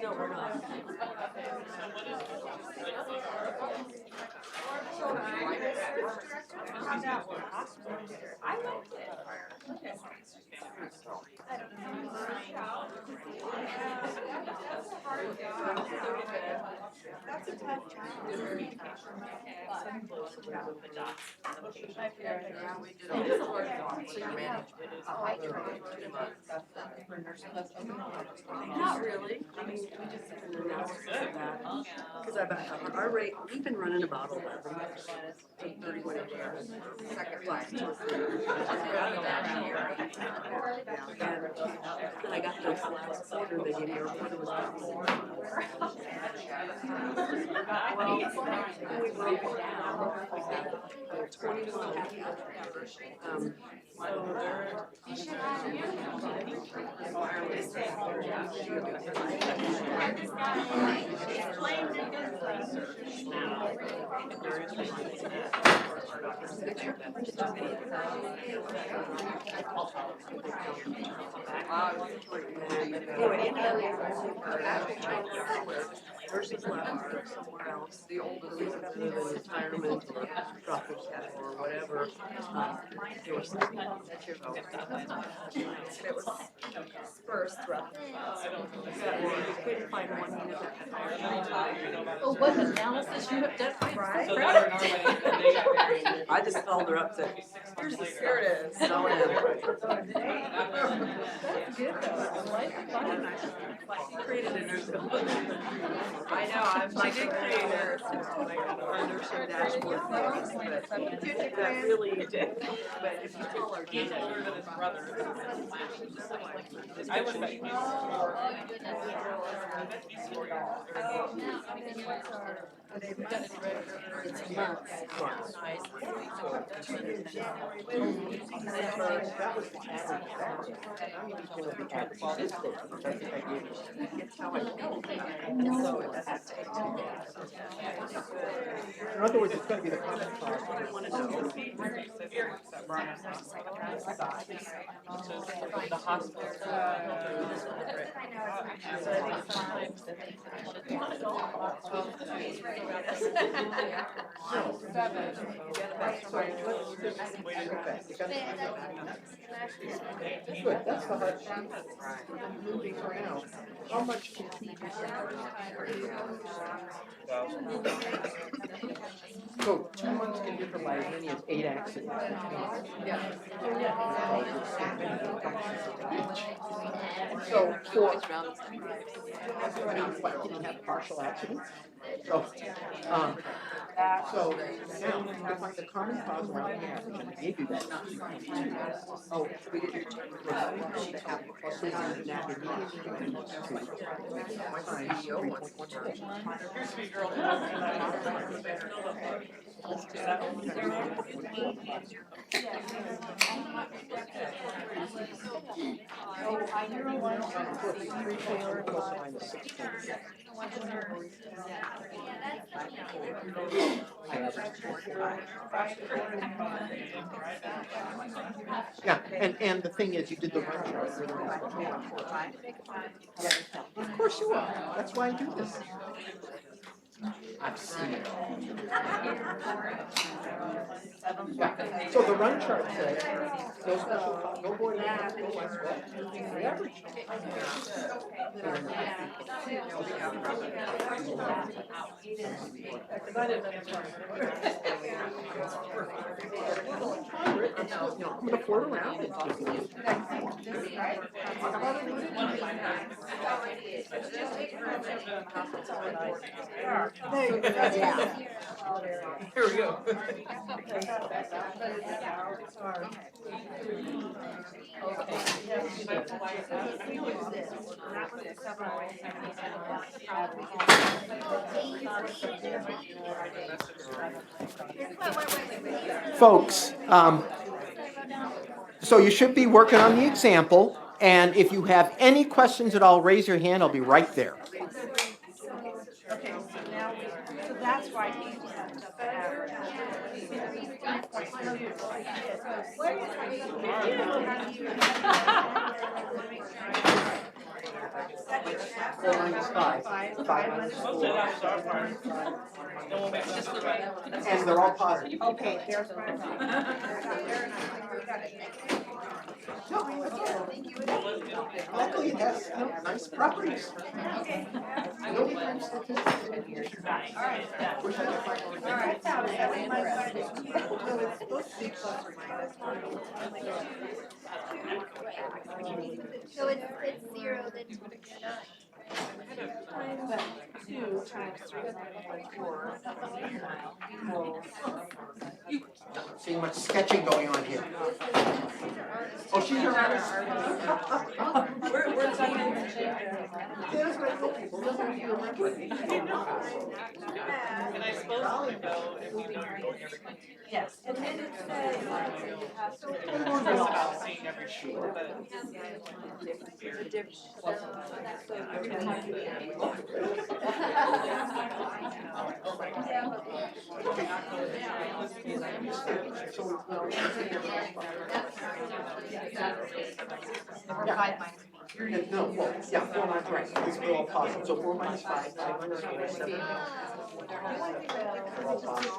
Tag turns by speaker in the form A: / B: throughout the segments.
A: No, we're not.
B: That's a tough job.
A: Not really. I mean, we just did an analysis of that. Because our rate, we've been running about 11, 8:30, whatever. Second flight. And I got this last quarter, they gave me a report, it was about 4. Well, we broke it down. We had 21. Versus somewhere else, the older reasons other than retirement or dropping dead or whatever, there was something it was dispersed throughout. We couldn't find one unit that had higher.
C: Oh, what analysis you have done,
A: Right?
C: I'm proud of you.
A: I just called her up to, here it is. So,
C: That's good though.
A: she created a nursing home.
B: I know, I'm like a creator.
A: Our nursing dashboard. That really, but if you tell our kids,
D: I was like,
A: it's months.
E: That was the average salary. How many people have the average is there? That's what I gave you.
A: It's how I know. So that's
E: In other words, it's going to be the common cost.
A: I want to know.
D: the hospital.
E: Good, that's the hard part. Moving around. How much can people So 2 months can differ by as many as 8 accidents. So for what, did you have partial accidents? So now you define the common cause around the average, and I gave you that.
A: Oh, we did your turn.
E: Plus the one now the median times 3.4 plus or minus 16. Yeah, and the thing is, you did the run chart. Of course you are. That's why I do this. I've seen it. Yeah. So the run chart says no special, no board, no west, the average. I'm gonna float around.
D: Here we go. Folks, so you should be working on the example,
E: And if you have any questions at all, raise your hand, I'll be right there.
B: Okay, so now so that's why he had the average.
E: Four minus five. Five minus
D: Most of
E: four.
D: that's software. Then we'll make
C: Just the
D: them.
C: right.
E: And they're all positive.
B: Okay, there's what I thought.
E: Luckily, it has nice properties. No crime statistics. Wish I could find one.
F: So it's zero, then
B: 2 times 3.4.
E: Seeing much sketching going on here. Oh, she's an artist.
A: We're talking.
E: There's my little people. Doesn't even remember.
D: And I suppose we go if we know you're going every month.
B: Yes. And then it says.
D: It's about seeing every shoot, but
E: No, well, yeah, 4 minus, right, these are all positive, so 4 minus 5, 5 minus 4, 7. They're all positive.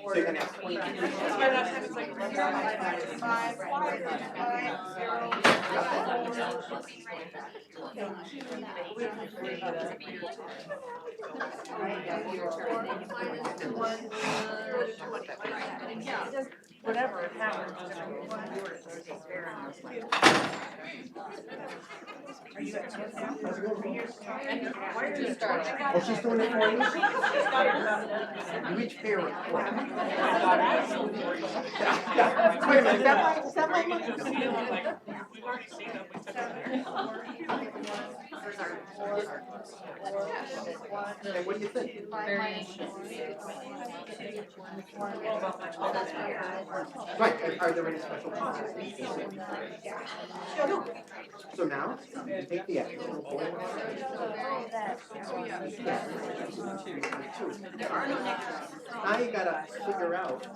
E: So you're gonna have 23.
B: Whatever it happens. Are you at 10 now? Why are you starting?
E: Oh, she's doing it for you? You each pay her a quarter. Yeah, wait a minute, is that my money?
D: we've already seen them, we took them
E: And what do you think? Right, and are there any special comments? So now, you take the extra. Now you gotta figure out.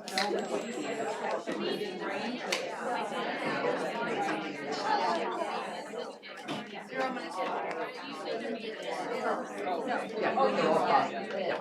E: Yeah, they're all positive.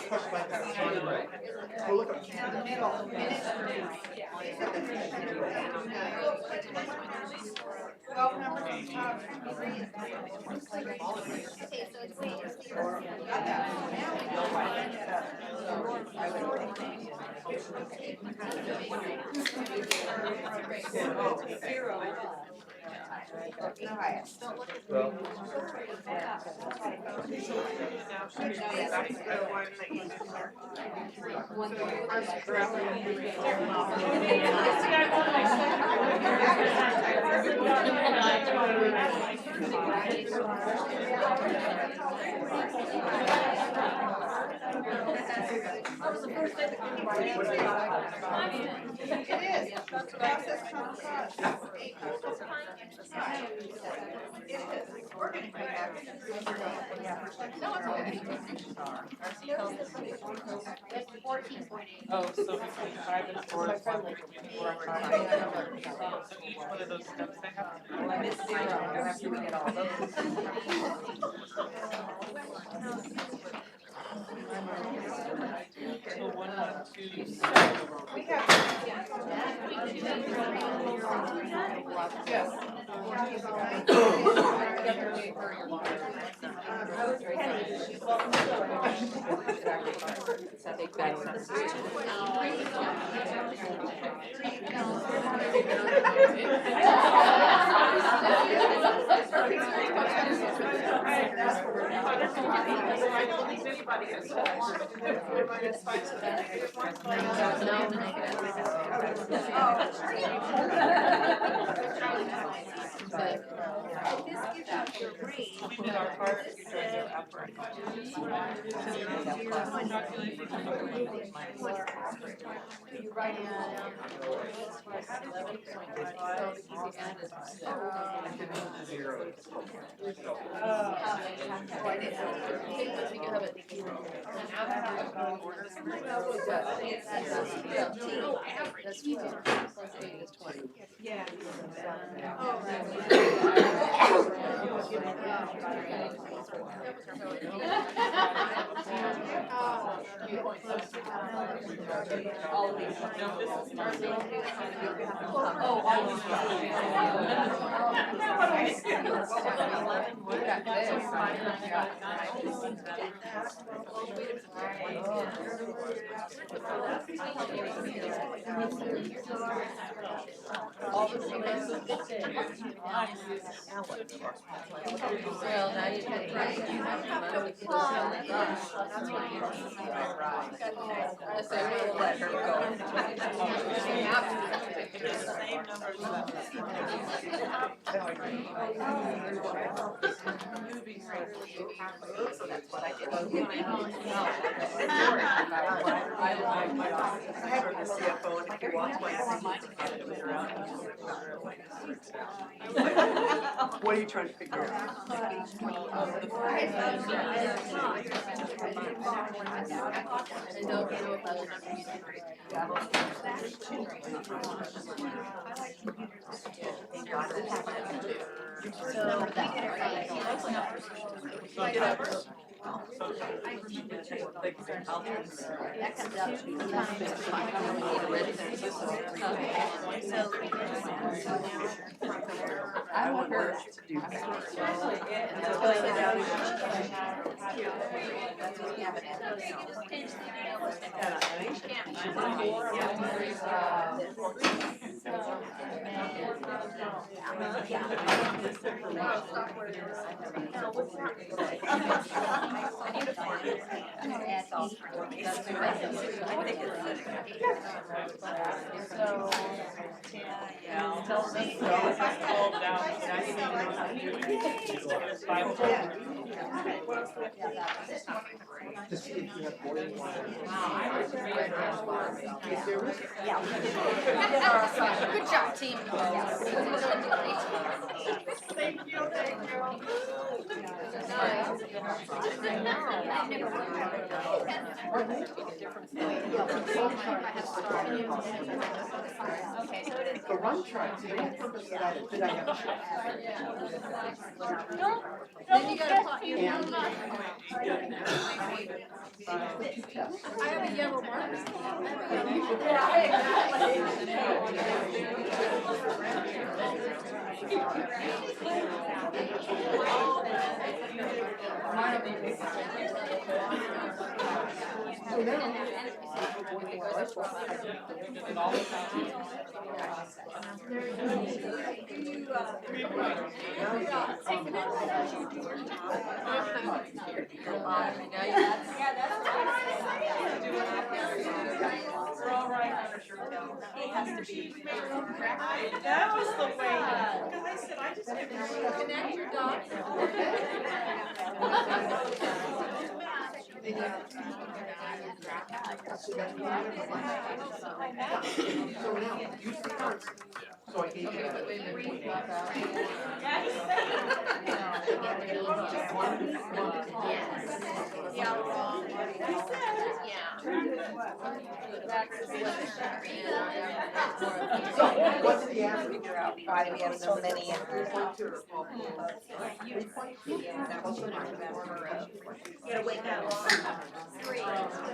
E: Question about that. Oh, look up.
D: Oh, so between 5 and 4 is 1, between 4 and 5. So each one of those steps they have to do.
B: I missed 0, I have to get all those.
D: So 1, 1, 2.
B: We have. Yes.
D: I don't think anybody is. We did our part.
B: Yeah.
C: Well, now you can. I say we'll let her go.
D: Same numbers
A: I have her as CFO, and if you watch my what are you trying to figure out?
C: That comes out to I want her
A: To do that.
E: To see if you have more than one.
C: Good job, team.
B: Thank you, thank
F: Okay, so it is.
E: The run track, the main purpose of that is, did I have a chance?
C: Then you gotta talk your.
E: And
F: I have a yellow mark.
B: That was the way, because I said, I just didn't.
F: Connect your dots.
E: so now, use the cards. So I gave you that. So, what's the average?
C: Why do we have so many?
E: 3.2.
F: You gotta wake up.
E: So 3.2.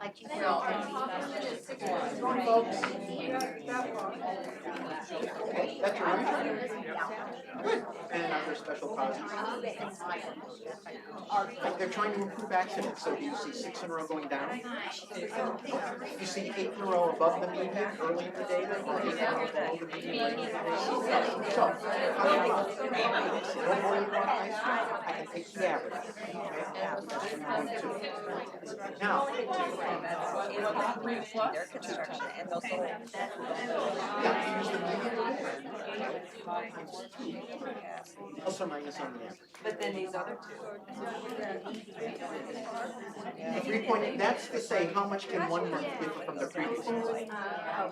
C: Like you
F: Then
C: said.
F: Hoffman is 6
E: Come on, folks. Okay, that's your running time? Good. And other special causes? They're trying to improve accidents, so do you see 6 in a row going down? You see 8 in a row above the median early in the data, or 8 in a row below the median later in the data? So, how do you want? No more than one high score. I can take the average. Okay, that's 1.2. Now,
C: Their construction and those little.
E: yeah, use the median times 2, plus or minus on the average.
C: But then these other two.
E: The 3 point, that's to say how much can 1 month differ from the previous month.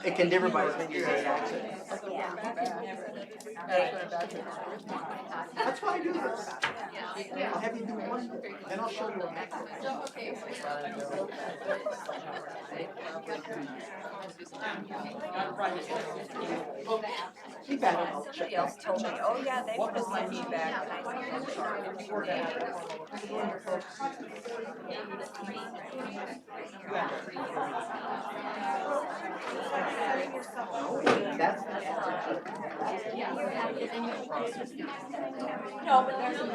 E: It can differ by as many as 8 accidents. That's why I do this. I'll have you do one, then I'll show you a macro. Keep at it, I'll check
C: Somebody else
E: back.
C: told me, oh yeah, they put my feedback and I
E: That's the average.
C: No, but there's
E: No.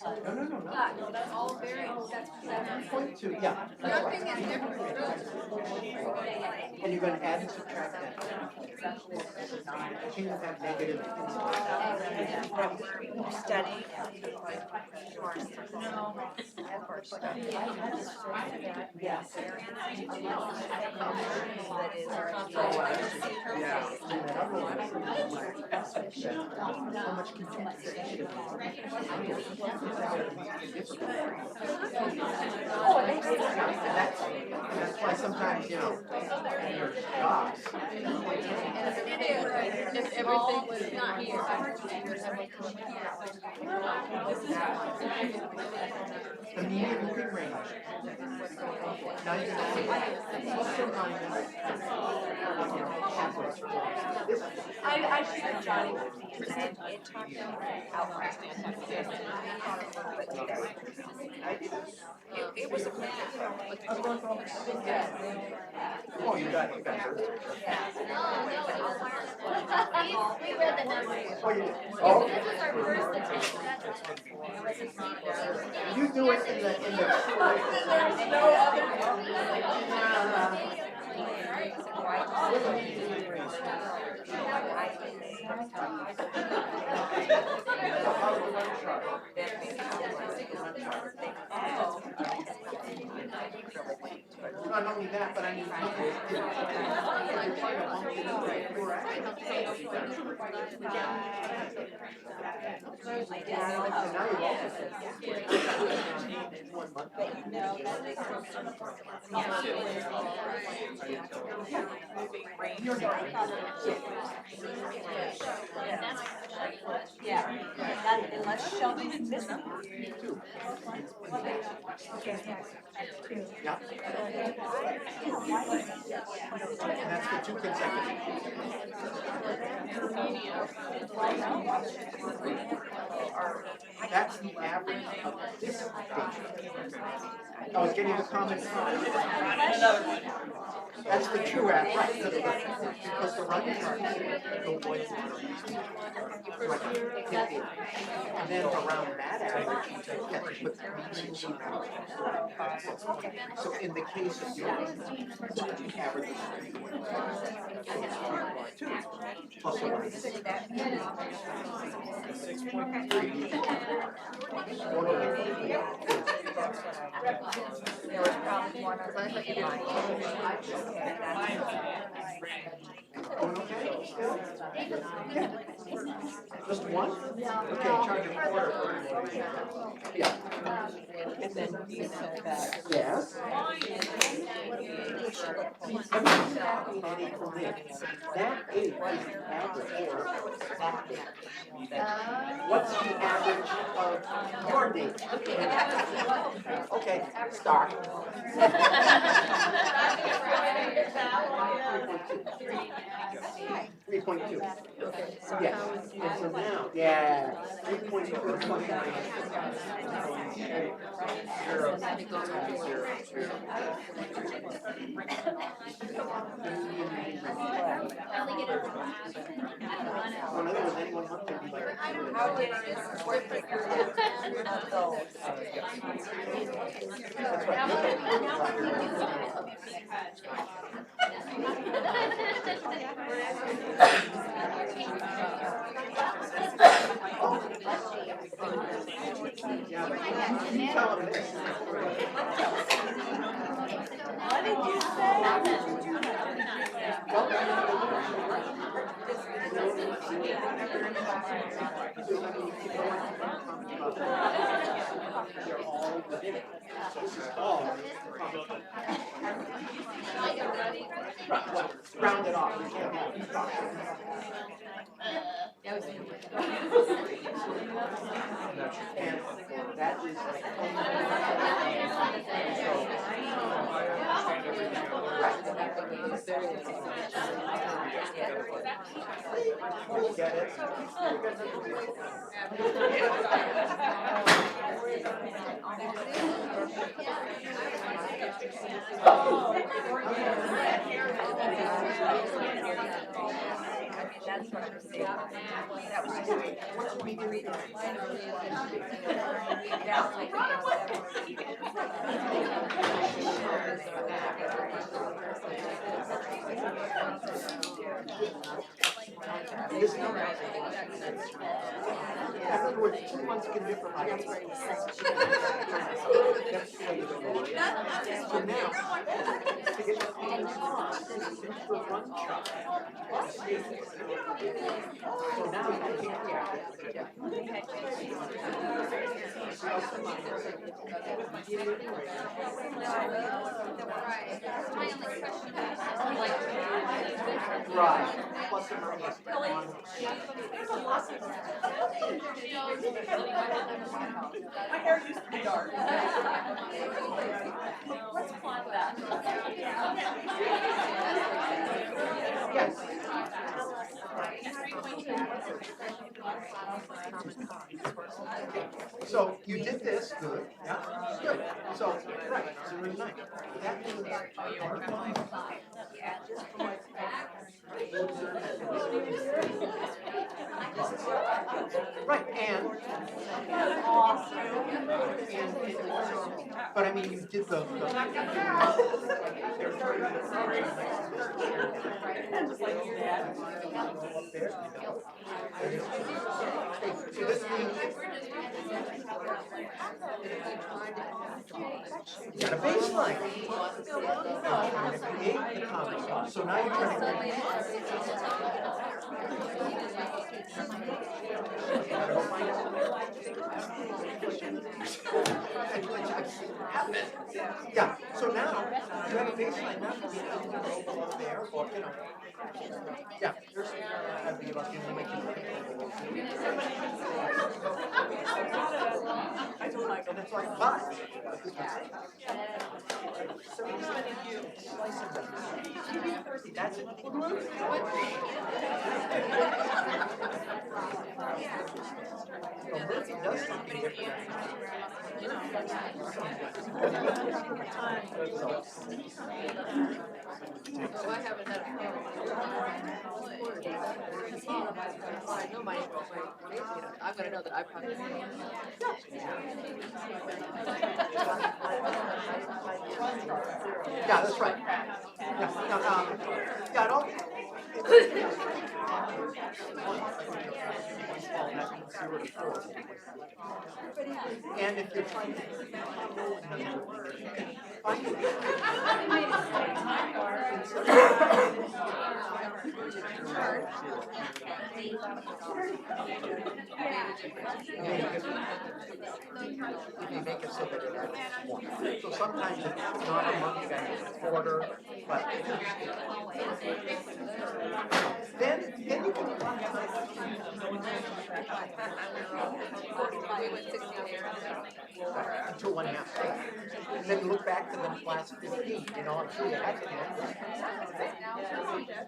F: No, that's all very, that's
E: 3.2, yeah. That's
F: nothing
E: right.
F: is different, really.
E: And you're gonna add and subtract that. Can you have negative
C: study.
E: how much content that's why sometimes, in your jobs,
F: It is, if everything was not here.
E: the median moving range. 99 plus or minus.
C: I should have Johnny with me and it talked outright. It was a
E: Oh, you got it.
F: We read the numbers.
E: Oh, you did? Oh,
F: This was our first attempt.
E: you do it in the.
F: There's no other.
E: Not only that, but I mean,
C: Yeah, that, unless Shelby's missing.
E: yeah. And that's the 2 consecutive. That's the average of this data. I was getting a comment. That's the true average, right? Because the run charts go way and then around that average, you have to put the median out. So in the case of your average, is 2 plus or minus.
C: There was probably one other in mine.
E: Going okay still? Yeah. Just one? Okay, charge a quarter. Yeah.
C: And then you said that.
E: Yes. That is the average of that data. What's the average of your data? Okay, start. 3.2. 3.2.
A: Okay, so
E: Yes,
A: how would you?
E: and so now, yeah, 3.2 plus or minus. Zero, times zero, zero. The median range. So in other words, any 1 month could be like.
C: How would this work with your of those?
E: That's Yeah, but you tell them this.
C: What did you say?
E: They're all within it. So this is all. Round it off. You can't have it. And that is you get it.
C: That's what I'm saying. That was just.
E: Once we do this number. In other words, 2 months can differ by. That's the way it's going. So now, to get the into a run chart. So now you can take right, plus or minus one.
B: My hair used to be dark.
C: Let's plot that.
E: Yes. So you did this, good, yeah, good. So, right, 0 to 9. That means right, but I mean, you did the so this means you got a baseline. And create the common. So now you're trying to yeah, so now you have a baseline now to be able to go below there, or yeah, there's gotta be about I told Michael that's like 5. That's it. Murphy does something different.
A: So I have another. I know I'm gonna know that I probably.
E: Yeah, that's right. Yeah, I don't. And if you're trying to find you make it so that it adds more. So sometimes it's not a month, it's a quarter, but then you can
F: We went 68.
E: Until 1.5. And then look back to the last 15, you know, I'm sure you have to.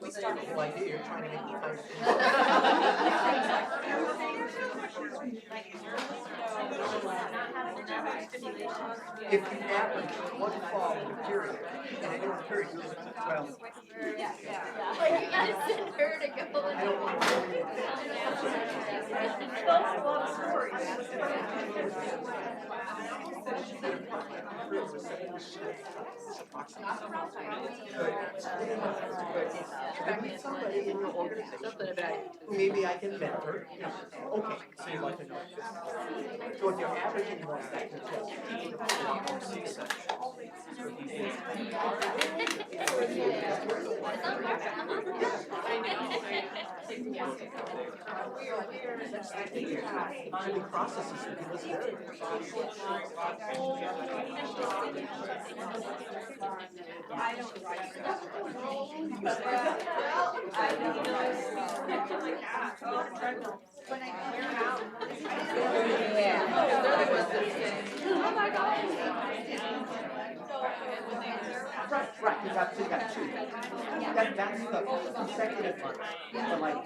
E: We started the whole idea, you're trying to make me kind of. If you average one fall in a period, and in a period, well,
F: Like, you gotta send her to go.
E: I don't want to. Somebody in your organization, maybe I can mentor. Okay, so you want to know. So if you're averaging one second, the processes that give us very Right, you got two. That's the consecutive months. But like,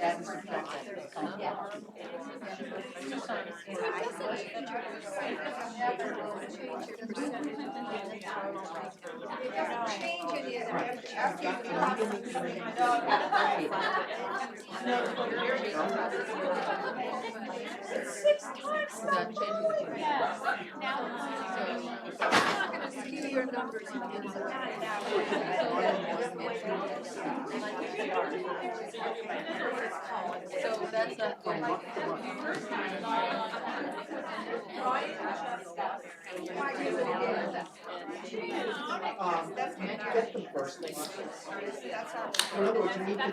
E: add and subtract that.
A: Skew your numbers again.
F: So that's a.
E: Get them first thing. In other words, you need to be.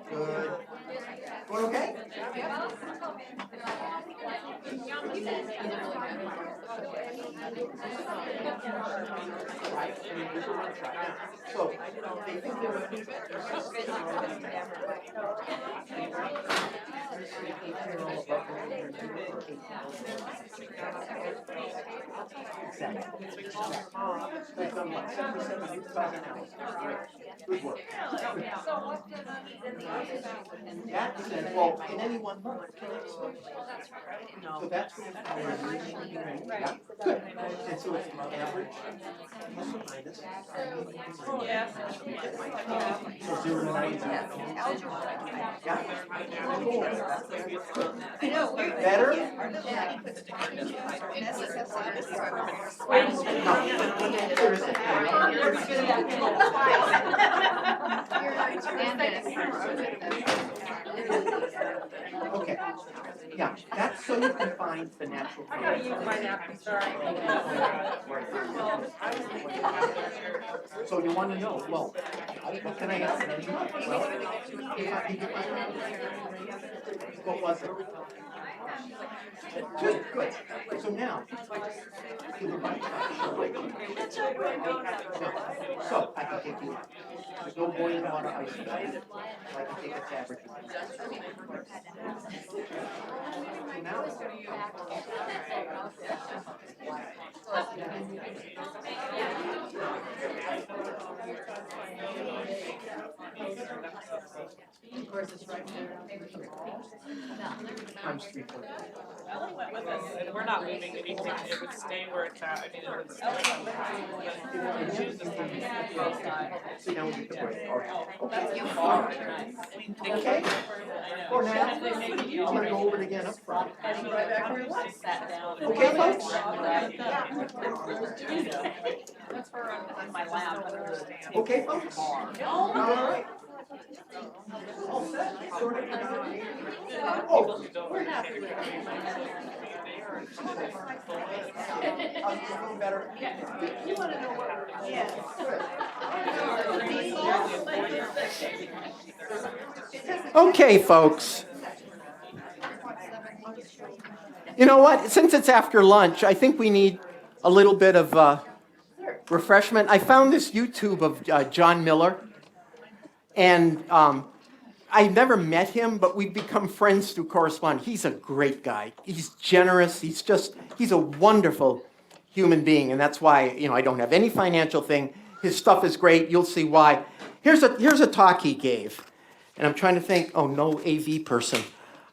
E: Good. Going okay? Right, and then here's what we're gonna try. So, they think they're you see an 8 in a row above the median unit or 8 in a row? Exactly. We've done what, 77 new cause analysis. Great. Good work. That says, well, in any one month, can I switch? So that's what it's called. Yeah, good. And so it's the average plus or minus.
D: Yes.
E: So 0 to 9 is equal. Yeah.
B: I know.
E: Better? No, there isn't. Okay. Yeah, that's so you can find the natural.
D: I gotta use my napkin, sorry.
E: So you want to know, well, what can I ask? Well, what was it? Good, good. So now, you would like to so I can take you out. There's no boiling water ice. So I can take its average. So now,
F: Of course, it's right there.
E: times 3.5.
D: Ellen went with us, and we're not moving anything, it would stay where it's at, I mean, it would stay. Choose the same.
E: So now we get the break.
D: That's too far.
E: Okay. For now, I'm going to go over it again up front.
D: Right back where you was. Sat down.
E: Okay, folks?
D: That's where I'm in my lab, I understand.
E: Okay, folks? All right. All set? Oh,
D: We're happy with it.
E: a little better.
B: You want to know what? Yes.
E: Okay, folks. You know what? Since it's after lunch, I think we need a little bit of refreshment. I found this YouTube of John Miller, and I never met him, but we've become friends through correspondence. He's a great guy. He's generous. He's a wonderful human being, and that's why, I don't have any financial thing. His stuff is great. You'll see why. Here's a talk he gave, and I'm trying to think. Oh, no AV person.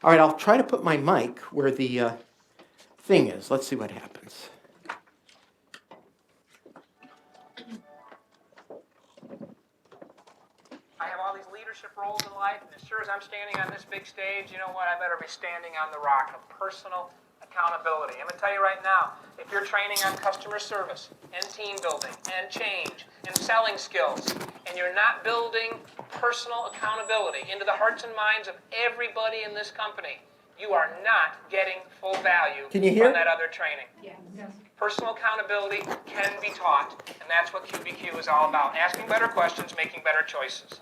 E: All right, I'll try to put my mic where the thing is. Let's see what happens.
G: I have all these leadership roles in life, and as sure as I'm standing on this big stage, you know what? I better be standing on the rock of personal accountability. I'm going to tell you right now, if you're training on customer service and team building and change and selling skills, and you're not building personal accountability into the hearts and minds of everybody in this company, you are not getting full value
E: Can you hear?
G: from that other training. Personal accountability can be taught, and that's what QBQ is all about. Asking better questions, making better choices.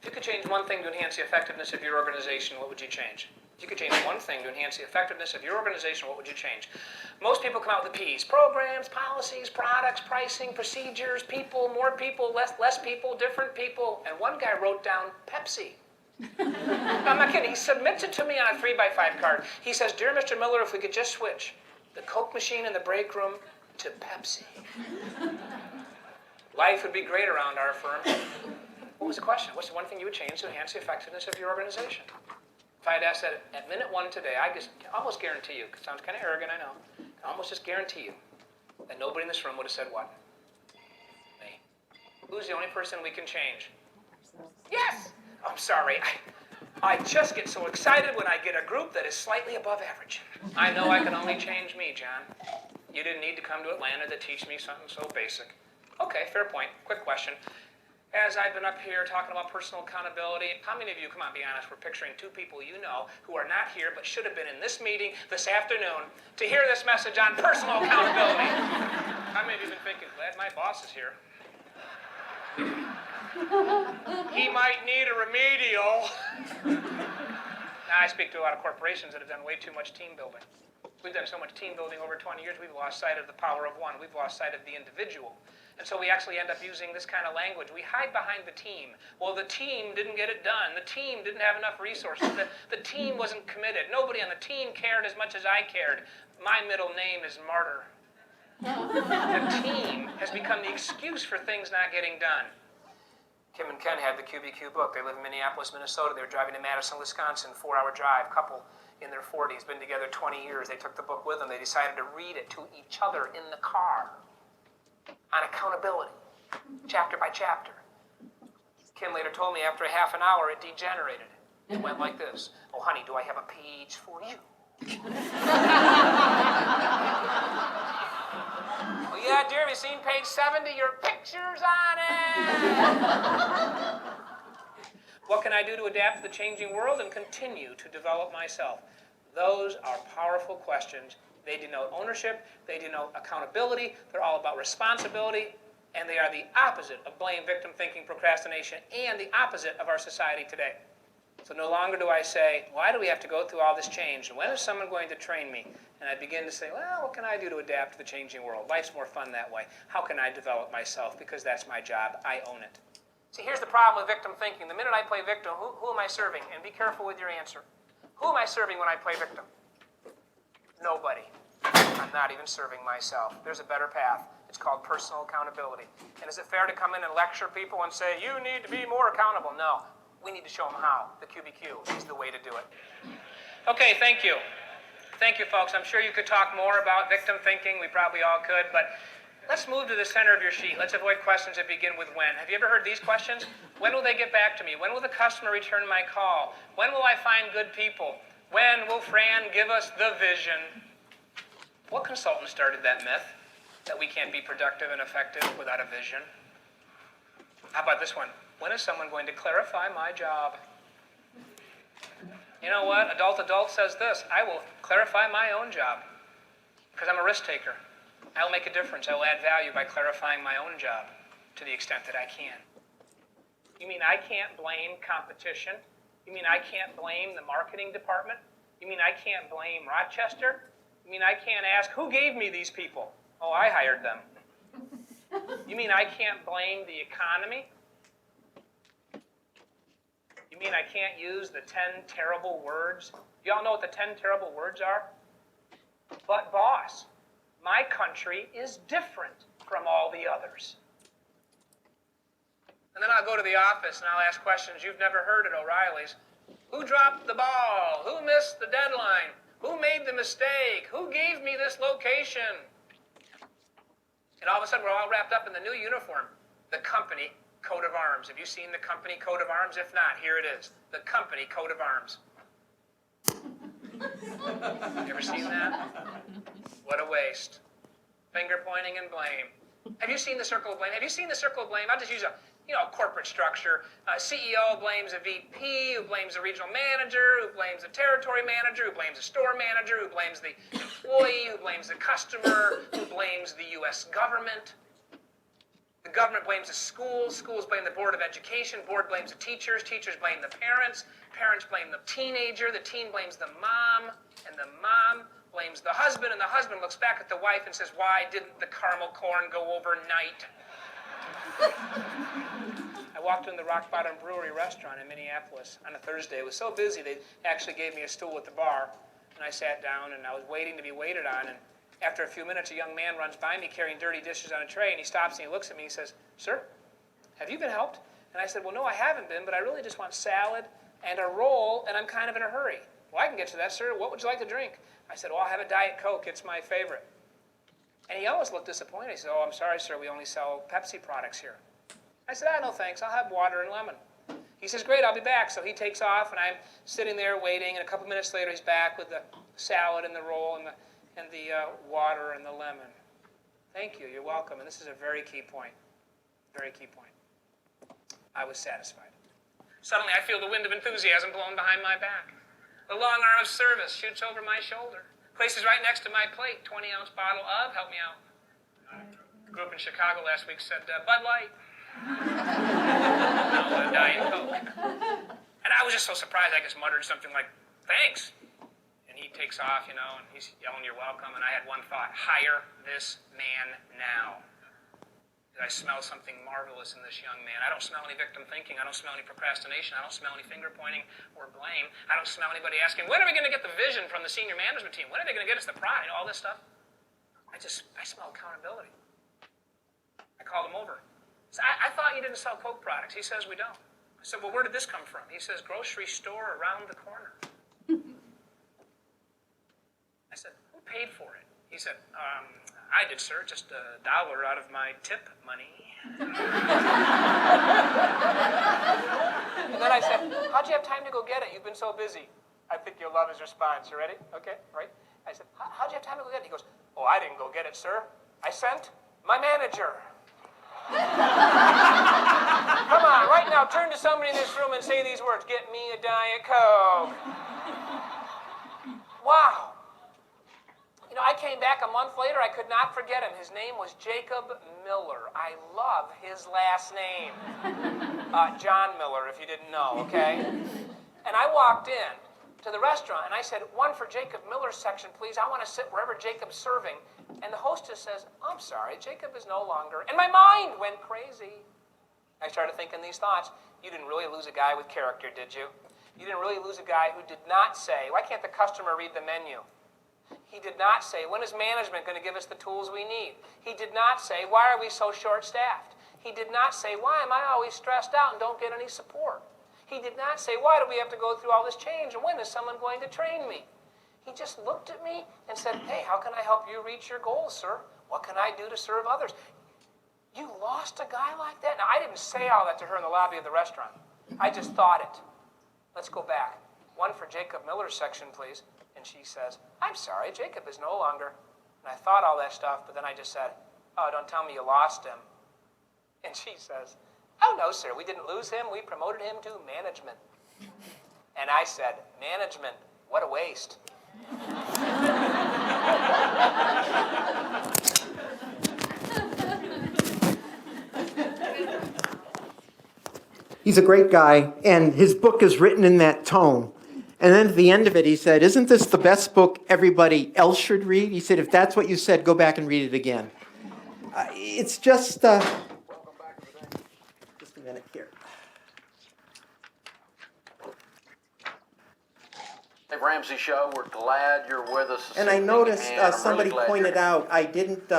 G: If you could change one thing to enhance the effectiveness of your organization, what would you change? If you could change one thing to enhance the effectiveness of your organization, what would you change? Most people come out with the P's. Programs, policies, products, pricing, procedures, people, more people, less people, different people. And one guy wrote down Pepsi. No, I'm not kidding. He submits it to me on a 3x5 card. He says, "Dear Mr. Miller, if we could just switch the Coke machine in the break room to Pepsi, life would be great around our firm." What was the question? What's the one thing you would change to enhance the effectiveness of your organization? If I had asked that at minute one today, I can almost guarantee you, it sounds kind of arrogant, I know, I can almost just guarantee you that nobody in this room would have said what? Me. Who's the only person we can change? Yes! I'm sorry, I just get so excited when I get a group that is slightly above average. I know I can only change me, John. You didn't need to come to Atlanta to teach me something so basic. Okay, fair point. Quick question. As I've been up here talking about personal accountability, how many of you, come on, be honest, we're picturing two people you know who are not here but should have been in this meeting this afternoon to hear this message on personal accountability? How many of you have been thinking, glad my boss is here? He might need a remedial. Now, I speak to a lot of corporations that have done way too much team building. We've done so much team building over 20 years, we've lost sight of the power of one. We've lost sight of the individual. And so we actually end up using this kind of language. We hide behind the team. Well, the team didn't get it done. The team didn't have enough resources. The team wasn't committed. Nobody on the team cared as much as I cared. My middle name is Martyr. The team has become the excuse for things not getting done. Kim and Ken had the QBQ book. They live in Minneapolis, Minnesota. They were driving to Madison, Wisconsin, 4-hour drive, couple in their 40s, been together 20 years. They took the book with them. They decided to read it to each other in the car on accountability, chapter by chapter. Kim later told me after a half an hour it degenerated. It went like this. Oh, honey, do I have a page for you? Oh, yeah, dear, have you seen page 70? Your picture's on it. What can I do to adapt to the changing world and continue to develop myself? Those are powerful questions. They denote ownership, they denote accountability, they're all about responsibility, and they are the opposite of blame, victim thinking, procrastination, and the opposite of our society today. So no longer do I say, why do we have to go through all this change? And when is someone going to train me? And I begin to say, well, what can I do to adapt to the changing world? Life's more fun that way. How can I develop myself? Because that's my job. I own it. See, here's the problem with victim thinking. The minute I play victim, who am I serving? And be careful with your answer. Who am I serving when I play victim? Nobody. I'm not even serving myself. There's a better path. It's called personal accountability. And is it fair to come in and lecture people and say, you need to be more accountable? No. We need to show them how. The QBQ is the way to do it. Okay, thank you. Thank you, folks. I'm sure you could talk more about victim thinking. We probably all could, but let's move to the center of your sheet. Let's avoid questions that begin with when. Have you ever heard these questions? When will they get back to me? When will the customer return my call? When will I find good people? When will Fran give us the vision? What consultant started that myth that we can't be productive and effective without a vision? How about this one? When is someone going to clarify my job? You know what? Adult says this. I will clarify my own job because I'm a risk taker. I will make a difference. I will add value by clarifying my own job to the extent that I can. You mean I can't blame competition? You mean I can't blame the marketing department? You mean I can't blame Rochester? You mean I can't ask, who gave me these people? Oh, I hired them. You mean I can't blame the economy? You mean I can't use the 10 terrible words? You all know what the 10 terrible words are? But boss, my country is different from all the others. And then I'll go to the office and I'll ask questions you've never heard at O'Reilly's. Who dropped the ball? Who missed the deadline? Who made the mistake? Who gave me this location? And all of a sudden we're all wrapped up in the new uniform, the company coat of arms. Have you seen the company coat of arms? If not, here it is, the company coat of arms. You ever seen that? What a waste. Finger pointing and blame. Have you seen the circle of blame? Have you seen the circle of blame? I'll just use a corporate structure. CEO blames a VP, who blames a regional manager, who blames a territory manager, who blames a store manager, who blames the employee, who blames the customer, who blames the U.S. government. The government blames the schools, schools blame the Board of Education, board blames the teachers, teachers blame the parents blame the teenager, the teen blames the mom, and the mom blames the husband, and the husband looks back at the wife and says, why didn't the caramel corn go overnight? I walked in the Rock Bottom Brewery restaurant in Minneapolis on a Thursday. It was so busy, they actually gave me a stool at the bar, and I sat down, and I was waiting to be waited on, and after a few minutes, a young man runs by me carrying dirty dishes on a tray, and he stops and he looks at me and he says, sir, have you been helped? And I said, well, no, I haven't been, but I really just want salad and a roll, and I'm kind of in a hurry. Well, I can get you that, sir. What would you like to drink? I said, well, I'll have a Diet Coke. It's my favorite. And he almost looked disappointed. He said, oh, I'm sorry, sir. We only sell Pepsi products here. I said, no, thanks. I'll have water and lemon. He says, great, I'll be back. So he takes off, and I'm sitting there waiting, and a couple minutes later, he's back with the salad and the roll and the water and the lemon. Thank you. You're welcome. And this is a very key point. Very key point. I was satisfied. Suddenly, I feel the wind of enthusiasm blowing behind my back. The long arm of service shoots over my shoulder. Places right next to my plate, 20-ounce bottle of, help me out. Grew up in Chicago last week, said Bud Light. No, Diet Coke. And I was just so surprised, I just muttered something like, thanks. And he he takes off, and he's yelling, "You're welcome." And I had one thought: hire this man now. I smell something marvelous in this young man. I don't smell any victim thinking. I don't smell any procrastination. I don't smell any finger pointing or blame. I don't smell anybody asking, when are we going to get the vision from the senior management team? When are they going to get us the pride? All this stuff. I smell accountability. I called him over. So I thought you didn't sell Coke products. He says we don't. I said, well, where did this come from? He says, grocery store around the corner. I said, who paid for it? He said, I did, sir, just $1 out of my tip money. And then I said, how'd you have time to go get it? You've been so busy. I think you'll love his response. You ready? Okay, right? I said, how'd you have time to go get it? He goes, oh, I didn't go get it, sir. I sent my manager. Come on, right now, turn to somebody in this room and say these words. Get me a Diet Coke. Wow. I came back a month later. I could not forget him. His name was Jacob Miller. I love his last name. John Miller, if you didn't know, okay? And I walked in to the restaurant, and I said, one for Jacob Miller's section, please. I want to sit wherever Jacob's serving. And the hostess says, I'm sorry, Jacob is no longer. And my mind went crazy. I started thinking these thoughts. You didn't really lose a guy with character, did you? You didn't really lose a guy who did not say, why can't the customer read the menu? He did not say, when is management going to give us the tools we need? He did not say, why are we so short-staffed? He did not say, why am I always stressed out and don't get any support? He did not say, why do we have to go through all this change and when is someone going to train me? He just looked at me and said, hey, how can I help you reach your goals, sir? What can I do to serve others? You lost a guy like that? Now, I didn't say all that to her in the lobby of the restaurant. I just thought it. Let's go back. One for Jacob Miller's section, please. And she says, I'm sorry, Jacob is no longer. And I thought all that stuff, but then I just said, oh, don't tell me you lost him. And she says, oh, no, sir, we didn't lose him. We promoted him to management. And I said, management, what a waste.
E: He's a great guy, and his book is written in that tone. And then at the end of it, he said, isn't this the best book everybody else should read? He said, if that's what you said, go back and read it again. It's just, just a minute here.
H: Hey, Ramsey Show, we're glad you're with us.
E: And I noticed somebody pointed out I didn't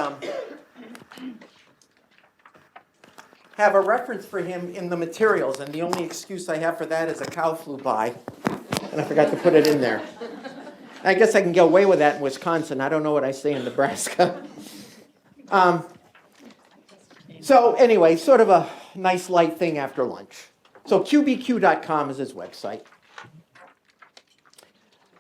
E: have a reference for him in the materials, and the only excuse I have for that is a cow flew by. And I forgot to put it in there. I guess I can get away with that in Wisconsin. I don't know what I say in Nebraska. So anyway, sort of a nice light thing after lunch. So qbq.com is his website.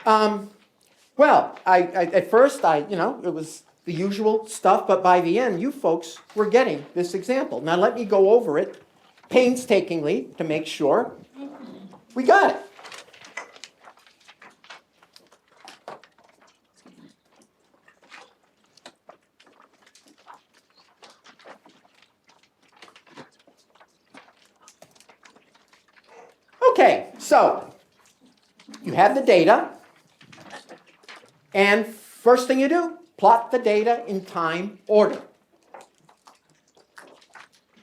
E: Well, at first, it was the usual stuff, but by the end, you folks were getting this example. Now let me go over it painstakingly to make sure we got it. Okay, so you have the data, and first thing you do, plot the data in time order.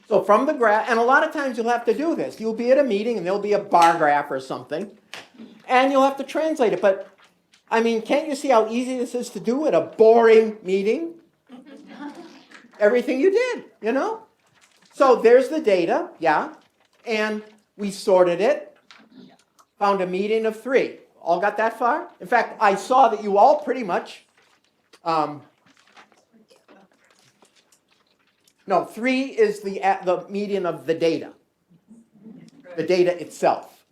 E: So from the graph, and a lot of times you'll have to do this. You'll be at a meeting and there'll be a bar graph or something, and you'll have to translate it. But, I mean, can't you see how easy this is to do at a boring meeting? Everything you did, So there's the data, yeah, and we sorted it. Found a median of 3. All got that far? In fact, I saw that you all pretty much, 3 is the median of the data itself.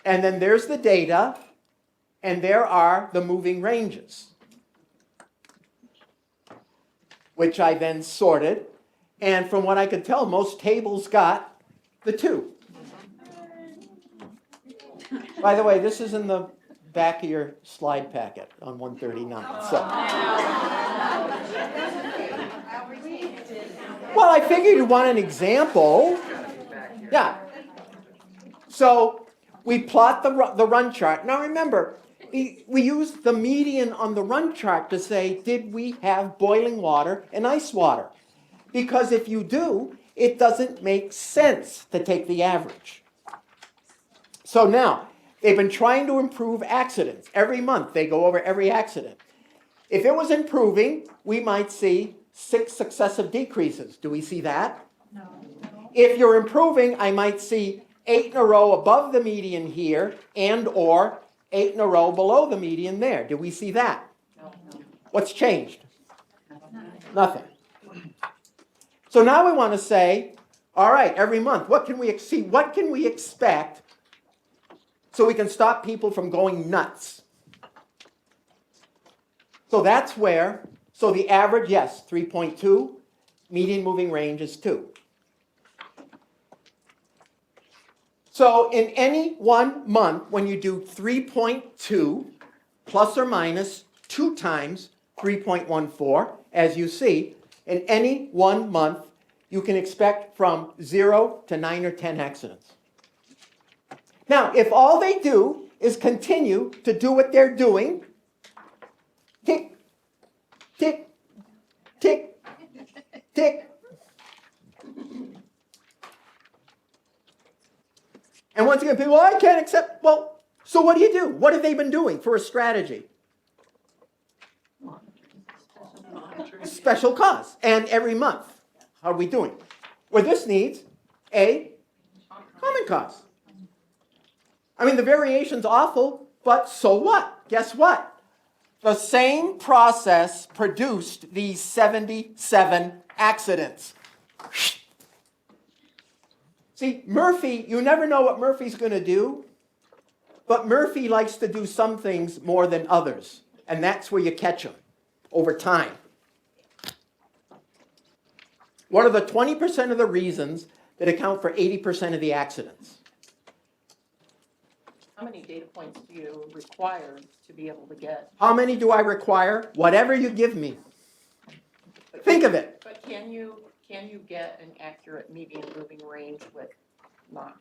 E: And then there's the data, and there are the moving ranges, which I then sorted. And from what I could tell, most tables got the 2. By the way, this is in the back of your slide packet on 139. Well, I figured you want an example. Yeah. So we plot the run chart. Now remember, we use the median on the run chart to say, did we have boiling water and ice water? Because if you do, it doesn't make sense to take the average. So now, they've been trying to improve accidents. Every month they go over every accident. If it was improving, we might see 6 successive decreases. Do we see that?
B: No.
E: If you're improving, I might see 8 in a row above the median here and or 8 in a row below the median there. Do we see that? What's changed? Nothing. So now we want to say, all right, every month, what can we expect so we can stop people from going nuts? So that's where, so the average, yes, 3.2, median moving range is 2. So in any one month, when you do 3.2 plus or minus 2 times 3.14, as you see, in any one month, you can expect from 0 to 9 or 10 accidents. Now, if all they do is continue to do what they're doing, tick, tick, tick, tick. And once again, people, I can't accept. Well, so what do? What have they been doing for a strategy? Special cause. And every month, how are we doing? Well, this needs a common cause. I mean, the variation's awful, but so what? Guess what? The same process produced these 77 accidents. See, Murphy, you never know what Murphy's going to do, but Murphy likes to do some things more than others, and that's where you catch him over time. What are the 20% of the reasons that account for 80% of the accidents?
F: How many data points do you require to be able to get?
E: How many do I require? Whatever you give me. Think of it.
F: But can you get an accurate median moving range with not?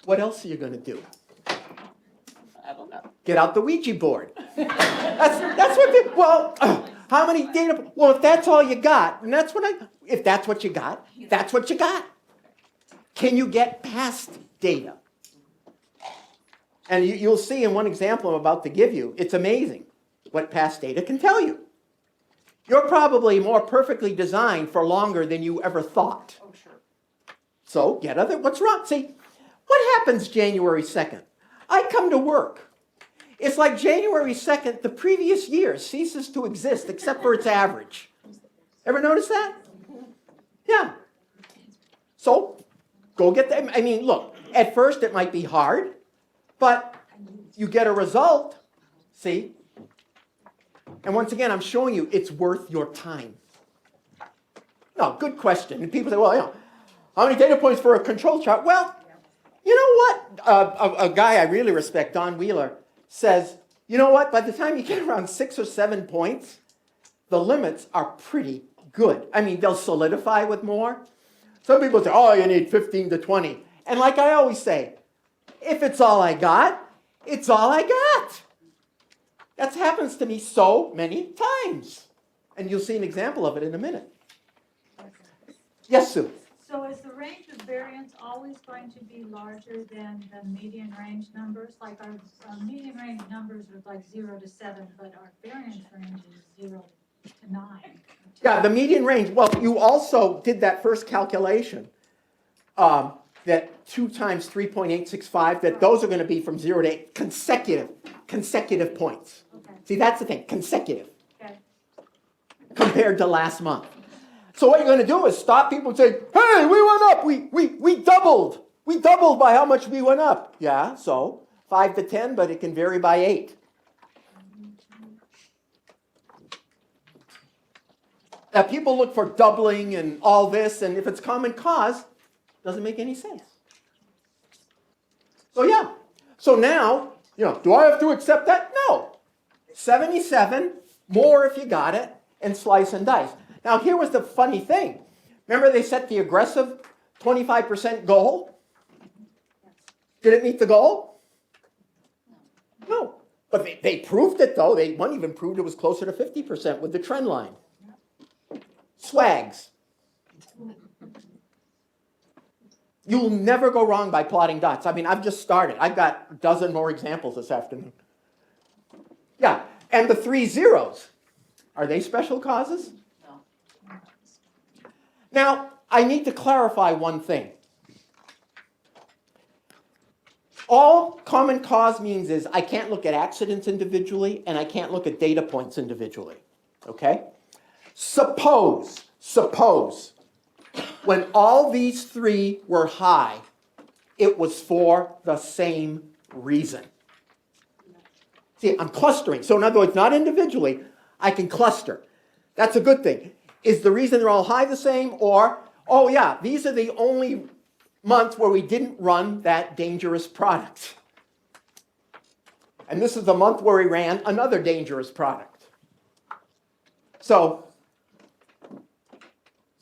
E: What else are you going to do?
F: I don't know.
E: Get out the Ouija board. That's what how many data? Well, if that's all you got, and if that's what you got, that's what you got. Can you get past data? And you'll see in one example I'm about to give you, it's amazing what past data can tell you. You're probably more perfectly designed for longer than you ever thought.
F: Oh, sure.
E: So what's wrong? See, what happens January 2nd? I come to work. It's like January 2nd, the previous year ceases to exist except for its average. Ever notice that? Yeah. So, go get them. I mean, look, at first it might be hard, but you get a result, see? And once again, I'm showing you it's worth your time. No, good question. And people say, well, how many data points for a control chart? Well, you know what? A guy I really respect, Don Wheeler, says, you know what? By the time you get around 6 or 7 points, the limits are pretty good. I mean, they'll solidify with more. Some people say, oh, you need 15 to 20. And like I always say, if it's all I got, it's all I got. That happens to me so many times. And you'll see an example of it in a minute. Yes, Sue?
I: So is the range of variance always going to be larger than the median range numbers? Like our median range numbers are like 0 to 7, but our variance range is 0 to 9.
E: Yeah, the median range. Well, you also did that first calculation, that 2 times 3.865, that those are going to be from 0 to 8, consecutive points.
I: Okay.
E: See, that's the thing, consecutive,
I: Okay.
E: compared to last month. So what you're going to do is stop people and say, hey, we went up, we doubled. We doubled by how much we went up. Yeah, so 5 to 10, but it can vary by 8. Now, people look for doubling and all this, and if it's common cause, it doesn't make any sense. So yeah, so now, do I have to accept that? No. 77, more if you got it, and slice and dice. Now, here was the funny thing. Remember they set the aggressive 25% goal? Did it meet the goal? No. But they proved it, though. One even proved it was closer to 50% with the trend line. Swags. You'll never go wrong by plotting dots. I mean, I've just started. I've got a dozen more examples this afternoon. Yeah, and the 3 zeros. Are they special causes?
F: No.
E: Now, I need to clarify one thing. All common cause means is I can't look at accidents individually and I can't look at data points individually. Okay? Suppose, when all these 3 were high, it was for the same reason. See, I'm clustering. So in other words, not individually, I can cluster. That's a good thing. Is the reason they're all high the same? Or, oh yeah, these are the only months where we didn't run that dangerous product. And this is the month where we ran another dangerous product. So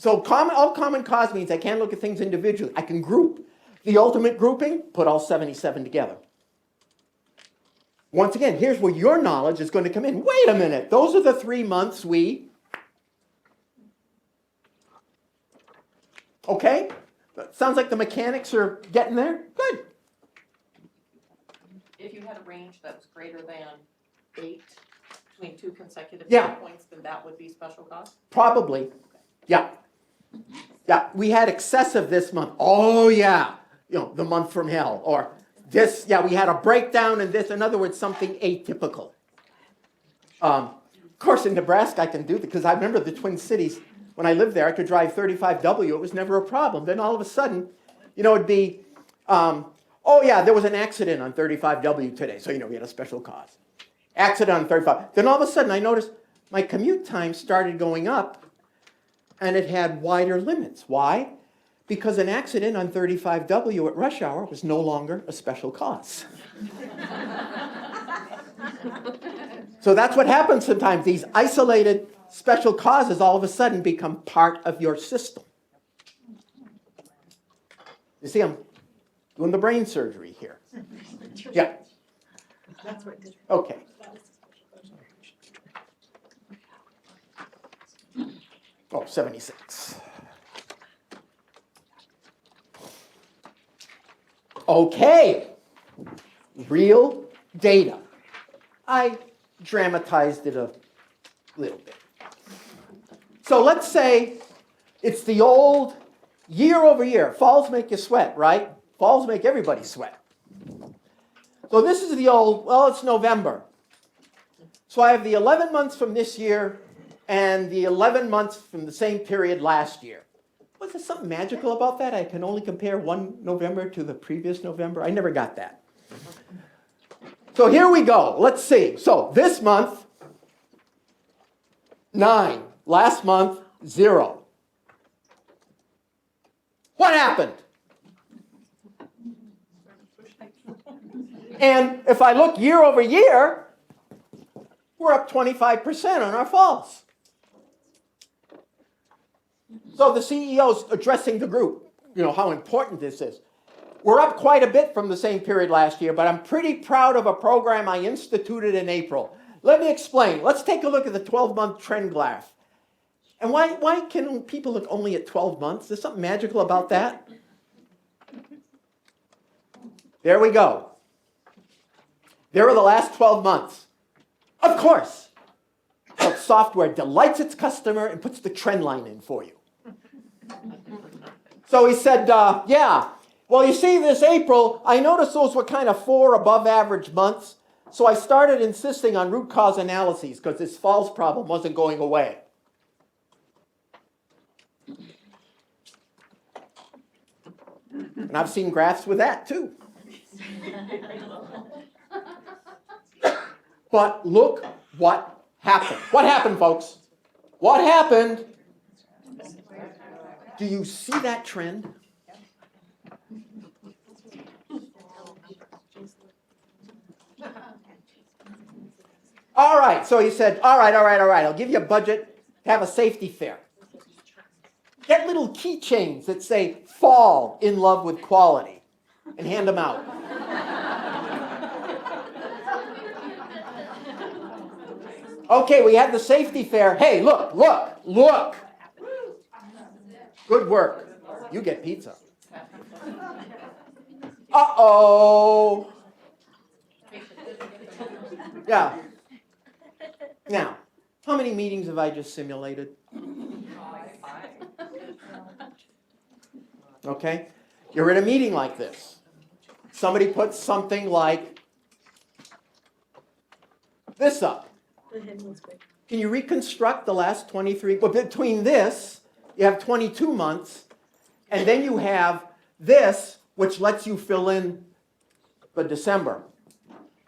E: all common cause means I can't look at things individually. I can group. The ultimate grouping, put all 77 together. Once again, here's where your knowledge is going to come in. Wait a minute, those are the 3 months we... Okay? Sounds like the mechanics are getting there. Good.
F: If you had a range that was greater than 8 between 2 consecutive
E: Yeah.
F: data points, then that would be special cause?
E: Probably. Yeah. Yeah, we had excessive this month. Oh, yeah. The month from hell. Or this, yeah, we had a breakdown in this. In other words, something atypical. Of course, in Nebraska, I can do that because I remember the Twin Cities. When I lived there, I could drive 35W. It was never a problem. Then all of a sudden, it'd be, oh, yeah, there was an accident on 35W today. So, we had a special cause. Accident on 35. Then all of a sudden, I noticed my commute time started going up, and it had wider limits. Why? Because an accident on 35W at rush hour was no longer a special cause. So that's what happens sometimes. These isolated special causes all of a sudden become part of your system. You see, I'm doing the brain surgery here. Yeah. Okay. Oh, 76. Okay. Real data. I dramatized it a little bit. So let's say it's the old year over year. Falls make you sweat, right? Falls make everybody sweat. So this is the old, well, it's November. So I have the 11 months from this year and the 11 months from the same period last year. Was there something magical about that? I can only compare one November to the previous November. I never got that. So here we go. Let's see. So this month, 9. Last month, 0. What happened? And if I look year over year, we're up 25% on our falls. So the CEO's addressing the group, how important this is. We're up quite a bit from the same period last year, but I'm pretty proud of a program I instituted in April. Let me explain. Let's take a look at the 12-month trend graph. And why can people look only at 12 months? There's something magical about that. There we go. There are the last 12 months. Of course, software delights its customer and puts the trend line in for you. So he said, yeah, well, you see this April, I noticed those were kind of 4 above average months. So I started insisting on root cause analyses because this falls problem wasn't going away. And I've seen graphs with that too. But look what happened. What happened, folks? What happened? Do you see that trend? All right, so he said, all right, I'll give you a budget to have a safety fair. Get little keychains that say, fall in love with quality. and hand them out. Okay, we had the safety fair. Hey, look, look, look. Good work. You get pizza. Uh-oh. Yeah. Now, how many meetings have I just simulated? Okay? You're in a meeting like this. Somebody puts something like this up. Can you reconstruct the last 23? Well, between this, you have 22 months, and then you have this, which lets you fill in the December.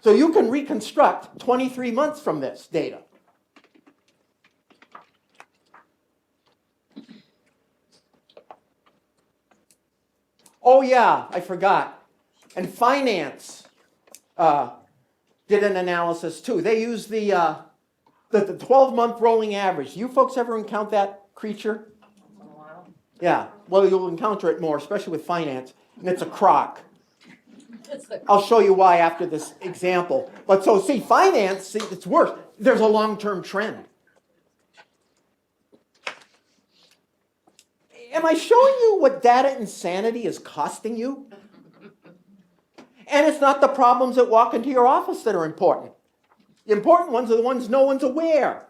E: So you can reconstruct 23 months from this data. Oh yeah, I forgot. And finance did an analysis too. They used the 12-month rolling average. You folks ever encounter that creature? Yeah, well, you'll encounter it more, especially with finance, and it's a crock. I'll show you why after this example. But so see, finance, see, it's worse. There's a long-term trend. Am I showing you what data insanity is costing you? And it's not the problems that walk into your office that are important. The important ones are the ones no one's aware.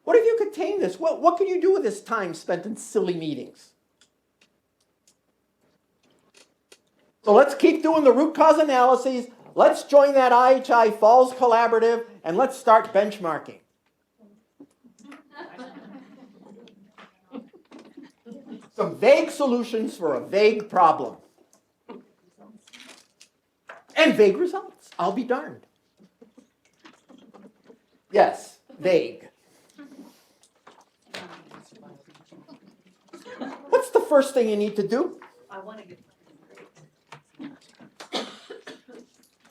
E: What if you could tame this? What could you do with this time spent in silly meetings? So let's keep doing the root cause analyses. Let's join that IHI Falls Collaborative, and let's start benchmarking. Some vague solutions for a vague problem. And vague results. I'll be darned. Yes, vague. What's the first thing you need to do?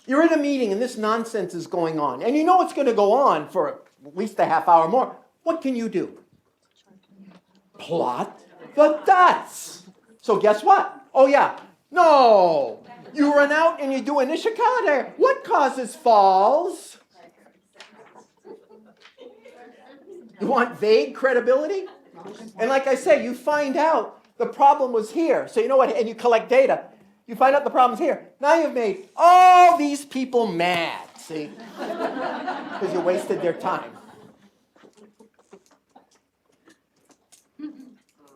E: You're in a meeting and this nonsense is going on. And you know it's going to go on for at least a half hour more. What can you do? Plot the dots. So guess what? Oh yeah. No. You run out and you do an Ishikawa. What causes falls? You want vague credibility? And like I say, you find out the problem was here. So you know what? And you collect data. You find out the problem's here. Now you've made all these people mad, see? Because you wasted their time.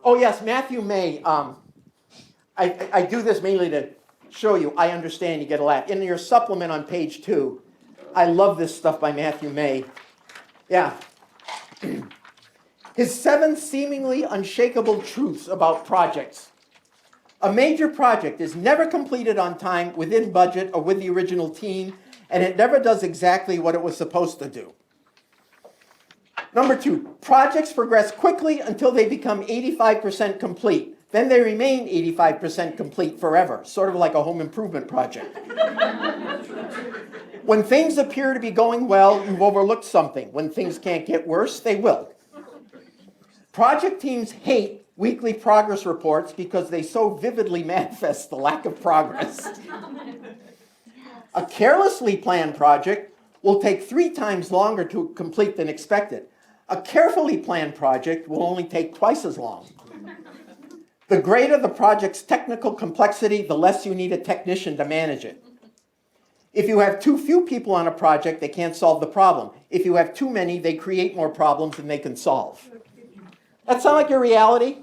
E: Oh yes, Matthew May. I do this mainly to show you, I understand, you get a laugh. In your supplement on page 2, I love this stuff by Matthew May. Yeah. His 7 seemingly unshakable truths about projects. A major project is never completed on time, within budget, or with the original team, and it never does exactly what it was supposed to do. Number 2, projects progress quickly until they become 85% complete. Then they remain 85% complete forever, sort of like a home improvement project. When things appear to be going well, you've overlooked something. When things can't get worse, they will. Project teams hate weekly progress reports because they so vividly manifest the lack of progress. A carelessly planned project will take 3 times longer to complete than expected. A carefully planned project will only take twice as long. The greater the project's technical complexity, the less you need a technician to manage it. If you have too few people on a project, they can't solve the problem. If you have too many, they create more problems than they can solve. That sound like your reality?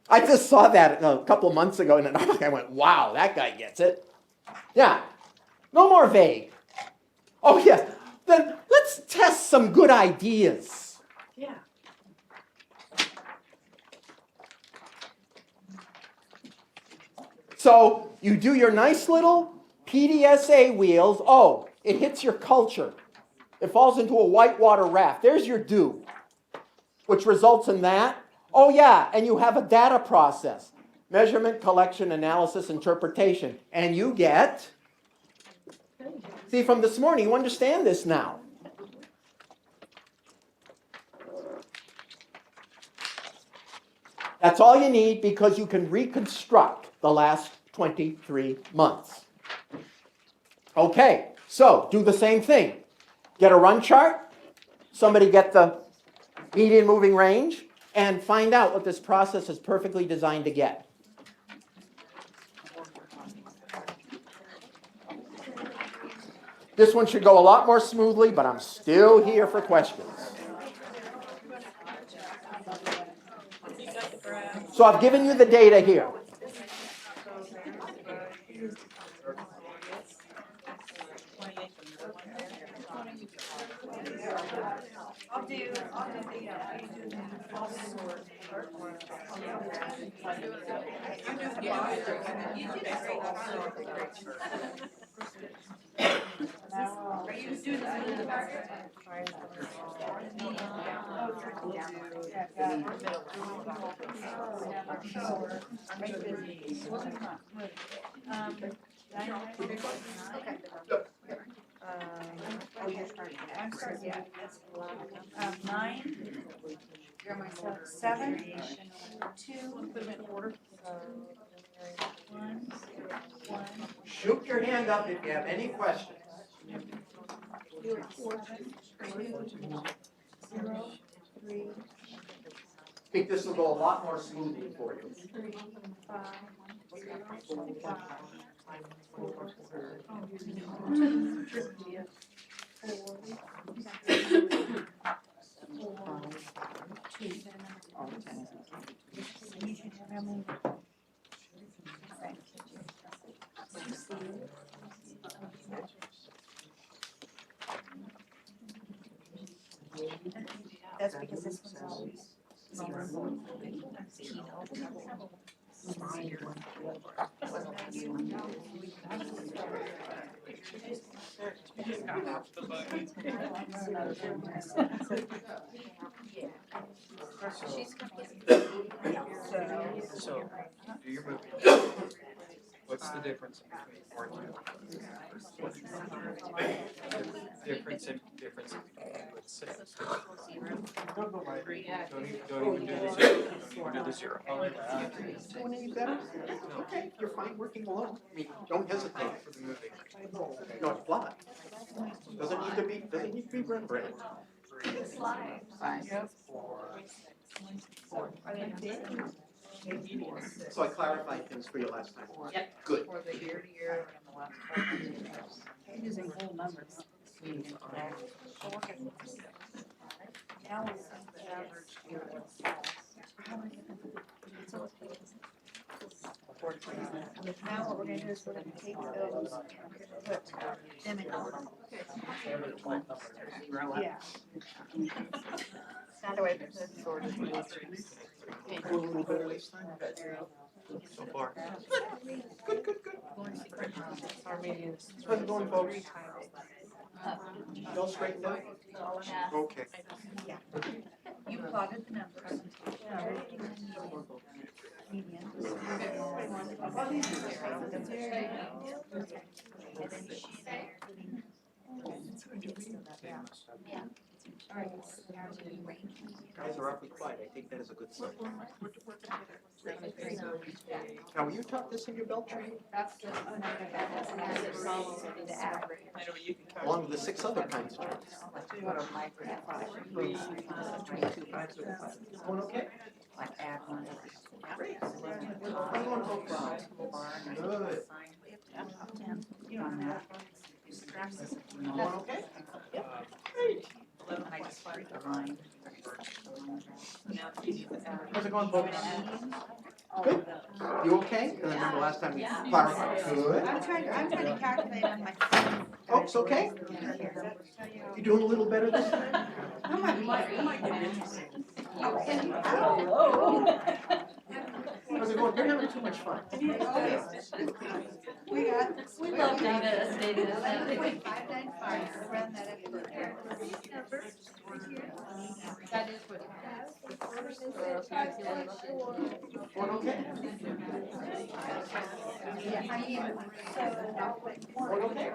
E: I just saw that a couple of months ago in an article. I went, wow, that guy gets it. Yeah, no more vague. Oh yes, then let's test some good ideas.
B: Yeah.
E: So you do your nice little PDSA wheels. Oh, it hits your culture. It falls into a whitewater raft. There's your do, which results in that. Oh yeah, and you have a data process. Measurement, collection, analysis, interpretation. And you get, see from this morning, you understand this now. That's all you need because you can reconstruct the last 23 months. Okay, so do the same thing. Get a run chart, somebody get the median moving range, and find out what this process is perfectly designed to get. This one should go a lot more smoothly, but I'm still here for questions. So I've given you the data here.
B: I'll do the, I'll sort. I'm doing the box. You did a great job. Are you doing the box? Oh, you're starting. I'm sorry, yeah. 9, 7, 2, 1, 1.
E: Shoot your hand up if you have any questions.
B: 0, 3.
E: I think this will go a lot more smoothly for you.
B: 3, 5, 0, 5, 4, That's because this one's always 0.
J: So, do your movie. What's the difference between 4 and 2? Difference in with 6. Don't even do the 0. Don't even do the 0.
E: Doing any better? Okay, you're fine working alone. I mean, don't hesitate for the movie. No, it's flat. Doesn't need to be Rembrandt. So I clarified things for you last time.
F: Yep.
E: Good.
F: For the year-to-year and the last 5 years.
B: Using whole numbers. Now we're Now what we're gonna do is we're gonna take those, put them in order. Yeah. Not away from the sort of.
E: A little better this time. So far. Good. How's it going, folks? Y'all straightened out? Okay.
B: Yeah. You plotted the numbers. Median.
E: Guys are awfully quiet. I take that as a good sign. Now, you taught this in your belt training? Along with the 6 other kinds of charts. Going okay? Great. How's it going, folks? Good. Going okay? Great. How's it going, folks? Good. You okay? And I remember last time we clarified. Good.
B: I'm trying to calculate on my phone.
E: Folks, okay? You doing a little better this time? How's it going? You're having too much fun.
C: We love data, data.
B: 595. Run that up.
C: That is what.
E: Going okay? Going okay?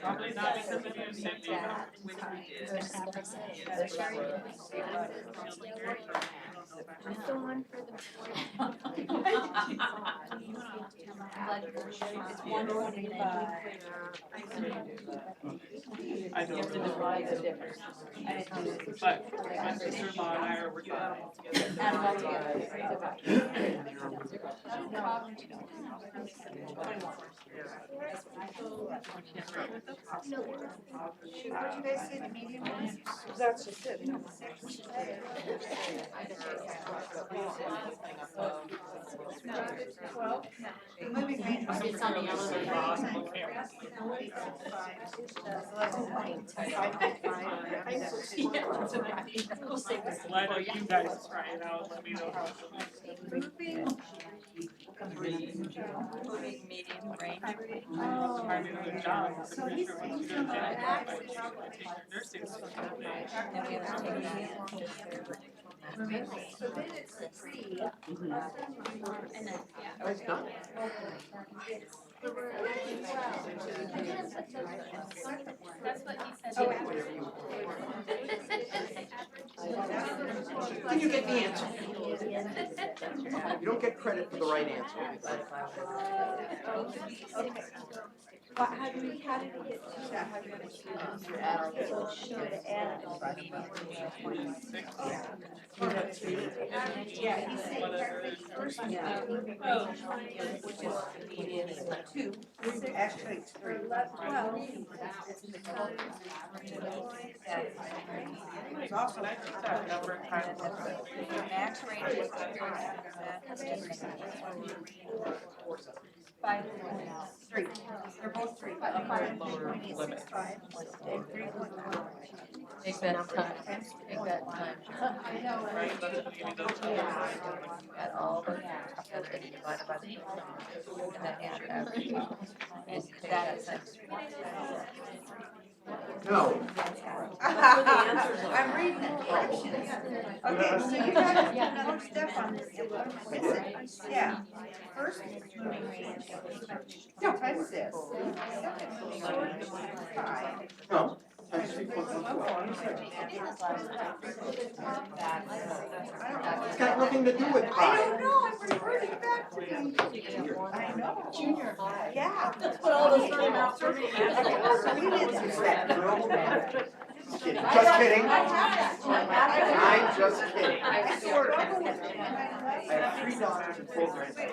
D: Probably not because of you, Cindy. I don't know. But my sister-in-law and I are working on it together.
B: What you guys say the median was?
A: That's just it.
B: The living range was.
F: It's on the elevator.
D: Well, I know you guys try it out, let me know how it goes. I mean, good job, I'm pretty sure once you go to jail, you take your nursing school.
B: So then it's free.
E: Nice done. Then you get the answer. You don't get credit for the right answer.
C: How did we get to that? How did we get to that? So should have added.
B: Yeah, he's saying calculate the first one. Which is two, actually it's three. There's also. Max range is. Five, three, they're both three. 5.865. And 3.1.
F: Take that time, take that time.
B: I know, right?
F: At all the, and then you divide it by the. And then add your average. And that is.
E: No.
B: I'm reading the corrections. Okay, so you gotta do another step on this. Yeah. First, moving range. Times this. Second, short, 5.
E: No. Times 3.14. It's got nothing to do with
B: I
E: pi.
B: don't know, I'm reverting back to the. I know.
F: Junior high.
B: Yeah.
F: That's what all those time out for me.
B: So we did
E: It's
B: that.
E: that girl. Just kidding. Just kidding. I'm just kidding.
B: I sort of.
E: I have 3 daughters and 4 grandsons.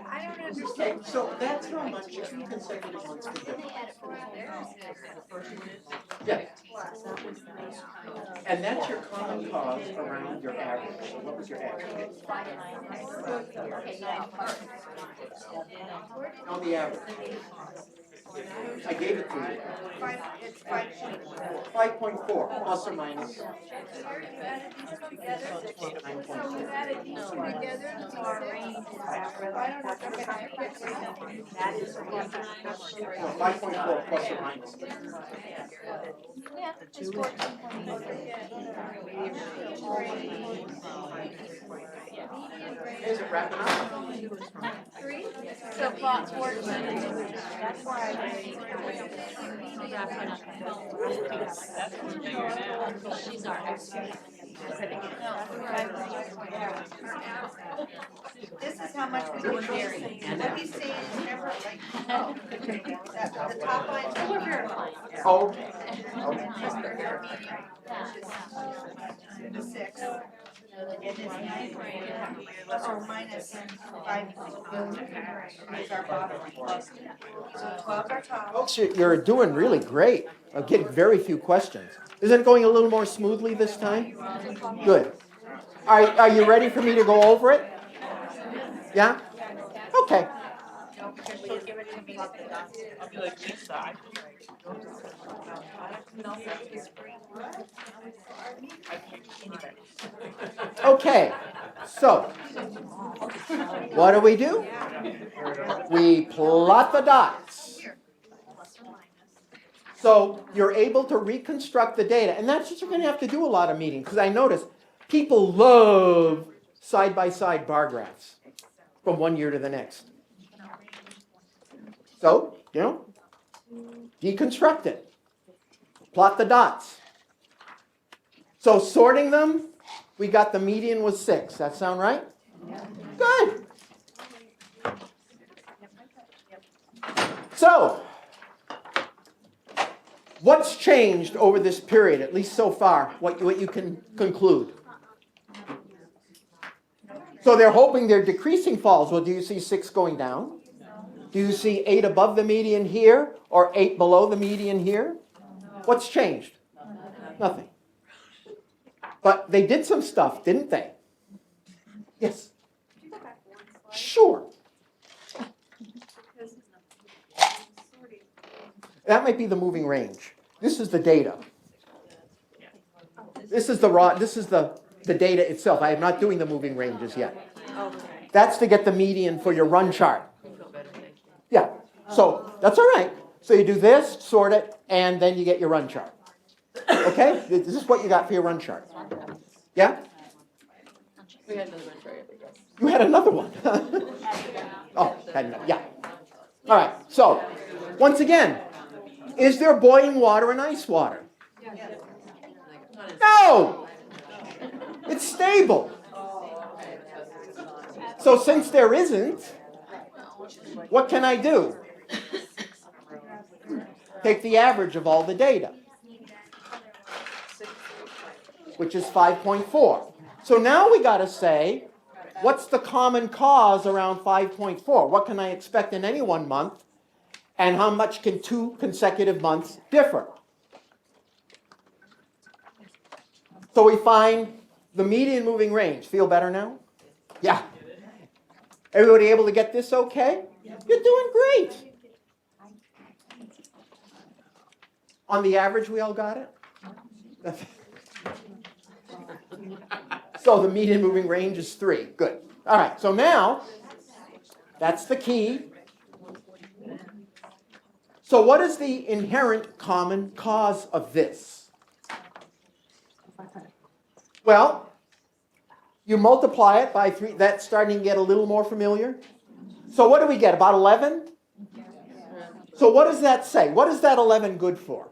B: I don't understand.
E: Okay, so that's how much 2 consecutive months would do. Yeah. And that's your common cause around your average. So what was your average? No, the average. I gave it to you.
B: It's 5.4.
E: 5.4 plus or minus.
B: You added these together.
E: 9.4.
B: So you added these together to our range. That is.
E: No, 5.4 plus or minus.
C: Yeah, it's 14.8.
E: Is it wrapping up?
B: 3?
C: So plot 14. That's why she's our expert.
B: This is how much we would vary. What he's saying is remember, like, the top line.
E: Oh, okay.
B: The 6. It is 9 plus or minus 5. Is our bottom line. So 12 are top.
E: Folks, you're doing really great. I'm getting very few questions. Is it going a little more smoothly this time? Good. Are you ready for me to go over it? Yeah? Okay.
D: I'll be like, Lisa,
E: Okay. So, what do? We plot the dots. So you're able to reconstruct the data. And that's what you're going to have to do a lot of meetings. Because I notice people love side-by-side bar graphs from one year to the next. So, deconstruct it. Plot the dots. So sorting them, we got the median was 6. That sound right? Good. So, what's changed over this period, at least so far, what you can conclude? So they're hoping they're decreasing falls. Well, do you see 6 going down? Do you see 8 above the median here or 8 below the median here? What's changed? Nothing. But they did some stuff, didn't they? Yes. Sure. That might be the moving range. This is the data. This is the data itself. I am not doing the moving ranges yet. That's to get the median for your run chart. Yeah. So that's all right. So you do this, sort it, and then you get your run chart. Okay? This is what you got for your run chart. Yeah?
F: We had another one, yes.
E: You had another one. Oh, yeah. All right. So, once again, is there boiling water and ice water? No! It's stable. So since there isn't, what can I do? Take the average of all the data, which is 5.4. So now we got to say, what's the common cause around 5.4? What can I expect in any one month? And how much can 2 consecutive months differ? So we find the median moving range. Feel better now? Yeah. Everybody able to get this okay? You're doing great. On the average, we all got it? So the median moving range is 3. Good. All right, so now, that's the key. So what is the inherent common cause of this? Well, you multiply it by 3. That's starting to get a little more familiar. So what do we get? About 11? So what does that say? What is that 11 good for?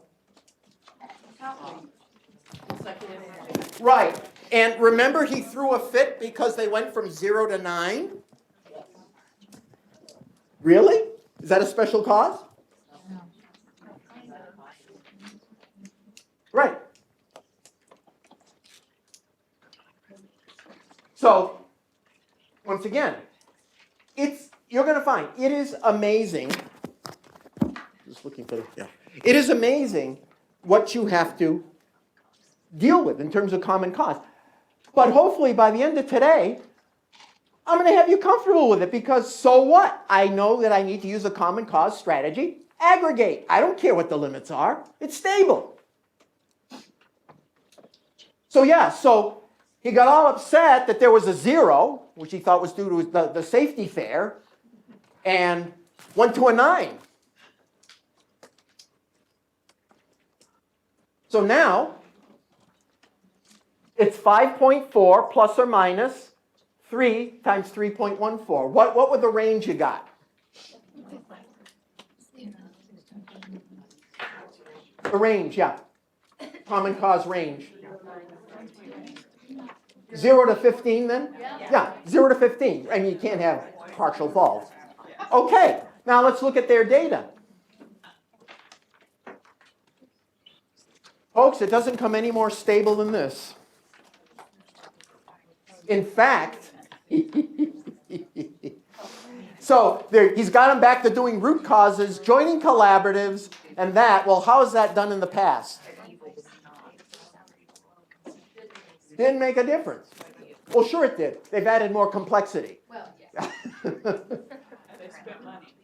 E: Right. And remember he threw a fit because they went from 0 to 9? Really? Is that a special cause? Right. So, once again, you're going to find it is amazing. Just looking for it is amazing what you have to deal with in terms of common cause. But hopefully by the end of today, I'm going to have you comfortable with it because so what? I know that I need to use a common cause strategy. Aggregate. I don't care what the limits are. It's stable. So so he got all upset that there was a 0, which he thought was due to the safety fare, and went to a 9. So now, it's 5.4 plus or minus 3 times 3.14. What would the range you got? The range, yeah. Common cause range. 0 to 15 then? Yeah, 0 to 15. I mean, you can't have partial falls. Okay, now let's look at their data. Folks, it doesn't come any more stable than this. In fact, so he's got him back to doing root causes, joining collaboratives, and that. Well, how is that done in the past? Didn't make a difference. Well, sure it did. They've added more complexity.
F: Well, yeah.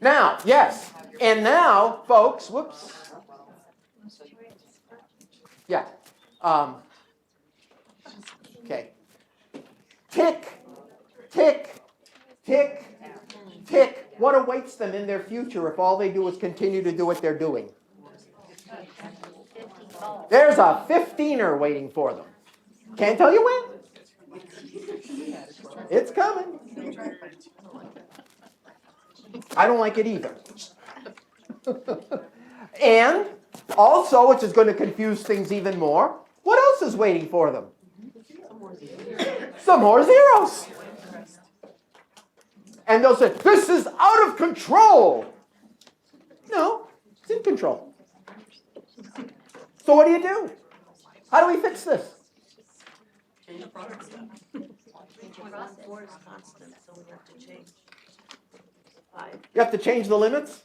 E: Now, yes. And now, folks, whoops. Yeah. Okay. Tick, tick, tick, tick. What awaits them in their future if all they do is continue to do what they're doing? There's a 15er waiting for them. Can't tell you when. It's coming. I don't like it either. And also, which is going to confuse things even more, what else is waiting for them? Some more zeros. And they'll say, this is out of control. No, it's in control. So what do? How do we fix this?
A: Change the process. Four is constant, so we have to change 5.
E: You have to change the limits?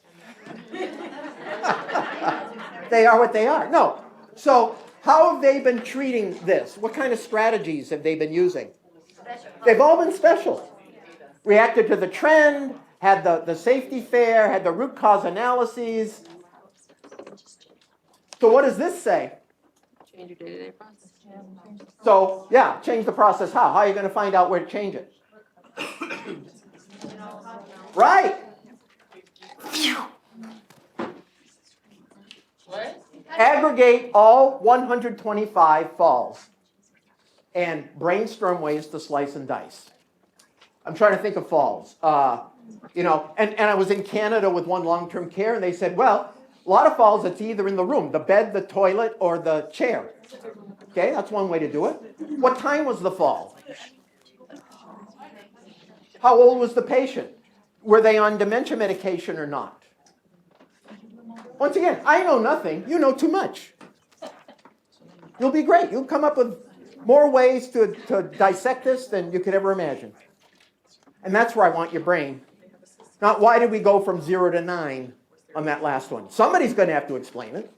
E: They are what they are. No. So how have they been treating this? What kind of strategies have they been using? They've all been special. Reacted to the trend, had the safety fair, had the root cause analyses. So what does this say?
F: Change your day-to-day process.
E: So, yeah, change the process how? How are you going to find out where to change it? Right.
D: What?
E: Aggregate all 125 falls and brainstorm ways to slice and dice. I'm trying to think of falls. And I was in Canada with one long-term care, and they said, well, a lot of falls, it's either in the room, the bed, the toilet, or the chair. Okay, that's one way to do it. What time was the fall? How old was the patient? Were they on dementia medication or not? Once again, I know nothing. You know too much. You'll be great. You'll come up with more ways to dissect this than you could ever imagine. And that's where I want your brain. Not why did we go from 0 to 9 on that last one. Somebody's going to have to explain it.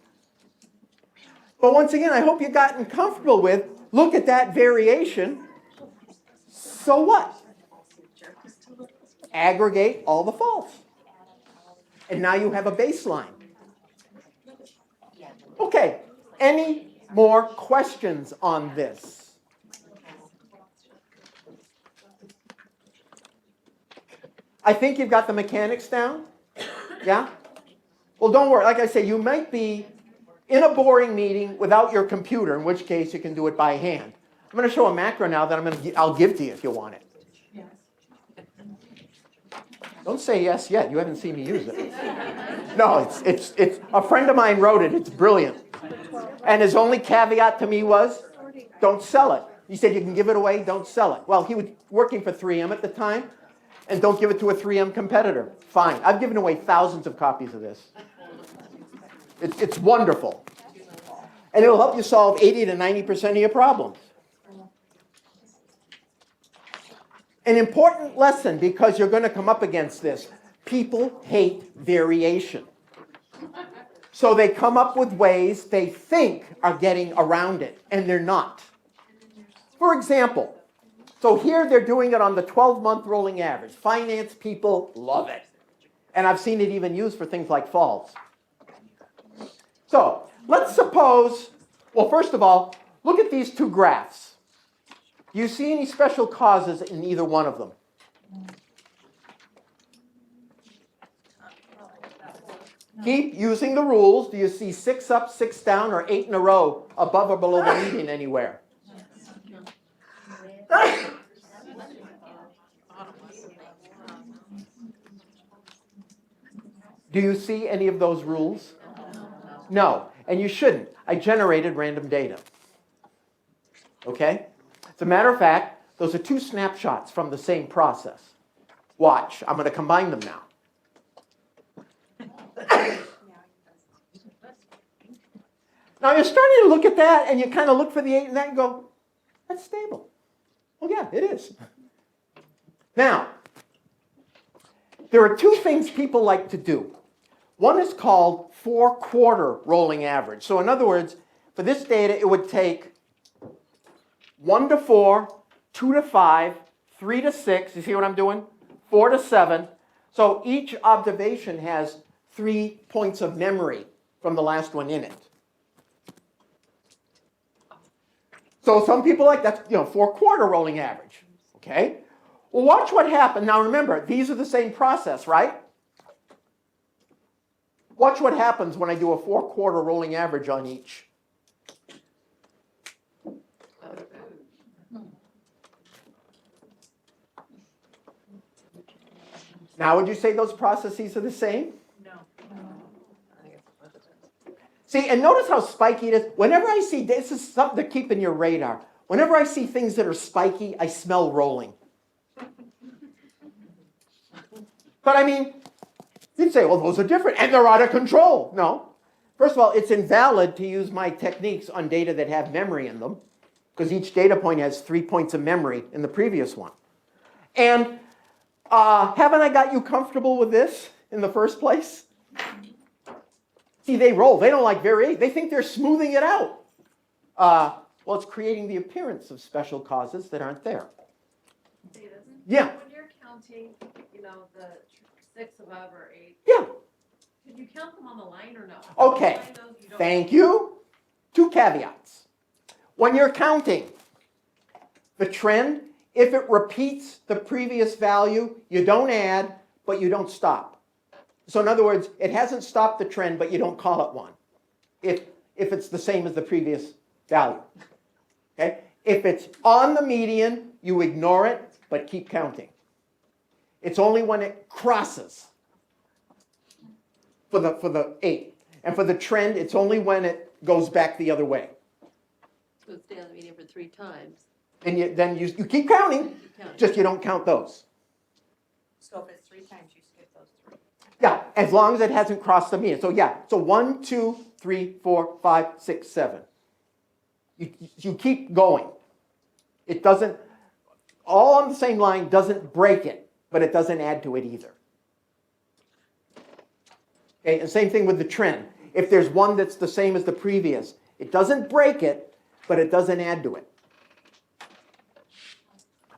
E: But once again, I hope you've gotten comfortable with, look at that variation. So what? Aggregate all the falls. And now you have a baseline. Okay, any more questions on this? I think you've got the mechanics down. Yeah? Well, don't worry. Like I say, you might be in a boring meeting without your computer, in which case you can do it by hand. I'm going to show a macro now that I'll give to you if you want it. Don't say yes yet. You haven't seen me use it. No, it's a friend of mine wrote it. It's brilliant. And his only caveat to me was, don't sell it. He said, you can give it away, don't sell it. Well, he was working for 3M at the time, and don't give it to a 3M competitor. Fine. I've given away thousands of copies of this. It's wonderful. And it'll help you solve 80 to 90% of your problems. An important lesson, because you're going to come up against this. People hate variation. So they come up with ways they think are getting around it, and they're not. For example, so here they're doing it on the 12-month rolling average. Finance people love it. And I've seen it even used for things like falls. So let's suppose, well, first of all, look at these two graphs. Do you see any special causes in either one of them? Keep using the rules. Do you see 6 up, 6 down, or 8 in a row above or below the median anywhere? Do you see any of those rules? No, and you shouldn't. I generated random data. Okay? As a matter of fact, those are 2 snapshots from the same process. Watch, I'm going to combine them now. Now you're starting to look at that, and you kind of look for the 8 and that and go, that's stable. Well, yeah, it is. Now, there are 2 things people like to do. One is called 4-quarter rolling average. So in other words, for this data, it would take 1 to 4, 2 to 5, 3 to 6. You see what I'm doing? 4 to 7. So each observation has 3 points of memory from the last one in it. So some people like that's 4-quarter rolling average. Okay? Well, watch what happened. Now remember, these are the same process, right? Watch what happens when I do a 4-quarter rolling average on each. Now would you say those processes are the same? See, and notice how spiky it is. Whenever I see, this is something to keep in your radar. Whenever I see things that are spiky, I smell rolling. But I mean, you'd say, well, those are different, and they're out of control. No. First of all, it's invalid to use my techniques on data that have memory in them, because each data point has 3 points of memory in the previous one. And haven't I got you comfortable with this in the first place? See, they roll. They don't like variation. They think they're smoothing it out. Well, it's creating the appearance of special causes that aren't there. Yeah.
F: When you're counting, the 6 above or 8.
E: Yeah.
F: Can you count them on the line or no?
E: Okay. Thank you. 2 caveats. When you're counting the trend, if it repeats the previous value, you don't add, but you don't stop. So in other words, it hasn't stopped the trend, but you don't call it one. If it's the same as the previous value. Okay? If it's on the median, you ignore it, but keep counting. It's only when it crosses for the 8. And for the trend, it's only when it goes back the other way.
F: So stay on the median for 3 times.
E: And then you keep counting, just you don't count those.
B: So if it's 3 times, you skip those 3.
E: Yeah, as long as it hasn't crossed the median. So yeah, so 1, 2, 3, 4, 5, 6, 7. You keep going. It doesn't, all on the same line doesn't break it, but it doesn't add to it either. Okay, and same thing with the trend. If there's one that's the same as the previous, it doesn't break it, but it doesn't add to it.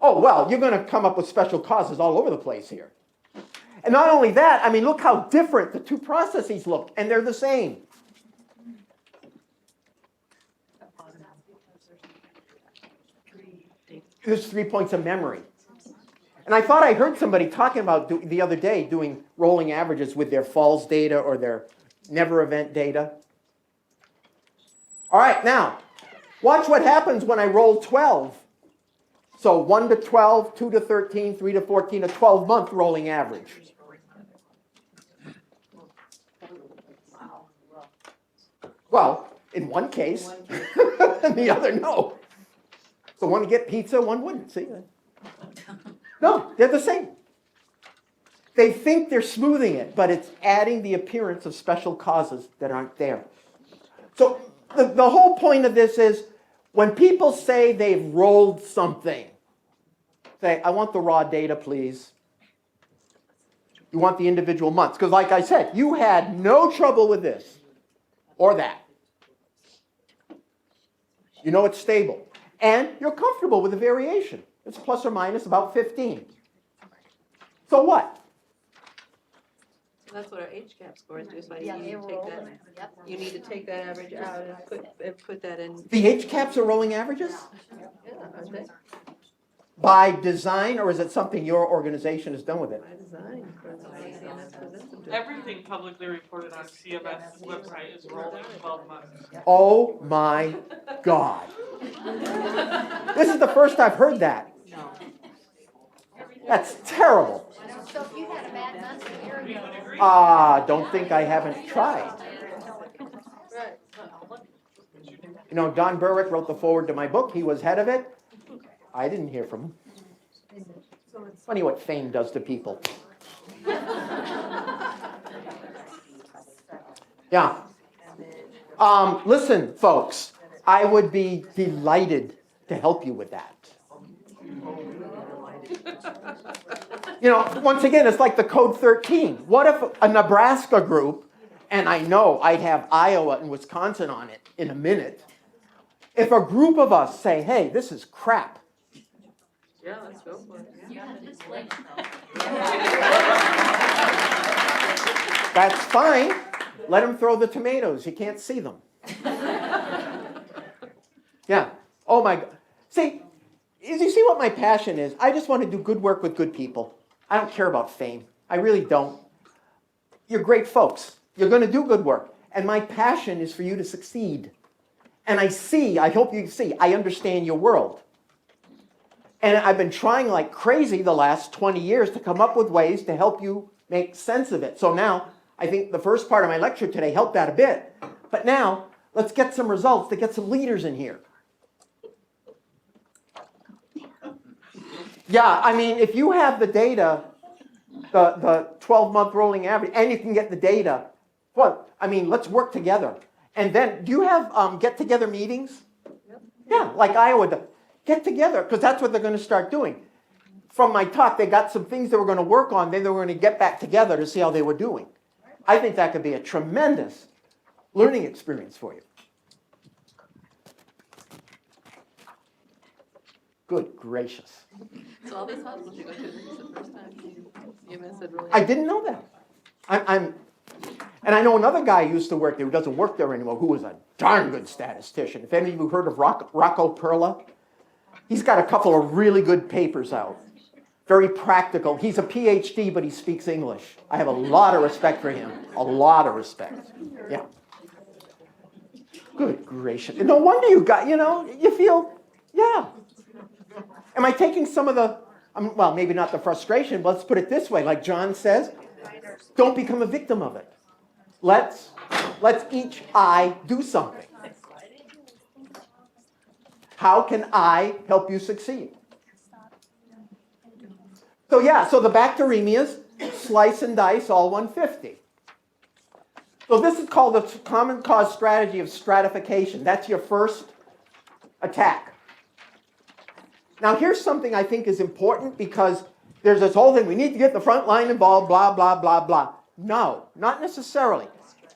E: Oh, well, you're going to come up with special causes all over the place here. And not only that, I mean, look how different the 2 processes look, and they're the same. There's 3 points of memory. And I thought I heard somebody talking about the other day doing rolling averages with their falls data or their never event data. All right, now, watch what happens when I roll 12. So 1 to 12, 2 to 13, 3 to 14, a 12-month rolling average. Well, in one case, and the other no. So one would get pizza, one wouldn't, see? No, they're the same. They think they're smoothing it, but it's adding the appearance of special causes that aren't there. So the whole point of this is, when people say they've rolled something, say, I want the raw data, please. You want the individual months. Because like I said, you had no trouble with this or that. You know it's stable. And you're comfortable with the variation. It's plus or minus about 15. So what?
F: So that's what our HCAP scores do, so you need to take that, you need to take that average out and put that in.
E: The HCAPs are rolling averages?
F: Yeah, aren't they?
E: By design, or is it something your organization has done with it?
F: By design, for the way CMS presents them to us.
D: Everything publicly reported on CMS website is rolling 12 months.
E: Oh my God. This is the first I've heard that. That's terrible.
C: So if you had a bad month a year ago.
E: Don't think I haven't tried.
F: Right.
E: You know, Don Berwick wrote the foreword to my book. He was head of it. I didn't hear from him. Funny what fame does to people. Yeah. Listen, folks, I would be delighted to help you with that. You know, once again, it's like the Code 13. What if a Nebraska group, and I know I'd have Iowa and Wisconsin on it in a minute, if a group of us say, hey, this is crap.
F: Yeah, let's go for it.
E: That's fine. Let them throw the tomatoes. You can't see them. Yeah. Oh my God. See, you see what my passion is? I just want to do good work with good people. I don't care about fame. I really don't. You're great folks. You're going to do good work. And my passion is for you to succeed. And I hope you see, I understand your world. And I've been trying like crazy the last 20 years to come up with ways to help you make sense of it. So now, I think the first part of my lecture today helped that a bit. But now, let's get some results to get some leaders in here. Yeah, I mean, if you have the data, the 12-month rolling average, and you can get the data, well, I mean, let's work together. And then, do you have get-together meetings? Yeah, like Iowa does. Get together, because that's what they're going to start doing. From my talk, they got some things they were going to work on, then they were going to get back together to see how they were doing. I think that could be a tremendous learning experience for you. Good gracious.
F: So all these hospitals you go to, this is the first time you missed it really.
E: I didn't know that. And I know another guy who used to work there who doesn't work there anymore, who was a darn good statistician. If any of you heard of Rocco Perla, he's got a couple of really good papers out. Very practical. He's a PhD, but he speaks English. I have a lot of respect for him. A lot of respect. Yeah. Good gracious. No wonder you got, you feel, yeah. Am I taking some of the, well, maybe not the frustration, but let's put it this way. Like John says, don't become a victim of it. Let's each I do something. How can I help you succeed? So yeah, so the bacteremias, slice and dice all 150. So this is called the common cause strategy of stratification. That's your first attack. Now here's something I think is important because there's this whole thing, we need to get the front line involved, blah, blah, blah, blah. No, not necessarily.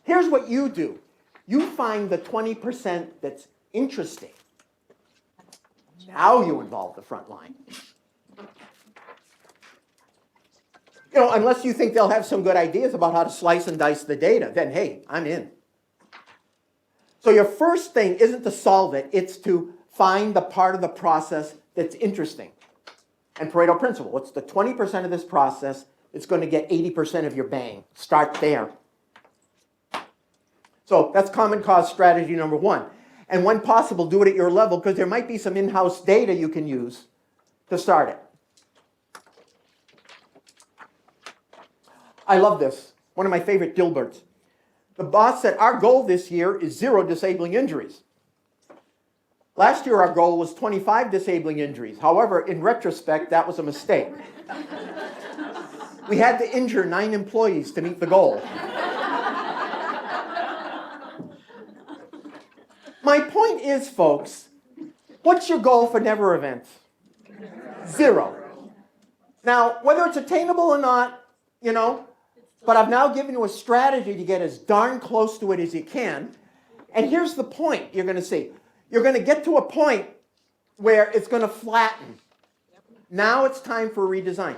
E: Here's what you do. You find the 20% that's interesting. Now you involve the front line. Unless you think they'll have some good ideas about how to slice and dice the data, then hey, I'm in. So your first thing isn't to solve it, it's to find the part of the process that's interesting. And Pareto principle, what's the 20% of this process that's going to get 80% of your bang? Start there. So that's common cause strategy number one. And when possible, do it at your level because there might be some in-house data you can use to start it. I love this. One of my favorite Dilberts. The boss said, our goal this year is 0 disabling injuries. Last year our goal was 25 disabling injuries. However, in retrospect, that was a mistake. We had to injure 9 employees to meet the goal. My point is, folks, what's your goal for never events? 0. Now, whether it's attainable or not, but I've now given you a strategy to get as darn close to it as you can. And here's the point you're going to see. You're going to get to a point where it's going to flatten. Now it's time for a redesign.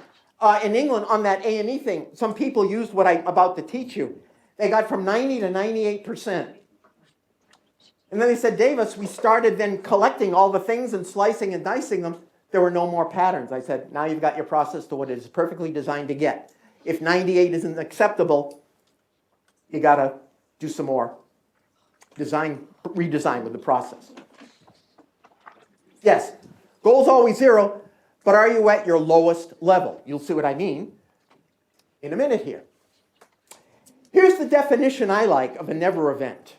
E: In England, on that A&E thing, some people used what I'm about to teach you. They got from 90 to 98%. And then they said, Davis, we started then collecting all the things and slicing and dicing them. There were no more patterns. I said, now you've got your process to what it is perfectly designed to get. If 98 isn't acceptable, you got to do some more redesign with the process. Yes, goal's always 0, but are you at your lowest level? You'll see what I mean in a minute here. Here's the definition I like of a never event.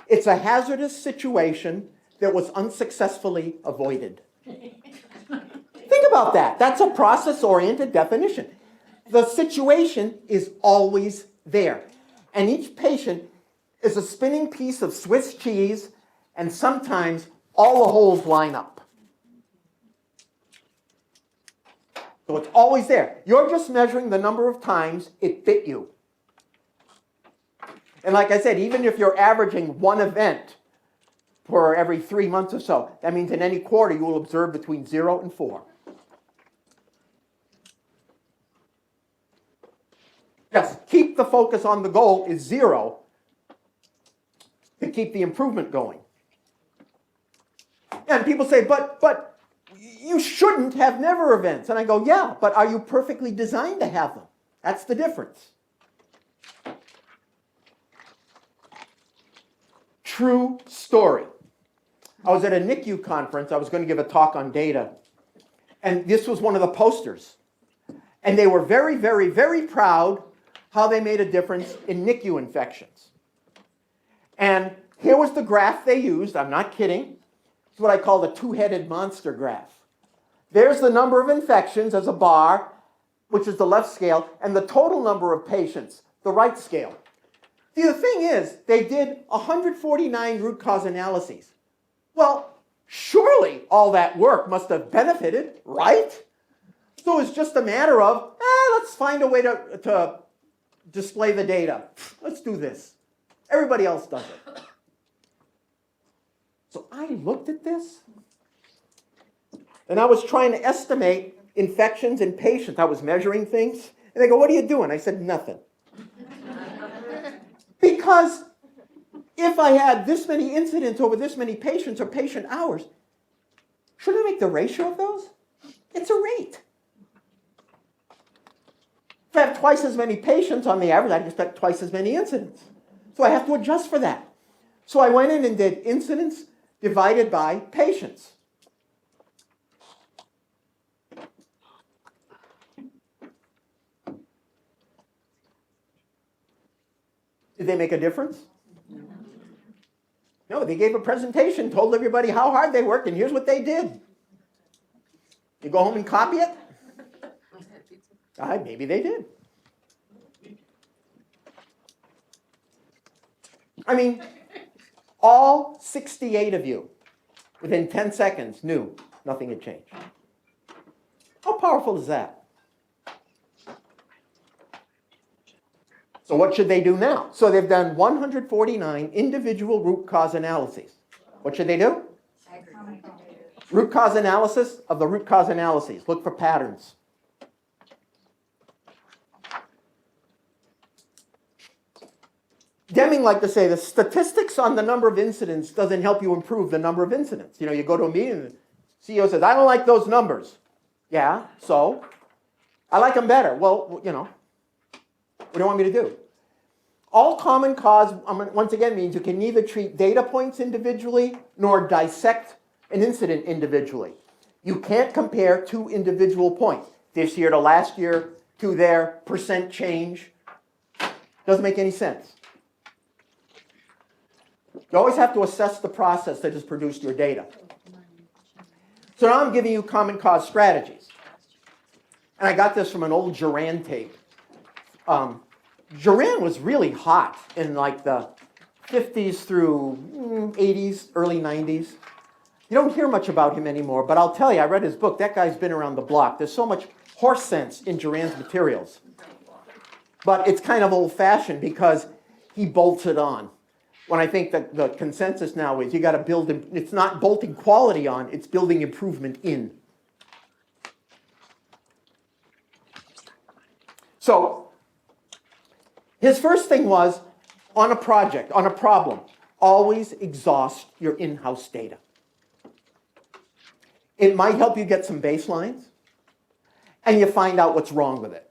E: It's a hazardous situation that was unsuccessfully avoided. Think about that. That's a process-oriented definition. The situation is always there. And each patient is a spinning piece of Swiss cheese, and sometimes all the holes line up. So it's always there. You're just measuring the number of times it bit you. And like I said, even if you're averaging 1 event for every 3 months or so, that means in any quarter you will observe between 0 and 4. Yes, keep the focus on the goal is 0 to keep the improvement going. And people say, but you shouldn't have never events. And I go, yeah, but are you perfectly designed to have them? That's the difference. True story. I was at a NICU conference. I was going to give a talk on data. And this was one of the posters. And they were very, very, very proud how they made a difference in NICU infections. And here was the graph they used. I'm not kidding. It's what I call the two-headed monster graph. There's the number of infections as a bar, which is the left scale, and the total number of patients, the right scale. See, the thing is, they did 149 root cause analyses. Well, surely all that work must have benefited, right? So it's just a matter of, let's find a way to display the data. Let's do this. Everybody else does it. So I looked at this, and I was trying to estimate infections in patients. I was measuring things, and they go, what are you doing? I said, nothing. Because if I had this many incidents over this many patients or patient hours, shouldn't I make the ratio of those? It's a rate. If I have twice as many patients on the average, I'd expect twice as many incidents. So I have to adjust for that. So I went in and did incidents divided by patients. Did they make a difference? No, they gave a presentation, told everybody how hard they worked, and here's what they did. You go home and copy it? Maybe they did. I mean, all 68 of you, within 10 seconds, knew nothing had changed. How powerful is that? So what should they do now? So they've done 149 individual root cause analyses. What should they do? Root cause analysis of the root cause analyses. Look for patterns. Deming liked to say the statistics on the number of incidents doesn't help you improve the number of incidents. You go to a meeting and the CEO says, I don't like those numbers. Yeah, so? I like them better. Well, what do you want me to do? All common cause, once again, means you can neither treat data points individually nor dissect an incident individually. You can't compare two individual points. This year to last year to their percent change. Doesn't make any sense. You always have to assess the process that has produced your data. So now I'm giving you common cause strategies. And I got this from an old Duran tape. Duran was really hot in like the 50s through 80s, early 90s. You don't hear much about him anymore, but I'll tell you, I read his book. That guy's been around the block. There's so much horse sense in Duran's materials. But it's kind of old-fashioned because he bolts it on. When I think that the consensus now is you got to build, it's not bolting quality on, it's building improvement in. So his first thing was, on a project, on a problem, always exhaust your in-house data. It might help you get some baselines, and you find out what's wrong with it.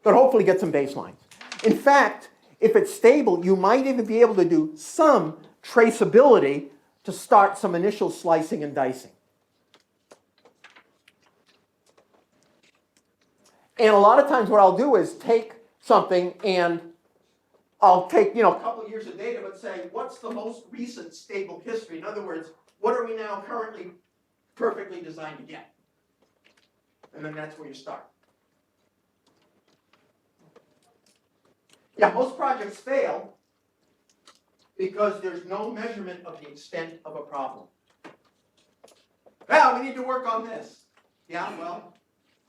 E: But hopefully get some baselines. In fact, if it's stable, you might even be able to do some traceability to start some initial slicing and dicing. And a lot of times what I'll do is take something and I'll take, a couple of years of data, but say, what's the most recent stable history? In other words, what are we now currently perfectly designed to get? And then that's where you start. Yeah, most projects fail because there's no measurement of the extent of a problem. Well, we need to work on this. Yeah, well,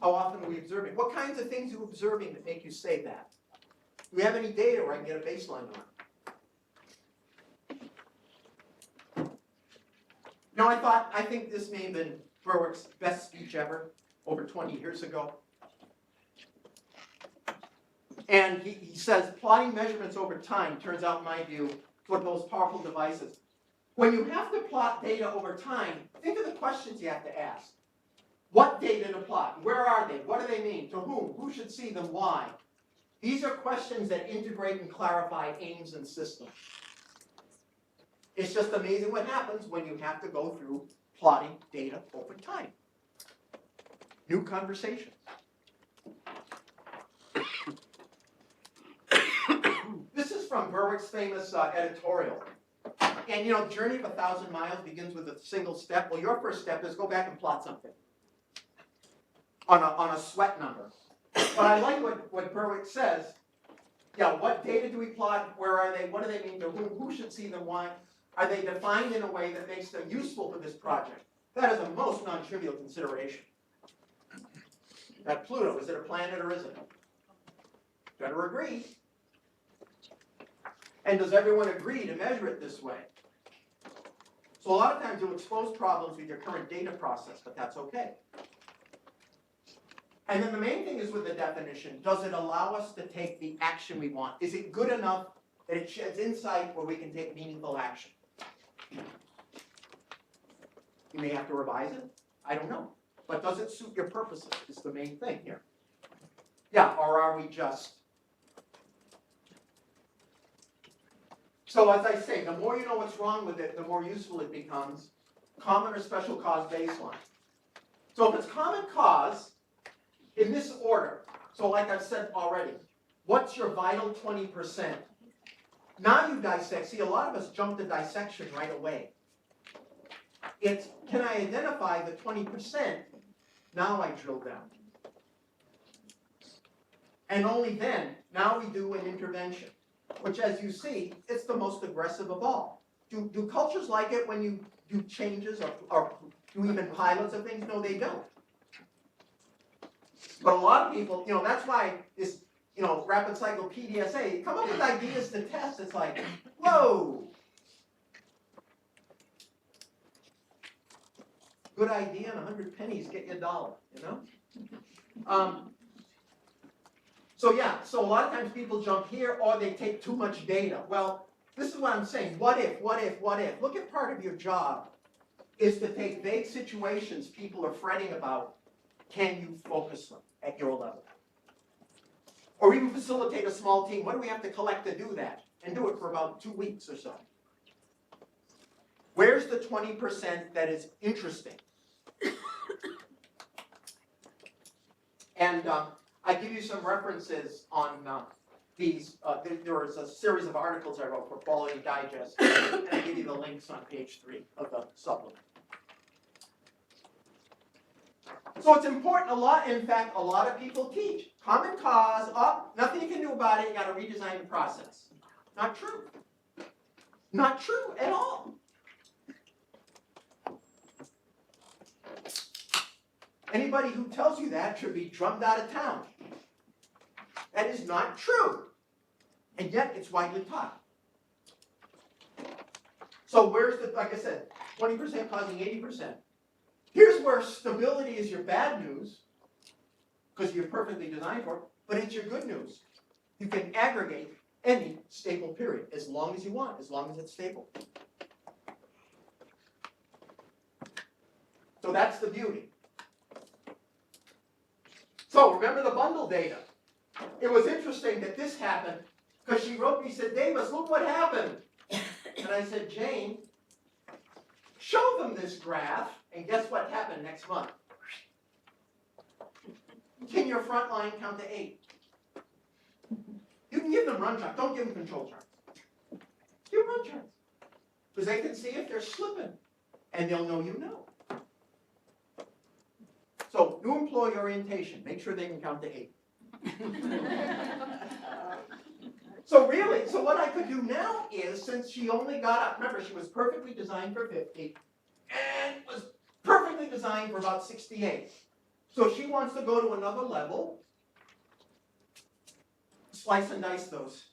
E: how often are we observing? What kinds of things are you observing that make you say that? Do we have any data where I can get a baseline on? I think this may have been Berwick's best speech ever, over 20 years ago. And he says, plotting measurements over time turns out, in my view, one of the most powerful devices. When you have to plot data over time, think of the questions you have to ask. What data to plot? Where are they? What do they mean? To whom? Who should see them? Why? These are questions that integrate and clarify aims and systems. It's just amazing what happens when you have to go through plotting data over time. New conversations. This is from Berwick's famous editorial. And you know, journey of 1,000 miles begins with a single step. Well, your first step is go back and plot something on a sweat number. But I like what Berwick says. Yeah, what data do we plot? Where are they? What do they mean to whom? Who should see them? Why? Are they defined in a way that makes them useful for this project? That is a most non-trivial consideration. That Pluto, is it a planet or isn't it? Better agree. And does everyone agree to measure it this way? So a lot of times you'll expose problems with your current data process, but that's okay. And then the main thing is with the definition, does it allow us to take the action we want? Is it good enough that it sheds insight where we can take meaningful action? You may have to revise it, I don't know. But does it suit your purposes is the main thing here. Yeah, or are we just... So as I say, the more you know what's wrong with it, the more useful it becomes. Common or special cause baseline. So if it's common cause, in this order, so like I've said already, what's your vital 20%? Now you dissect. See, a lot of us jump to dissection right away. It's, can I identify the 20%? Now I drill down. And only then, now we do an intervention, which as you see, it's the most aggressive of all. Do cultures like it when you do changes or do even pilots of things? No, they don't. But a lot of people, you know, that's why this, you know, rapid cycle PDSA, come up with ideas to test. It's like, whoa. Good idea and 100 pennies get you $1, you know? So yeah, so a lot of times people jump here or they take too much data. Well, this is what I'm saying. What if, what if, what if? Look at part of your job is to take vague situations people are fretting about. Can you focus them at your level? Or even facilitate a small team. What do we have to collect to do that? And do it for about 2 weeks or so. Where's the 20% that is interesting? And I give you some references on these. There was a series of articles I wrote for Quality Digest. And I give you the links on page 3 of the supplement. So it's important, in fact, a lot of people teach. Common cause, nothing you can do about it, you gotta redesign the process. Not true. Not true at all. Anybody who tells you that should be drummed out of town. That is not true. And yet it's widely taught. So where's the, like I said, 20% causing 80%. Here's where stability is your bad news, because you're perfectly designed for it, but it's your good news. You can aggregate any stable period as long as you want, as long as it's stable. So that's the beauty. So remember the bundle data. It was interesting that this happened, because she wrote me, said, Davis, look what happened. And I said, Jane, show them this graph, and guess what happened next month? Can your front line count to 8? You can give them run charts. Don't give them control charts. Give them run charts. Because they can see if they're slipping, and they'll know you know. So, new employee orientation. Make sure they can count to 8. So really, so what I could do now is, since she only got up, remember she was perfectly designed for 50, and was perfectly designed for about 68. So she wants to go to another level, slice and dice those.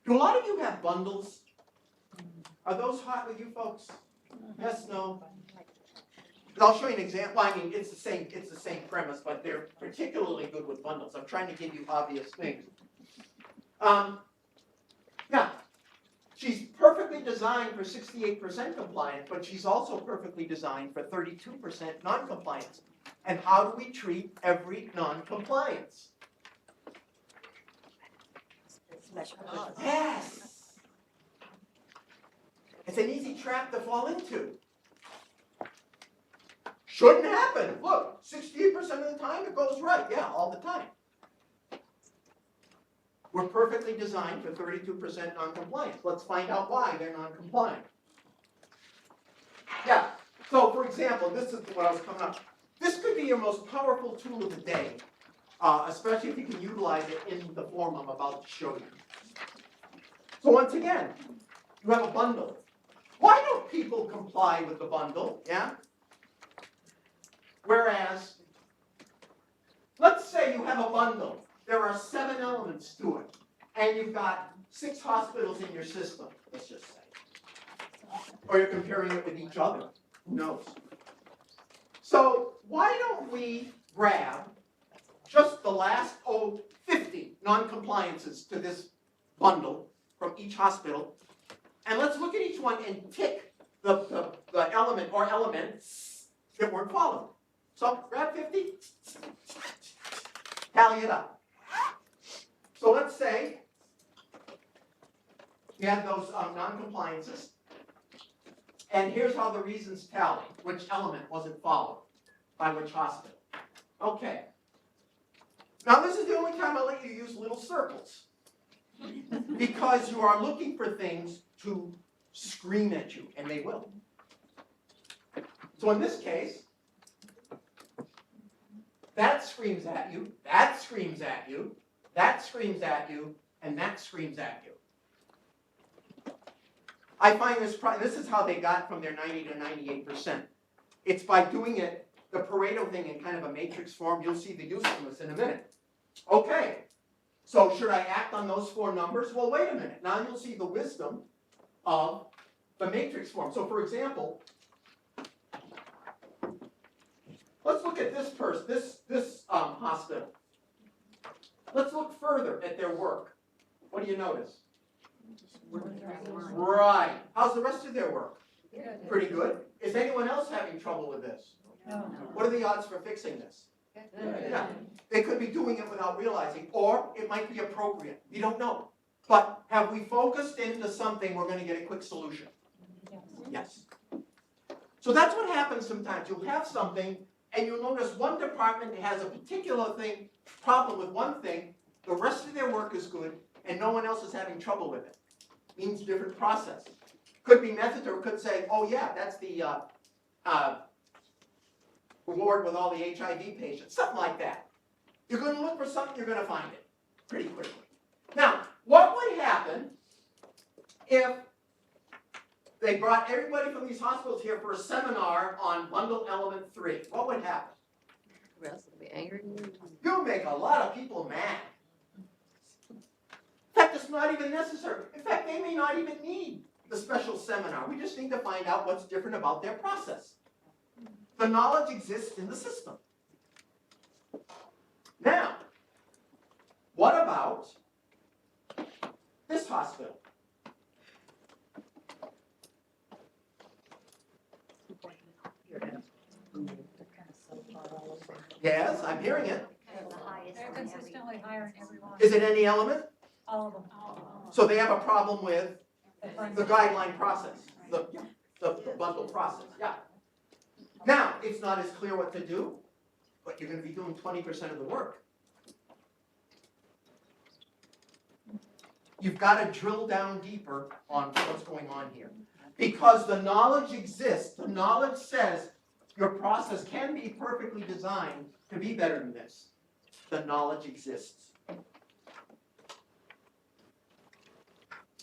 E: Do a lot of you have bundles? Are those hot with you folks? Yes, no? I'll show you an example. I mean, it's the same premise, but they're particularly good with bundles. I'm trying to give you obvious things. Now, she's perfectly designed for 68% compliance, but she's also perfectly designed for 32% non-compliance. And how do we treat every non-compliance? Yes. It's an easy trap to fall into. Shouldn't happen. Look, 68% of the time it goes right. Yeah, all the time. We're perfectly designed for 32% noncompliance. Let's find out why they're noncompliant. Yeah, so for example, this is what I was coming up. This could be your most powerful tool of the day, especially if you can utilize it in the form I'm about to show you. So once again, you have a bundle. Why don't people comply with the bundle, yeah? Whereas, let's say you have a bundle. There are 7 elements to it, and you've got 6 hospitals in your system, let's just say. Or you're comparing it with each other, who knows? So why don't we grab just the last 50 non-compliances to this bundle from each hospital, and let's look at each one and tick the element or elements that weren't followed. So grab 50, tally it up. So let's say you have those non-compliances, and here's how the reasons tally, which element wasn't followed by which hospital. Okay. Now this is the only time I'll let you use little circles, because you are looking for things to scream at you, and they will. So in this case, that screams at you, that screams at you, that screams at you, and that screams at you. I find this is how they got from their 90 to 98%. It's by doing it, the Pareto thing in kind of a matrix form. You'll see the usefulness in a minute. Okay, so should I act on those 4 numbers? Well, wait a minute. Now you'll see the wisdom of the matrix form. So for example, let's look at this person, this hospital. Let's look further at their work. What do you notice? Right. How's the rest of their work? Pretty good. Is anyone else having trouble with this?
I: No.
E: What are the odds for fixing this? Yeah. They could be doing it without realizing, or it might be appropriate. We don't know. But have we focused into something we're going to get a quick solution? Yes. So that's what happens sometimes. You'll have something, and you'll notice one department has a particular problem with one thing, the rest of their work is good, and no one else is having trouble with it. Means different process. Could be methods, or could say, oh yeah, that's the ward with all the HIV patients, something like that. You're going to look for something, you're going to find it pretty quickly. Now, what would happen if they brought everybody from these hospitals here for a seminar on bundle element 3? What would happen?
F: Who else would be angry?
E: You'll make a lot of people mad. In fact, it's not even necessary. In fact, they may not even need the special seminar. We just need to find out what's different about their process. The knowledge exists in the system. Now, what about this hospital? Yes, I'm hearing it.
I: They're consistently higher in everyone.
E: Is it any element?
I: All of them.
E: So they have a problem with the
I: The
E: guideline process, the bundle process, yeah. Now, it's not as clear what to do, but you're going to be doing 20% of the work. You've got to drill down deeper on what's going on here. Because the knowledge exists, the knowledge says your process can be perfectly designed to be better than this. The knowledge exists.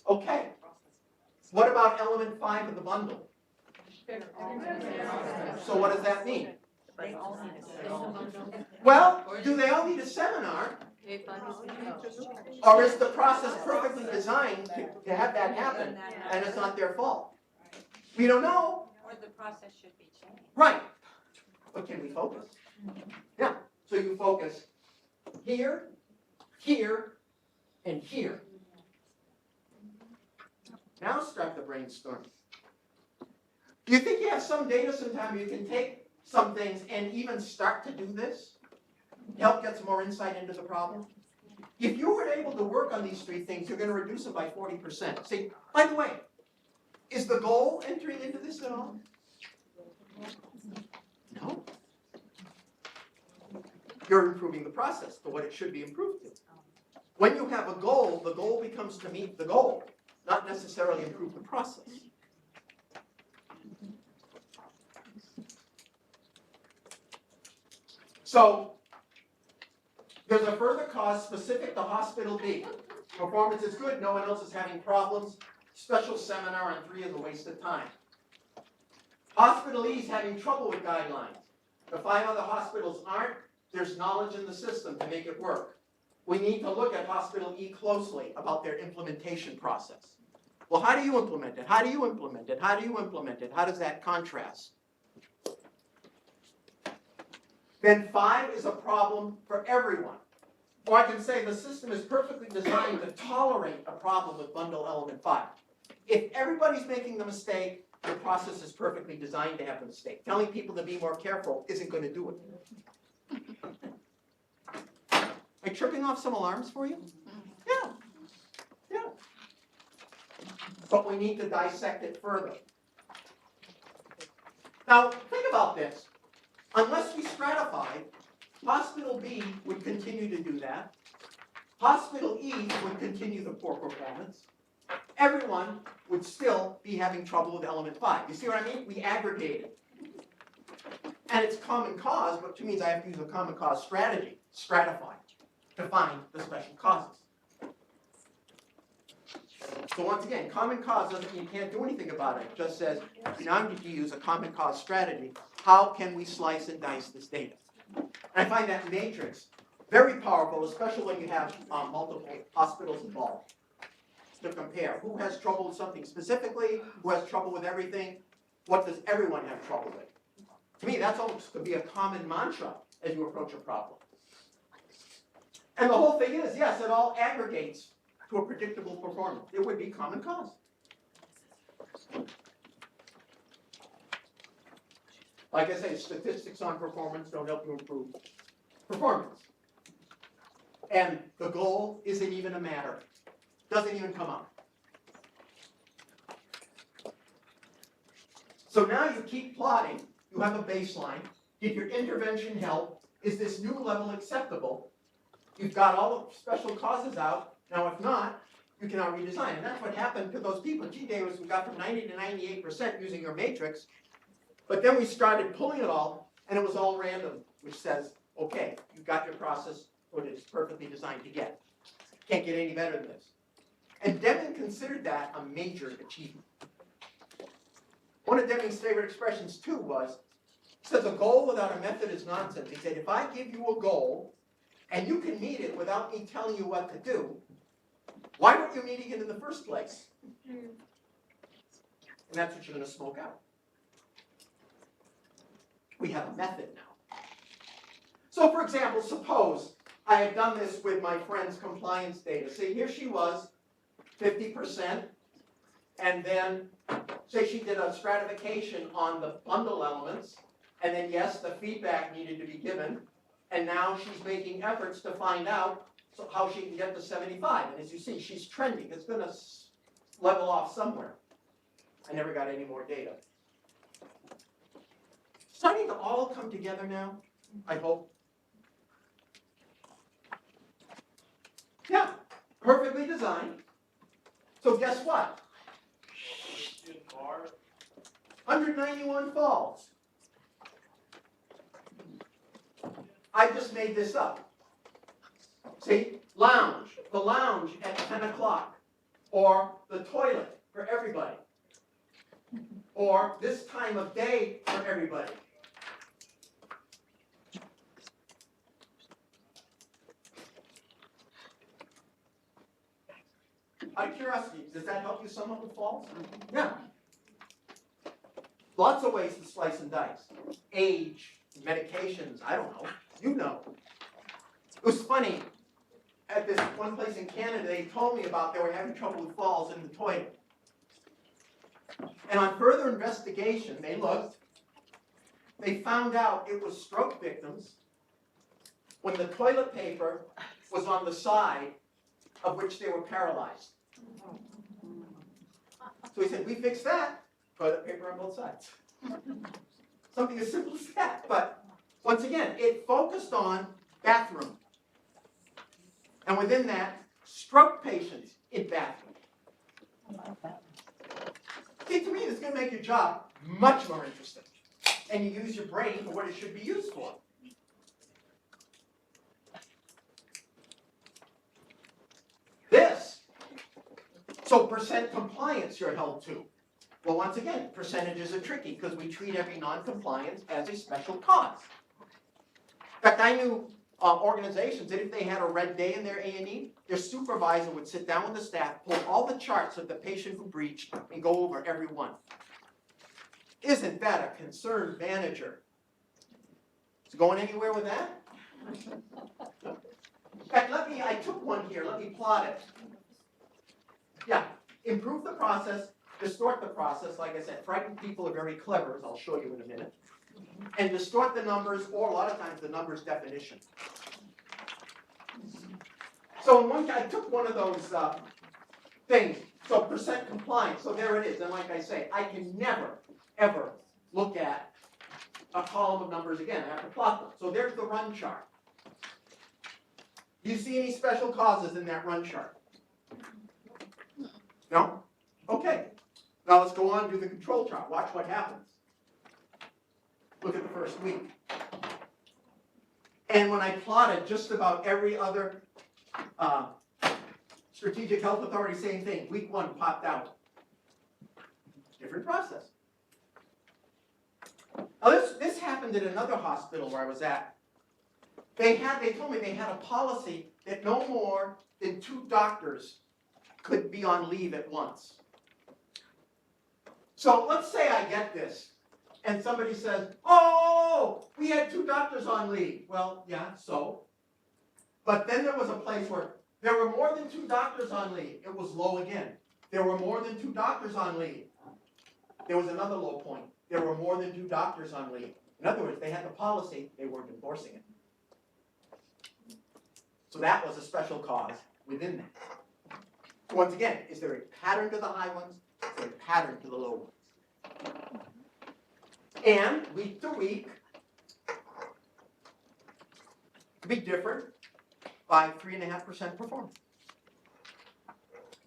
E: Okay. What about element 5 of the bundle? So what does that mean? Well, do they all need a seminar? Or is the process perfectly designed to have that happen, and it's not their fault? We don't know.
C: Or the process should be changed.
E: Right. But can we focus? Yeah. So you focus here, here, and here. Now start the brainstorm. Do you think you have some data sometime you can take some things and even start to do this? Help get some more insight into the problem? If you were able to work on these 3 things, you're going to reduce them by 40%. See, by the way, Is the goal entering into this at all? No. You're improving the process to what it should be improved to. When you have a goal, the goal becomes to meet the goal, not necessarily improve the process. So, there's a further cause specific to Hospital B. Performance is good, no one else is having problems. Special seminar on 3 is a waste of time. Hospital E is having trouble with guidelines. The 5 other hospitals aren't. There's knowledge in the system to make it work. We need to look at Hospital E closely about their implementation process. Well, how do you implement it? How do you implement it? How do you implement it? How does that contrast? Then 5 is a problem for everyone. Or I can say the system is perfectly designed to tolerate a problem with bundle element 5. If everybody's making the mistake, the process is perfectly designed to have the mistake. Telling people to be more careful isn't going to do it. Am I tripping off some alarms for you? Yeah. Yeah. But we need to dissect it further. Now, think about this. Unless we stratified, Hospital B would continue to do that. Hospital E would continue the poor performance. Everyone would still be having trouble with element 5. You see what I mean? We aggregate it. And it's common cause, which means I have to use a common cause strategy, stratify, to find the special causes. So once again, common cause doesn't mean you can't do anything about it. It just says, now I need to use a common cause strategy. How can we slice and dice this data? And I find that matrix very powerful, especially when you have multiple hospitals involved, to compare who has trouble with something specifically, who has trouble with everything, what does everyone have trouble with. To me, that's almost could be a common mantra as you approach a problem. And the whole thing is, yes, it all aggregates to a predictable performance. It would be common cause. Like I say, statistics on performance don't help you improve performance. And the goal isn't even a matter. Doesn't even come up. So now you keep plotting. You have a baseline. Did your intervention help? Is this new level acceptable? You've got all the special causes out. Now, if not, you can now redesign. And that's what happened to those people. Gee, Davis, we got from 90 to 98% using your matrix. But then we started pulling it all, and it was all random, which says, okay, you've got your process, what it's perfectly designed to get. Can't get any better than this. And Deming considered that a major achievement. One of Deming's favorite expressions, too, was, he says, a goal without a method is nonsense. He said, if I give you a goal, and you can meet it without me telling you what to do, why weren't you meeting it in the first place? And that's what you're going to smoke out. We have a method now. So, for example, suppose I had done this with my friend's compliance data. See, here she was, 50%, and then say she did a stratification on the bundle elements, and then yes, the feedback needed to be given, and now she's making efforts to find out how she can get to 75. And as you see, she's trending. It's going to level off somewhere. I never got any more data. Starting to all come together now, I hope. Yeah, perfectly designed. So guess what? 191 falls. I just made this up. See, lounge, the lounge at 10 o'clock, or the toilet for everybody, or this time of day for everybody. Out of curiosity, does that help you sum up with falls? Yeah. Lots of ways to slice and dice. Age, medications, I don't know. You know. It was funny. At this one place in Canada, they told me about they were having trouble with falls in the toilet. And on further investigation, they looked. They found out it was stroke victims when the toilet paper was on the side of which they were paralyzed. So he said, we fixed that, toilet paper on both sides. Something as simple as that, but once again, it focused on bathroom. And within that, stroke patients in bathroom. See, to me, this is going to make your job much more interesting. And you use your brain for what it should be used for. This. So percent compliance you're held to. Well, once again, percentages are tricky because we treat every non-compliance as a special cause. In fact, I knew organizations that if they had a red day in their A&E, their supervisor would sit down with the staff, pull all the charts of the patient who breached, and go over every one. Isn't that a concerned manager? Is it going anywhere with that? In fact, I took one here, let me plot it. Yeah, improve the process, distort the process, like I said, frightened people are very clever, as I'll show you in a minute. And distort the numbers, or a lot of times the numbers definition. So in one, I took one of those things, so percent compliance, so there it is. And like I say, I can never, ever look at a column of numbers again. I have to plot them. So there's the run chart. Do you see any special causes in that run chart? No? Okay. Now let's go on and do the control chart. Watch what happens. Look at the first week. And when I plotted just about every other strategic health authority, same thing. Week 1 popped out. Different process. Now this happened at another hospital where I was at. They told me they had a policy that no more than 2 doctors could be on leave at once. So let's say I get this, and somebody says, oh, we had 2 doctors on leave. Well, yeah, so? But then there was a place where there were more than 2 doctors on leave. It was low again. There were more than 2 doctors on leave. There was another low point. There were more than 2 doctors on leave. In other words, they had the policy, they weren't enforcing it. So that was a special cause within that. Once again, is there a pattern to the high ones? Is there a pattern to the low ones? And week to week, be different by 3.5% performance.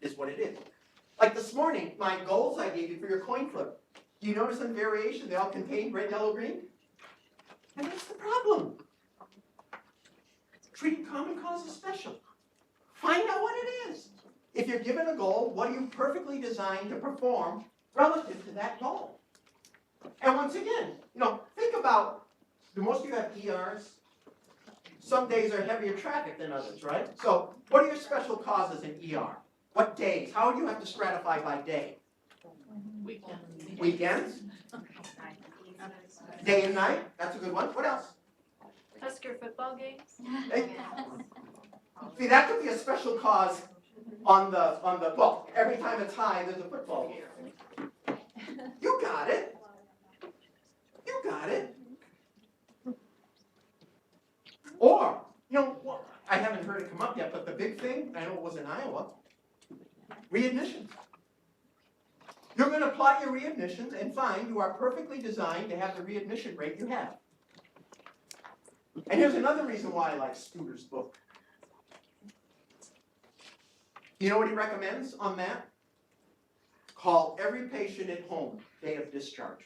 E: Is what it is. Like this morning, my goals I gave you for your coin flip. Do you notice some variation? They all contain red, yellow, green? And that's the problem. Treating common cause as special. Find out what it is. If you're given a goal, what are you perfectly designed to perform relative to that goal? And once again, think about, do most of you have ERs? Some days are heavier traffic than others, right? So what are your special causes in ER? What days? How do you have to stratify by day? Weekends? Day and night? That's a good one. What else?
C: Husker football games?
E: See, that could be a special cause on the well, every time it's high, there's a football game. You got it. You got it. Or, I haven't heard it come up yet, but the big thing, I know it was in Iowa, readmissions. You're going to plot your readmissions and find you are perfectly designed to have the readmission rate you have. And here's another reason why I like Studer's book. You know what he recommends on that? Call every patient at home, day of discharge.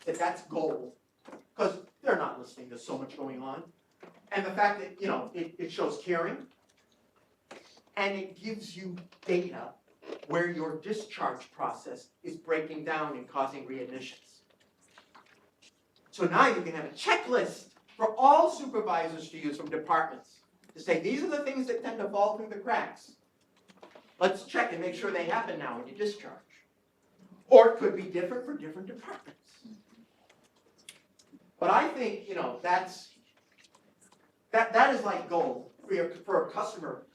E: That's gold. Because they're not listening, there's so much going on. And the fact that, it shows caring. And it gives you data where your discharge process is breaking down and causing readmissions. So now you can have a checklist for all supervisors to use from departments to say, these are the things that tend to fall through the cracks. Let's check and make sure they happen now when you discharge. Or it could be different for different departments. But I think, that is like gold for a customer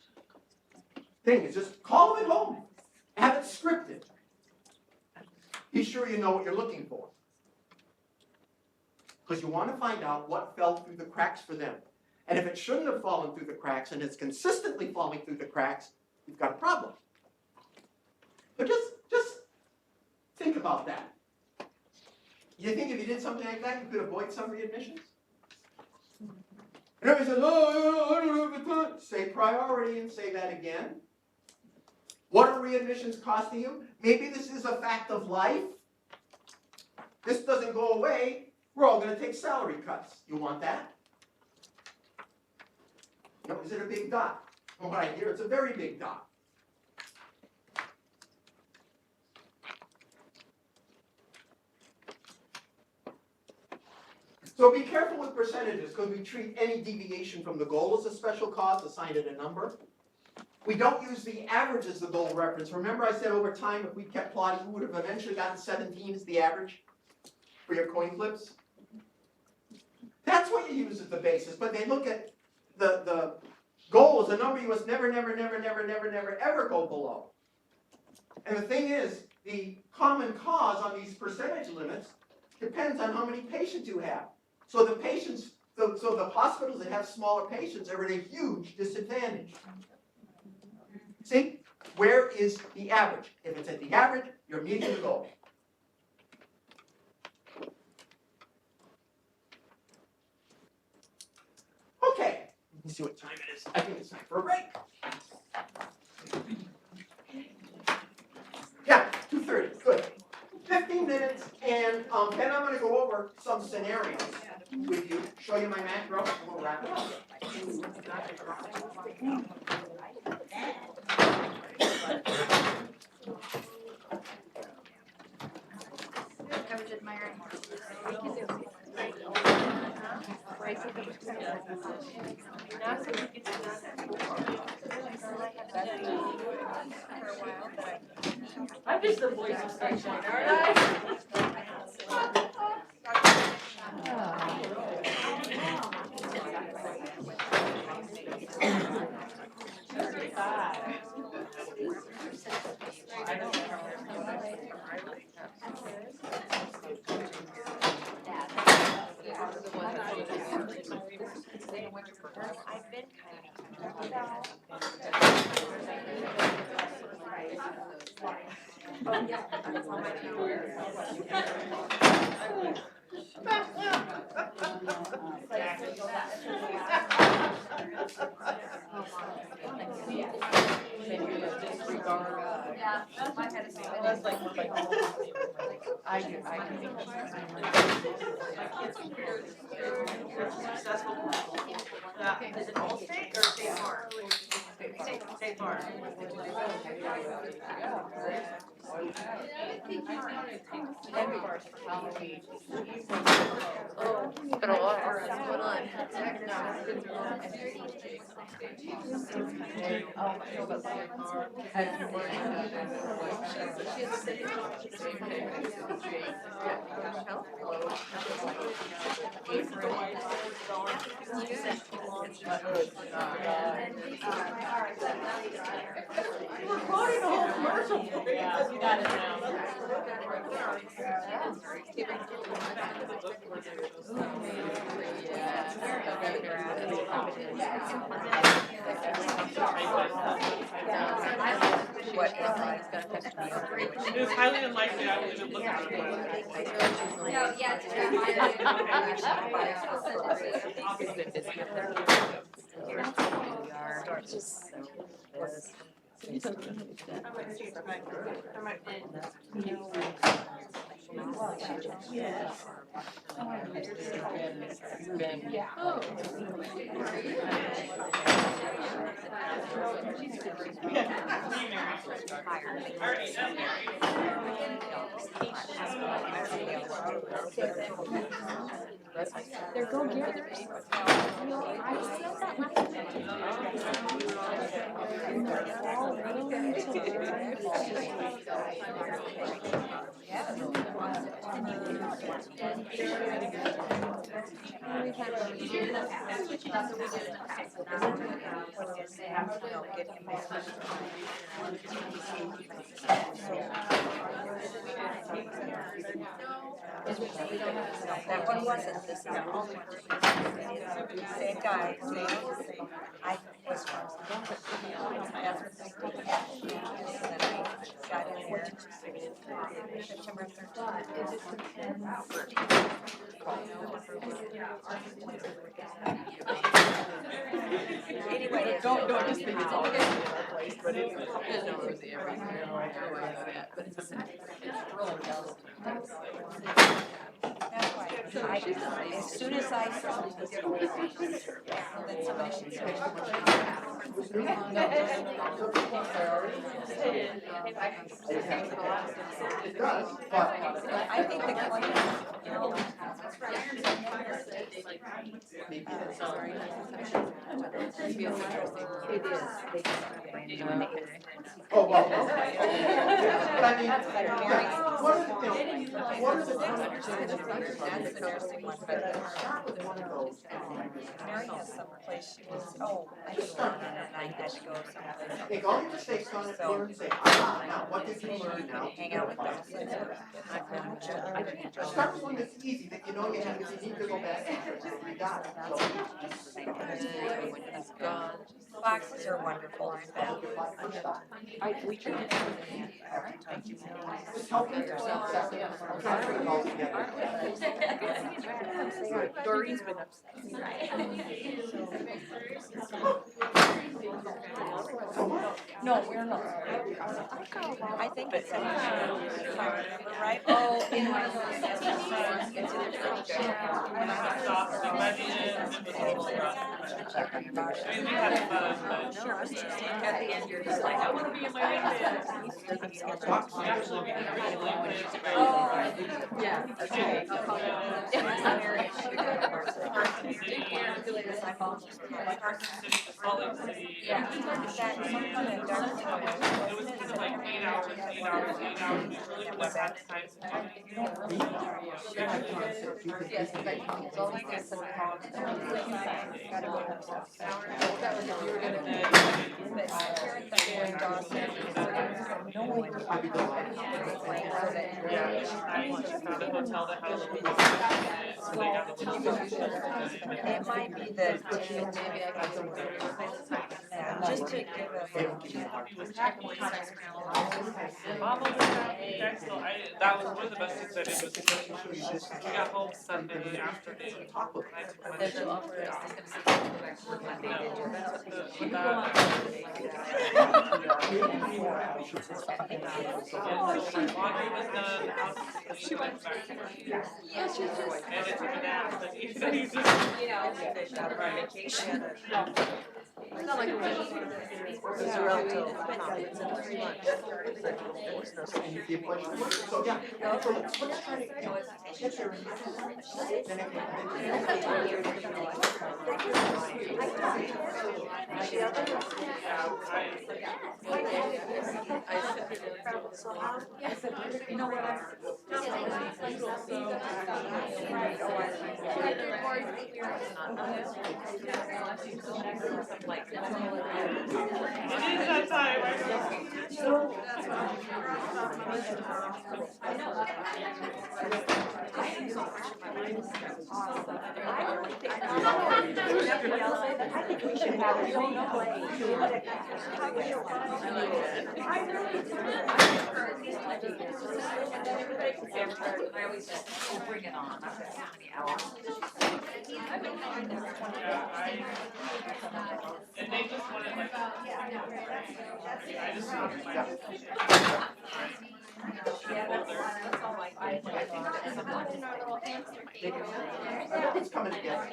E: thing. Is just call them at home. Have it scripted. Be sure you know what you're looking for. Because you want to find out what fell through the cracks for them. And if it shouldn't have fallen through the cracks and it's consistently falling through the cracks, you've got a problem. But just think about that. You think if you did something like that, you could avoid some readmissions? And everybody says, oh, I don't have the time. Say priority and say that again. What are readmissions costing you? Maybe this is a fact of life. This doesn't go away. We're all going to take salary cuts. You want that? No, is it a big dot? From what I hear, it's a very big dot. So be careful with percentages, because we treat any deviation from the goal as a special cause, assign it a number. We don't use the average as the goal reference. Remember I said over time, if we kept plotting, we would have eventually gotten 17 as the average for your coin flips? That's what you use as the basis, but they look at the goal as a number you must never, ever go below. And the thing is, the common cause on these percentage limits depends on how many patients you have. So the patients, so the hospitals that have smaller patients are at a huge disadvantage. See, where is the average? If it's at the average, you're meeting the goal. Okay, let me see what time it is. I think it's time for a break. Yeah, 2:30, good. 15 minutes, and then I'm going to go over some scenarios with you, show you my macro, and we'll wrap it up.
F: I'm just the voice of sunshine, aren't I? Is it Allstate or State Farm? State Farm.
C: But a lot what's going on?
F: We're quoting the whole commercial.
D: Yeah, you got it now.
C: What?
D: It is highly unlikely I would even look at it.
C: No, yeah,
I: They're go getters.
C: That one wasn't, this is all the same guy, same, I, this one. That's what they got in there.
B: September 13th.
I: But it just depends.
B: Anyway, it's.
F: Don't just think it's all over the place, but it's, there's no room there, right? But it's really does.
B: That's why, as soon as I saw this, then somebody should say.
E: It does, but
B: I think the claim, you know.
E: maybe
F: Sorry.
B: It is.
E: oh, well, okay. But I mean,
B: That's better.
E: yeah, what are the, what are the
B: That's the nursing one, but
E: one of those?
B: Mary has some place she was, oh, I just started and I had to go someplace.
E: Take all your mistakes on it, learn, say, ah, now what did you learn now?
B: Hang out with us.
E: Start with one that's easy, that you know you have, if you need to go back, you got it. So,
B: Boxes are wonderful.
F: We can.
E: just help yourself set it up. I'm trying to put it all together.
F: Doreen's been upset.
B: No, we're not. I think it's in, right? Oh, in my. Sure, at the end, you're just like, I wanna be in my own bed.
F: Yeah. Okay.
B: Yeah. That some kind of dark toy.
D: It was kind of like 8 hours, 8 hours, 8 hours, we really would have had time to do it.
B: Yes, but it's always got some problems. Gotta go to
F: That was if you were gonna be.
B: but Karen Dawson, no one would
E: I'd be delighted.
D: Yeah, I just found a hotel that had a little more. So they got a little more.
B: It might be that maybe I got some. Just to give
D: Mom was happy, guys, so that was one of the best things I did was we got home Sunday afternoon. I took my
B: There's
D: shirt
B: an
D: off.
B: offer.
D: Laundry was done, house was clean, went back to work. And it took a nap, but you just.
F: It's not like it was relative confidence in 3 months.
E: The appointment. So, yeah, so let's try to, you know, get your.
I: You know what?
D: It is that time, I know.
C: I think we should have it on
B: I always bring it on. How many hours?
D: And they just wanted like. I just.
E: It's coming together.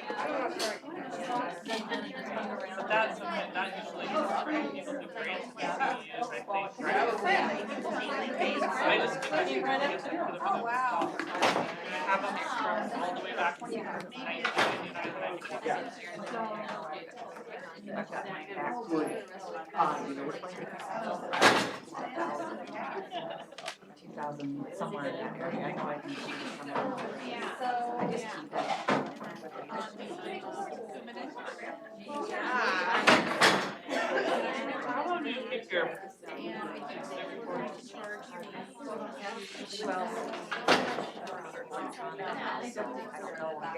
D: But that's something that usually people who grant is, I think. I just did that to the
B: Oh, wow.
D: I have them from all the way back to 1999.
E: Good. You know, we're playing.
B: 2000, somewhere in that area. I know I can keep it from I just keep that.
D: How long do you keep your?
B: Well, so I don't know, I guess I never thought about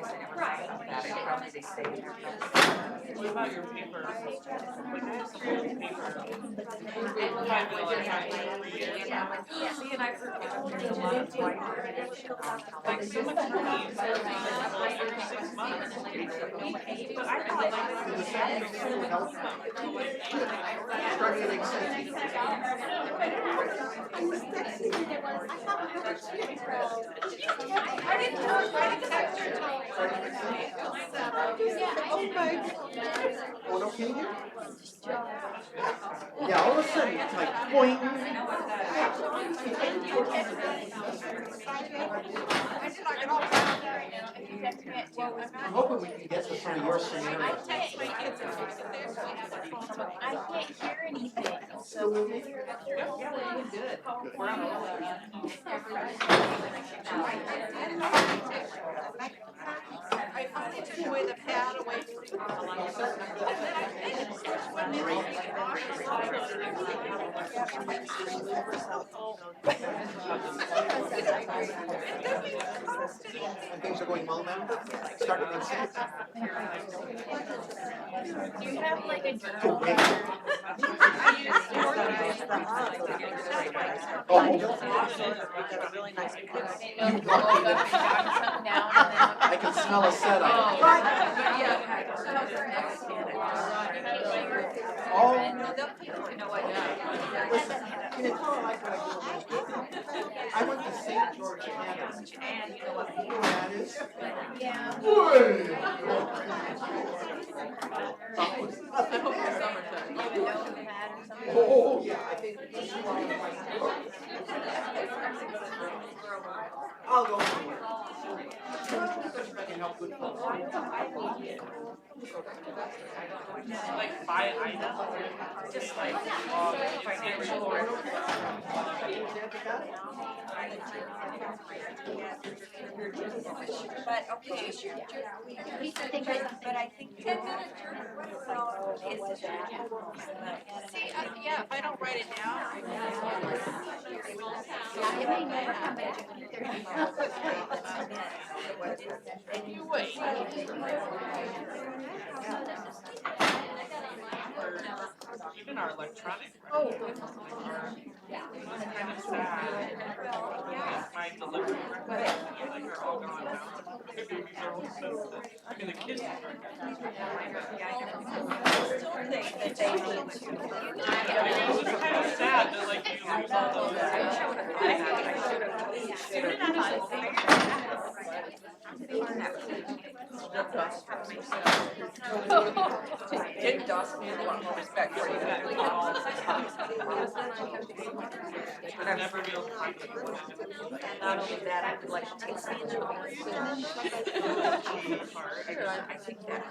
B: that. I probably they stay there.
D: What about your paper? Like I have some old paper. It might be like 3 years.
A: See, and I've heard there's a lot of white variation on how.
D: Like some attorneys, they're like, well, after 6 months. But I thought like
E: It was
D: this
E: so helpful. Starting to make sense.
C: I was texting you, I thought we were
B: I didn't know, I didn't text her till.
E: Oh, no kidding you? Yeah, all of a sudden, it's like, boing. I'm hoping we can get to some of your scenarios.
B: I can't hear anything, so.
F: I finally took away the pad away from
E: And things are going well now? Starting to make sense?
B: Do you have like a journal?
E: Cool, hey. Oh, I can smell a setup. Oh, listen, can you tell her like what I went to St. George Anna. And you know what that is?
B: Yeah.
E: Oh, yeah, I think. I'll go somewhere. I can help good folks.
D: like buy items, just like financial.
B: But okay, but I think 10 minutes.
F: See, yeah, if I don't write it down.
B: It may never come back.
D: You wait. Even our electronic. Oh. Kind of sad. My delivery records, like, are all gone now. The babies are all sensitive. I mean, the kids are. It's just kind of sad that like you lose all those.
F: It does me a lot more respect for you.
D: I'd never be able to find it.
F: Not only that, I would like to take some of the I think that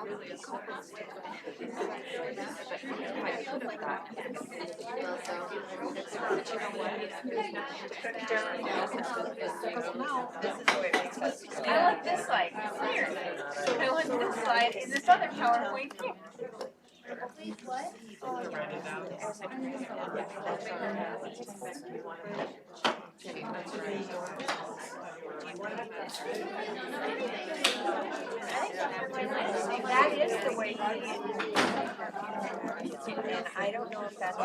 F: really is. I could have gotten it.
B: I like this side clear. I like this side in this other PowerPoint too. That is the way you and I don't know if that's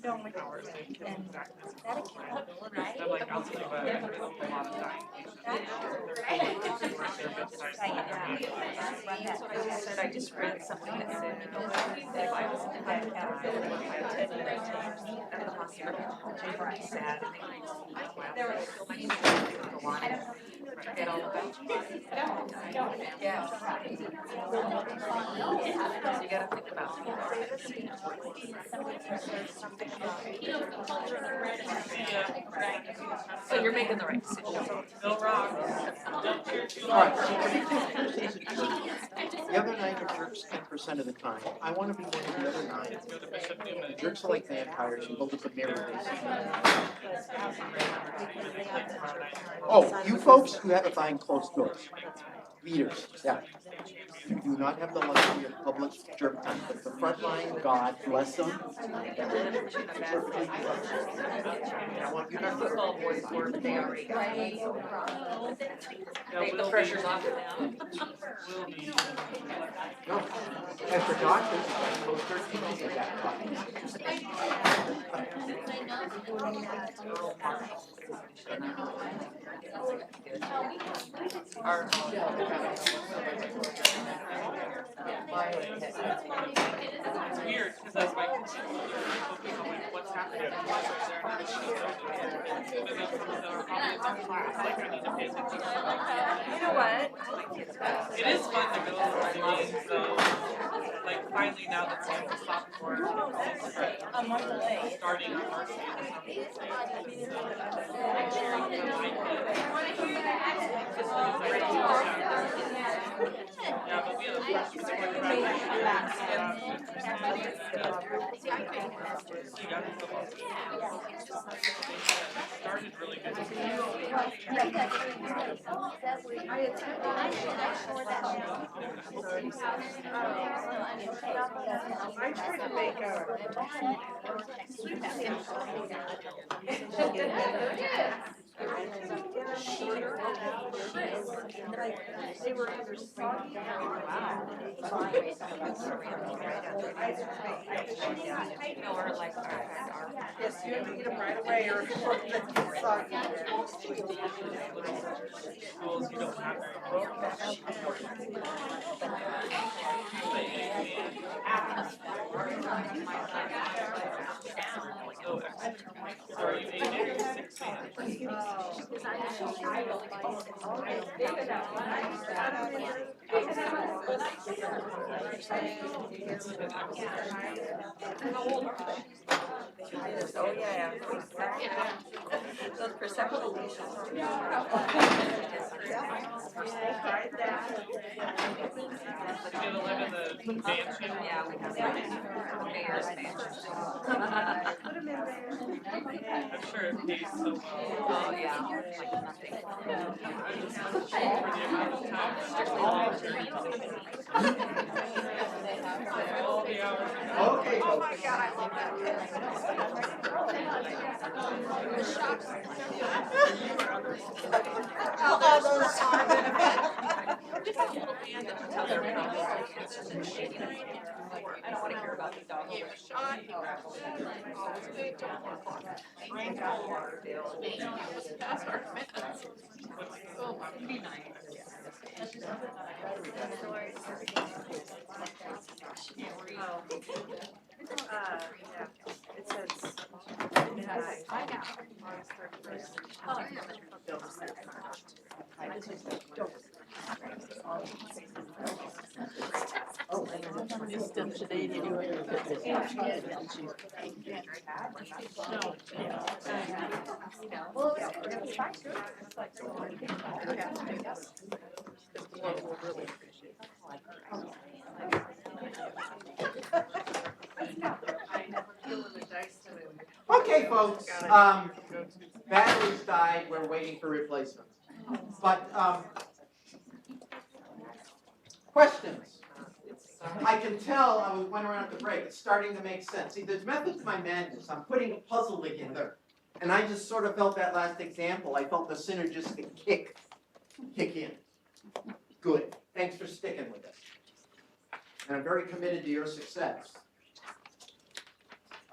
B: don't and that accountable, right?
D: I'm like, I'll tell you what, I spent a lot of time.
F: I just read something that said, you know, if I was in that category, I had 10 years at the hospital, I'm very sad. There were so many things that go on. Forget all about it. Yeah. You gotta think about it. So you're making the right decision.
D: No wrong.
E: All right, so the other 9 are jerks 10% of the time. I want to be one of the other 9. Jerks are like vampires, you hold up a mirror basically. Oh, you folks, you have it behind closed doors. leaders, yeah. You do not have the luxury of public jerk time, but the frontline, God bless them. Perfectly functional. And I want you to know.
F: Football boys were, they already got it. The pressure's off of them.
D: Will be.
E: No, as for doctors, those 13 they got caught.
F: Our,
D: It's weird, because as my kids are focusing on like what's happening, they're not even though some of them are probably in their class, like I need to pay attention.
F: you know what?
D: It is fun to go over the games though, like finally now that Sam's a sophomore, starting on varsity or something. Yeah, but we had a freshman started really good.
B: I attended. I tried to make a. They were either soggy or
F: Or like our.
B: yes, you have to eat them right away or it's soggy.
D: Schools you don't have very So are you 8 or 6 man?
F: Oh, yeah. Those perceptual issues.
D: Do you live in the mansion?
F: Yeah, we have mayor's mansion.
D: I'm sure it pays so well.
F: Oh, yeah, like nothing.
D: For the amount of time,
F: Strictly voluntary.
D: all the hours.
E: Okay,
B: Oh my God, I love that.
F: All those are benefits. Just a little band that tell their problems. It's just a shitty night. I don't want to hear about the dog. Rainwater bill. That's our fence. Oh, be nice.
A: Yeah, it says. I got March 31st. I just don't. It's still today to do it.
E: Okay, folks, batteries died, we're waiting for replacements. But, questions? I can tell, I went around at the break, it's starting to make sense. See, there's method to my madness, I'm putting a puzzle together. And I just sort of felt that last example, I felt the synergistic kick in. Good, thanks for sticking with it. And I'm very committed to your success.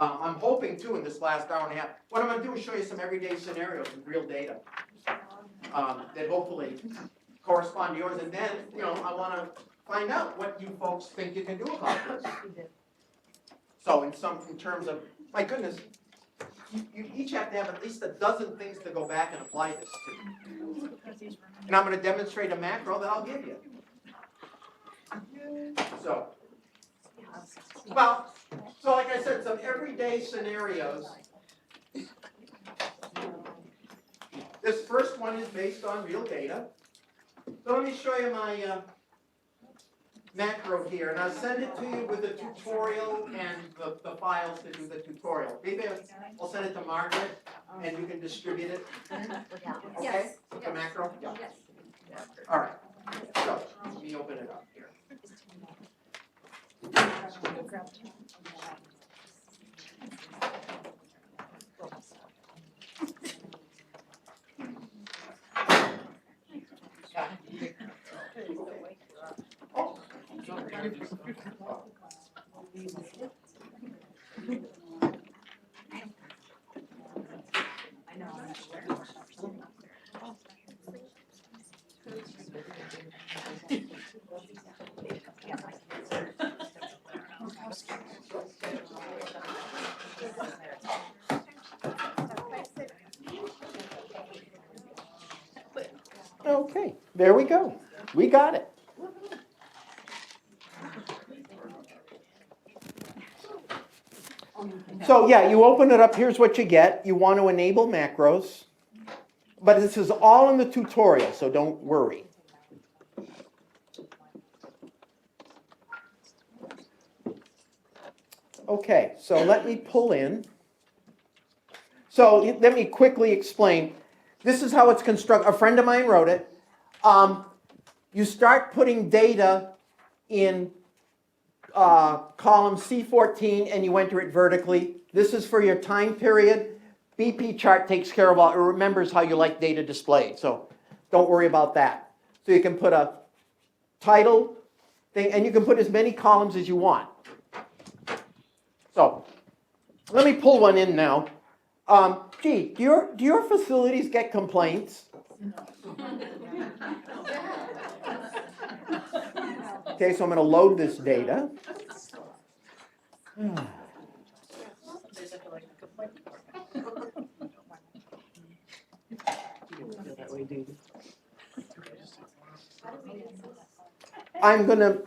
E: I'm hoping too in this last hour and a half, what I'm gonna do is show you some everyday scenarios with real data. That hopefully correspond to yours, and then, I wanna find out what you folks think you can do about this. So in terms of, my goodness, you each have to have at least a dozen things to go back and apply this to. And I'm gonna demonstrate a macro that I'll give you. So like I said, some everyday scenarios. This first one is based on real data. So let me show you my macro here, and I'll send it to you with the tutorial and the files to do the tutorial. Maybe I'll send it to Margaret, and you can distribute it. Okay? With the macro? Yeah. All right. So, let me open it up here. Okay, there we go. We got it. So yeah, you open it up, here's what you get. You want to enable macros, but this is all in the tutorial, so don't worry. Okay, so let me pull in. So let me quickly explain. This is how it's constructed. A friend of mine wrote it. You start putting data in column C14 and you enter it vertically. This is for your time period. BP chart takes care of all, it remembers how you like data displayed, so don't worry about that. So you can put a title thing, and you can put as many columns as you want. So let me pull one in now. Gee, do your facilities get complaints? Okay, so I'm going to load this data. I'm going to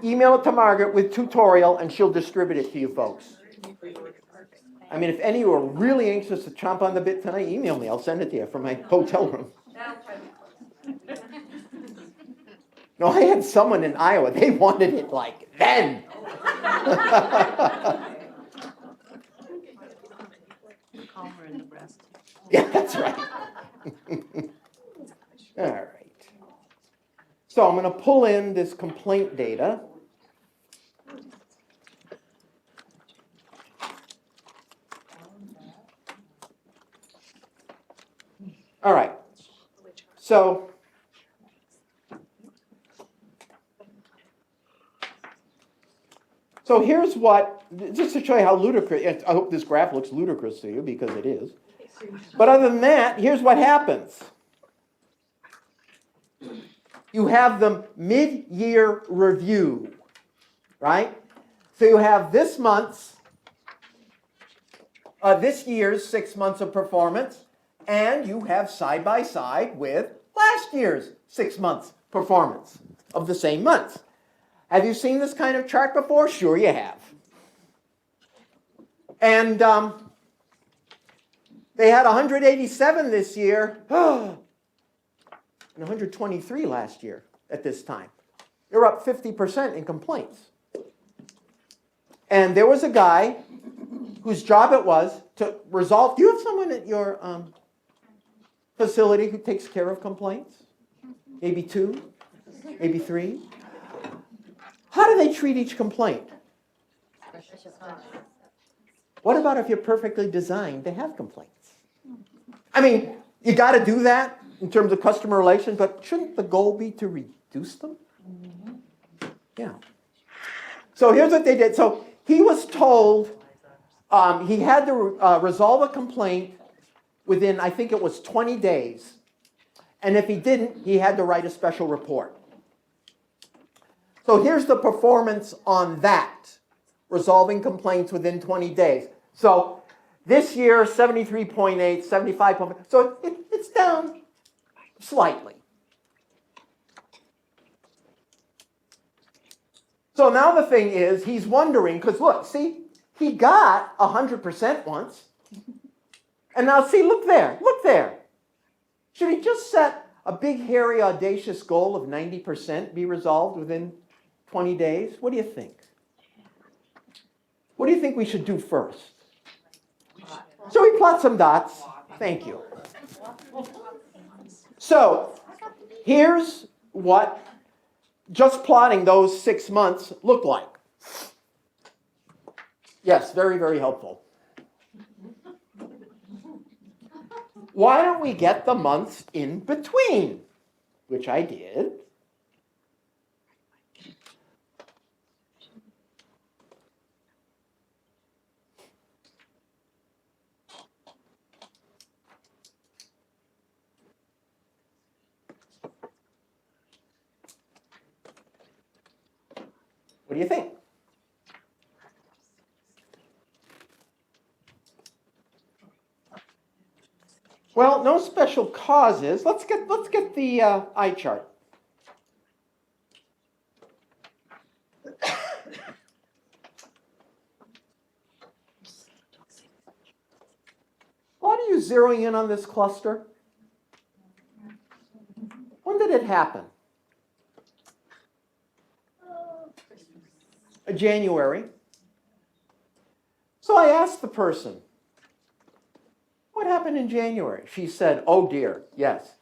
E: email it to Margaret with tutorial, and she'll distribute it to you folks. I mean, if any of you are really anxious to chomp on the bit tonight, email me. I'll send it to you from my hotel room. No, I had someone in Iowa. They wanted it like then.
A: Calmer in Nebraska.
E: Yeah, that's right. All right. So I'm going to pull in this complaint data. All right. So here's what, just to show you how ludicrous, I hope this graph looks ludicrous to you because it is. But other than that, here's what happens. You have the mid-year review, right? So you have this year's 6 months of performance, and you have side by side with last year's 6 months performance of the same months. Have you seen this kind of chart before? Sure you have. And they had 187 this year, and 123 last year at this time. They're up 50% in complaints. And there was a guy whose job it was to resolve. Do you have someone at your facility who takes care of complaints? Maybe 2, maybe 3. How do they treat each complaint? What about if you're perfectly designed to have complaints? I mean, you got to do that in terms of customer relations, but shouldn't the goal be to reduce them? Yeah. So here's what they did. So he was told he had to resolve a complaint within, I think it was 20 days. And if he didn't, he had to write a special report. So here's the performance on that, resolving complaints within 20 days. So this year, 73.8, 75.5. So it's down slightly. So now the thing is, he's wondering, because look, see, he got 100% once. And now see, look there. Should he just set a big, hairy, audacious goal of 90% be resolved within 20 days? What do you think? What do you think we should do first? So we plot some dots. Thank you. So here's what just plotting those 6 months look like? Yes, very, very helpful. Why don't we get the months in between? Which I did. What do you think? Well, no special causes. Let's get the eye chart. Why are you zeroing in on this cluster? When did it happen? January. So I asked the person, what happened in January? She said, oh dear, yes.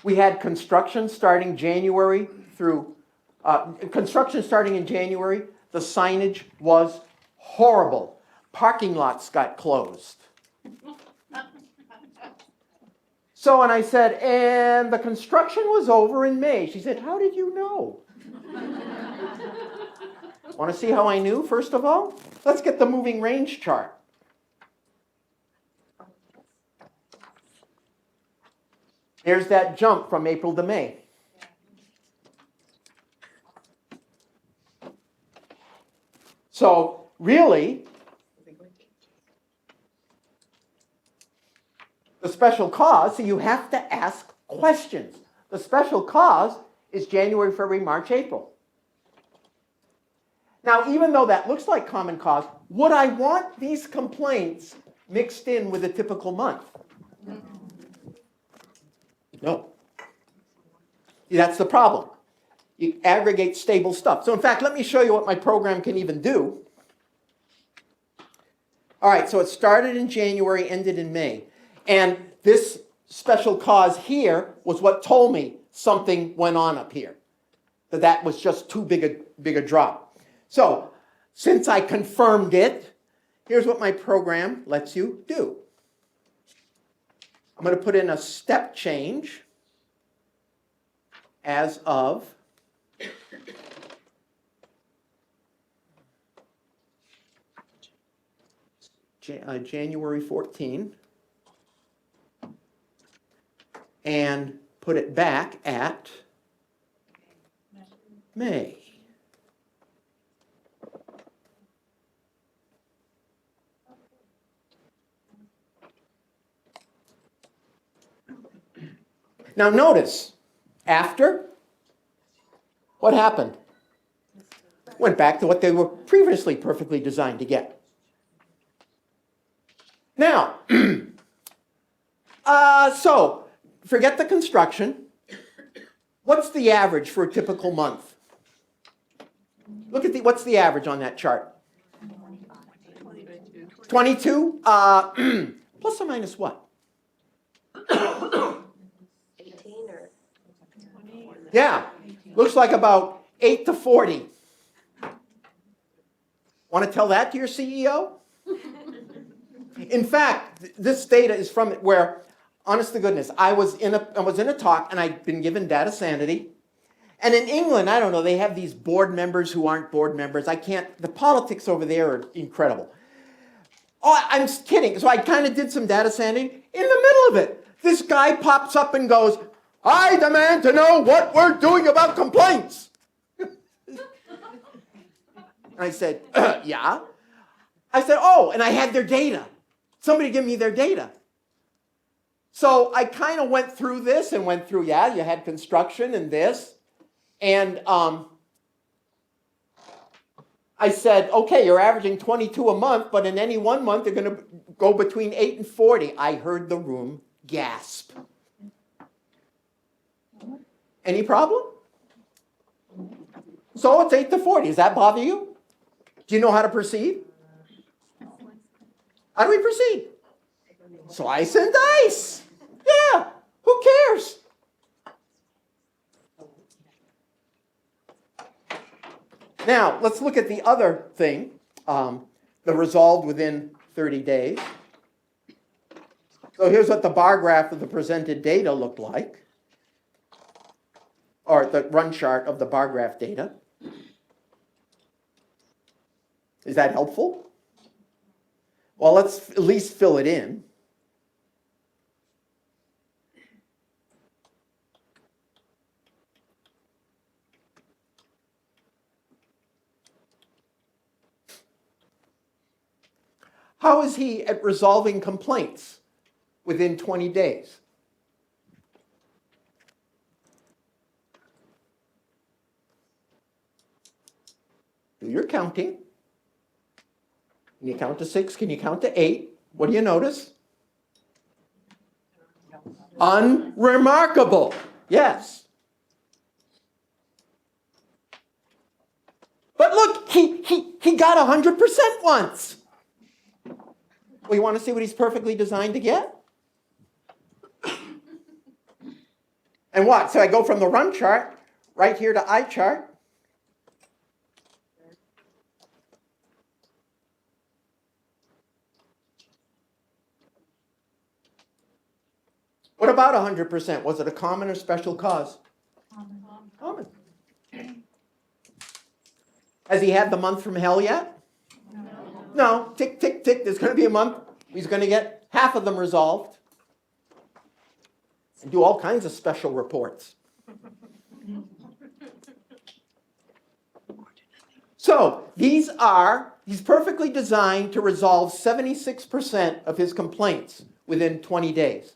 E: We had construction starting January through, construction starting in January. The signage was horrible. Parking lots got closed. So, and I said, and the construction was over in May. She said, how did you know? Want to see how I knew, first of all? Let's get the moving range chart. There's that jump from April to May. So, really, the special cause, so you have to ask questions. The special cause is January, February, March, April. Now, even though that looks like common cause, would I want these complaints mixed in with a typical month? No. That's the problem. You aggregate stable stuff. So in fact, let me show you what my program can even do. All right, so it started in January, ended in May. And this special cause here was what told me something went on up here. That was just too big a drop. So, since I confirmed it, here's what my program lets you do. I'm going to put in a step change as of January 14 and put it back at May. Now notice, after, what happened? Went back to what they were previously perfectly designed to get. Now, so, forget the construction. What's the average for a typical month? Look at what's the average on that chart? 22? Plus or minus what?
A: 18 or?
E: Yeah, looks like about 8 to 40. Want to tell that to your CEO? In fact, this data is from where, honest to goodness, I was in a talk and I'd been given data sanity. And in England, I don't know, they have these board members who aren't board members. The politics over there are incredible. Oh, I'm kidding. So I kind of did some data sanity. In the middle of it, this guy pops up and goes, I demand to know what we're doing about complaints. I said, yeah. I said, oh, and I had their data. Somebody give me their data. So I kind of went through this and went through, yeah, you had construction and this. And I said, okay, you're averaging 22 a month, but in any one month, they're going to go between 8 and 40. I heard the room gasp. Any problem? So it's 8 to 40. Does that bother you? Do you know how to proceed? How do we proceed? Slice and dice. Yeah, who cares? Now, let's look at the other thing, the resolved within 30 days. So here's what the bar graph of the presented data looked like, or the run chart of the bar graph data. Is that helpful? Well, let's at least fill it in. How is he at resolving complaints within 20 days? Do your counting. Can you count to 6? Can you count to 8? What do you notice? Unremarkable. Yes. But look, he got 100% once. Well, you want to see what he's perfectly designed to get? And what? So I go from the run chart right here to I chart. What about 100%? Was it a common or special cause? Common. Has he had the month from hell yet? No. Tick, tick, tick. There's going to be a month. He's going to get half of them resolved. And do all kinds of special reports. So he's perfectly designed to resolve 76% of his complaints within 20 days.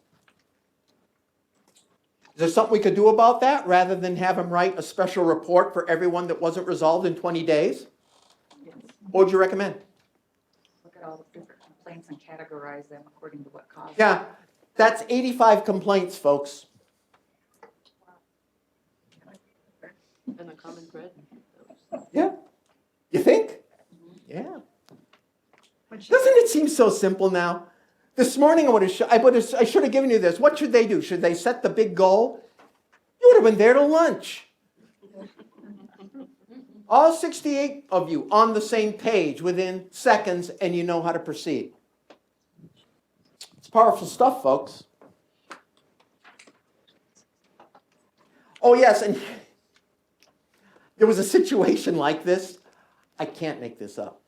E: Is there something we could do about that rather than have him write a special report for everyone that wasn't resolved in 20 days? What would you recommend?
F: Look at all the different complaints and categorize them according to what cause.
E: Yeah, that's 85 complaints, folks.
A: And a common thread.
E: Yeah. You think? Yeah. Doesn't it seem so simple now? This morning I should have given you this. What should they do? Should they set the big goal? You would have been there till lunch. All 68 of you on the same page within seconds, and you know how to proceed. It's powerful stuff, folks. Oh, yes, and there was a situation like this. I can't make this up.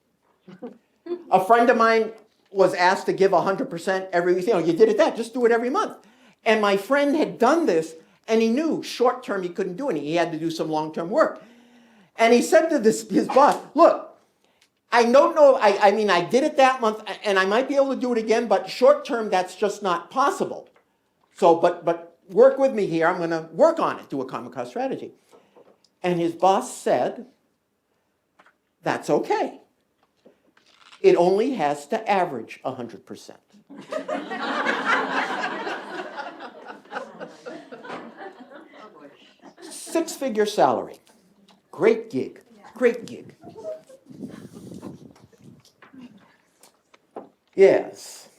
E: A friend of mine was asked to give 100% every week. You did it that, just do it every month. And my friend had done this, and he knew short term he couldn't do it. He had to do some long-term work. And he said to his boss, look, I don't know, I did it that month, and I might be able to do it again, but short term, that's just not possible. So, but work with me here. I'm going to work on it, do a common cause strategy. And his boss said, that's okay. It only has to average 100%. Six-figure salary. Great gig. Great gig. Yes.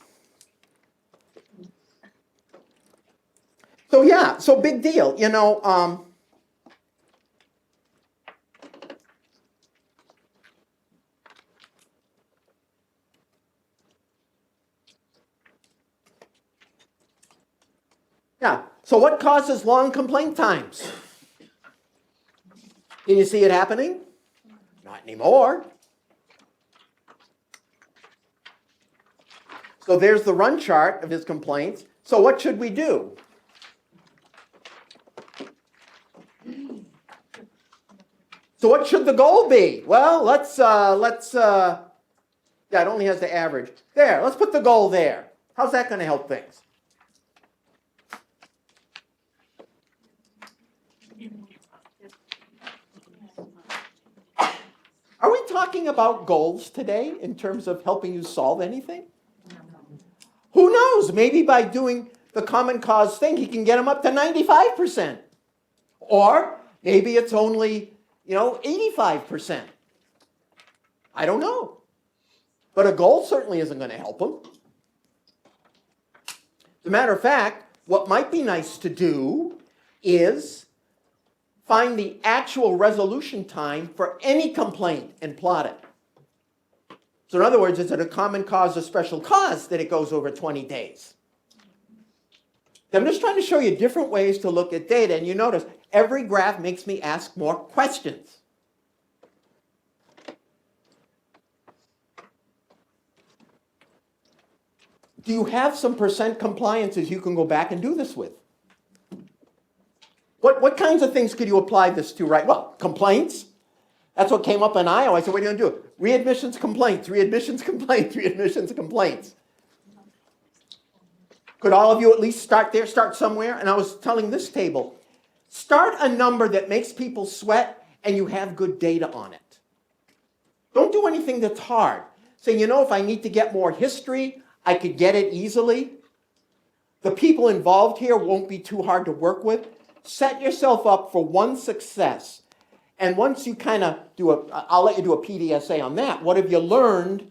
E: So yeah, so big deal. Yeah, so what causes long complaint times? Can you see it happening? Not anymore. So there's the run chart of his complaints. So what should we do? So what should the goal be? Well, yeah, it only has to average. There, let's put the goal there. How's that going to help things? Are we talking about goals today in terms of helping you solve anything? Who knows? Maybe by doing the common cause thing, he can get them up to 95%. Or maybe it's only, 85%. I don't know. But a goal certainly isn't going to help him. As a matter of fact, what might be nice to do is find the actual resolution time for any complaint and plot it. So in other words, is it a common cause or special cause that it goes over 20 days? I'm just trying to show you different ways to look at data, and you notice every graph makes me ask more questions. Do you have some percent compliances you can go back and do this with? What kinds of things could you apply this to, right? Well, complaints. That's what came up in Iowa. I said, what are you going to do? Readmissions complaints, readmissions complaints, readmissions complaints. Could all of you at least start there, start somewhere? And I was telling this table, start a number that makes people sweat and you have good data on it. Don't do anything that's hard. Say, you know, if I need to get more history, I could get it easily. The people involved here won't be too hard to work with. Set yourself up for one success. And once you kind of I'll let you do a PDSA on that. What have you learned?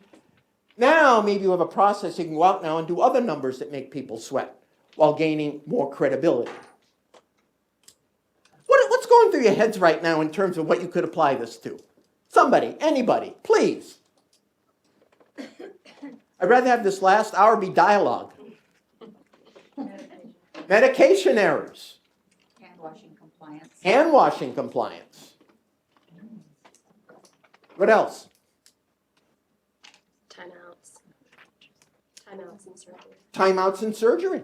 E: Now maybe you have a process you can go out now and do other numbers that make people sweat while gaining more credibility. What's going through your heads right now in terms of what you could apply this to? Somebody, anybody, please. I'd rather have this last hour be dialogue. Medication errors.
B: Hand washing compliance.
E: Hand washing compliance. What else?
A: Timeouts in surgery.
E: Timeouts in surgery.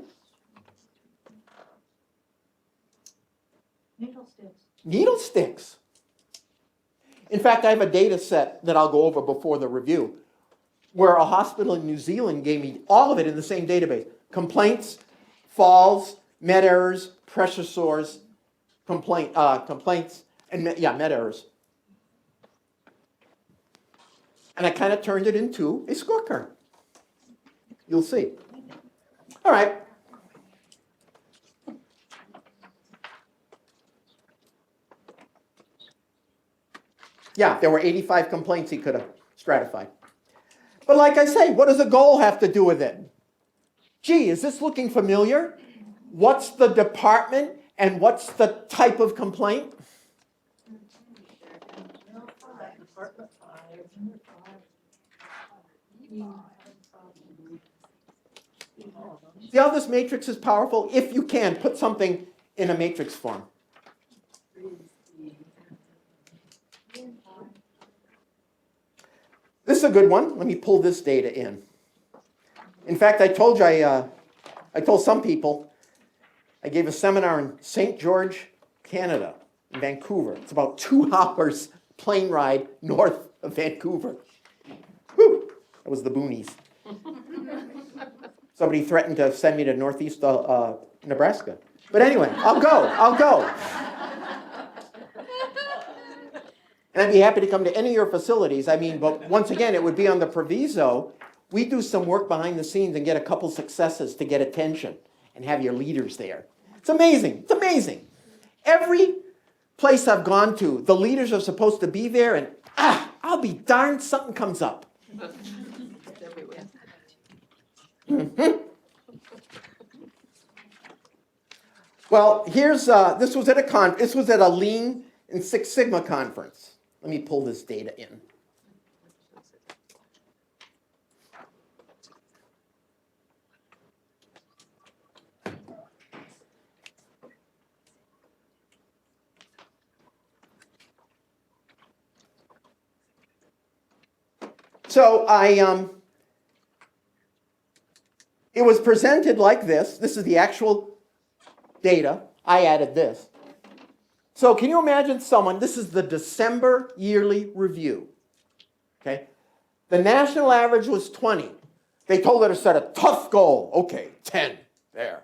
I: Needle sticks.
E: Needle sticks. In fact, I have a data set that I'll go over before the review where a hospital in New Zealand gave me all of it in the same database. Complaints, falls, med errors, pressure sores, complaints, and med errors. And I kind of turned it into a scorecard. You'll see. All right. Yeah, there were 85 complaints he could have stratified. But like I say, what does a goal have to do with it? Gee, is this looking familiar? What's the department and what's the type of complaint? See how this matrix is powerful? If you can, put something in a matrix form. This is a good one. Let me pull this data in. In fact, I told you, I told some people, I gave a seminar in St. George, Canada, in Vancouver. It's about 2 hours plane ride north of Vancouver. Whew, that was the boonies. Somebody threatened to send me to northeast Nebraska. But anyway, I'll go. And I'd be happy to come to any of your facilities. I mean, but once again, it would be on the proviso. We do some work behind the scenes and get a couple successes to get attention and have your leaders there. It's amazing. It's amazing. Every place I've gone to, the leaders are supposed to be there, and I'll be darned, something comes up. Mm-hmm. Well, here's this was at a Lean and Six Sigma conference. Let me pull this data in. So it was presented like this. This is the actual data. I added this. So can you imagine someone, this is the December yearly review. Okay? The national average was 20. They told her to set a tough goal. Okay, 10, there.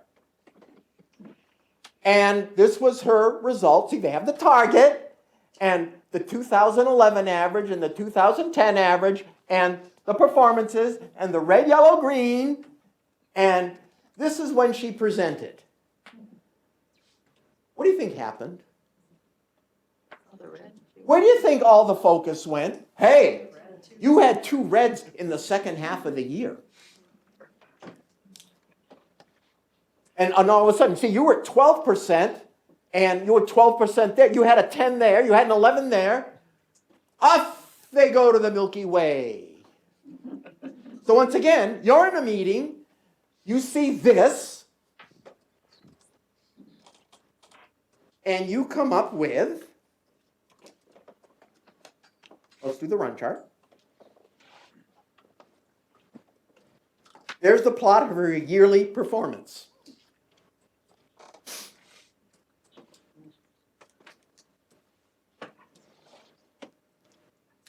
E: And this was her result. See, they have the target, and the 2011 average, and the 2010 average, and the performances, and the red, yellow, green, and this is when she presented. What do you think happened? Where do you think all the focus went? Hey, you had 2 reds in the second half of the year. And all of a sudden, see, you were at 12%, and you were 12% there. You had a 10 there, you had an 11 there. Off they go to the Milky Way. So once again, you're in a meeting, you see this, and you come up with, let's do the run chart. There's the plot of her yearly performance.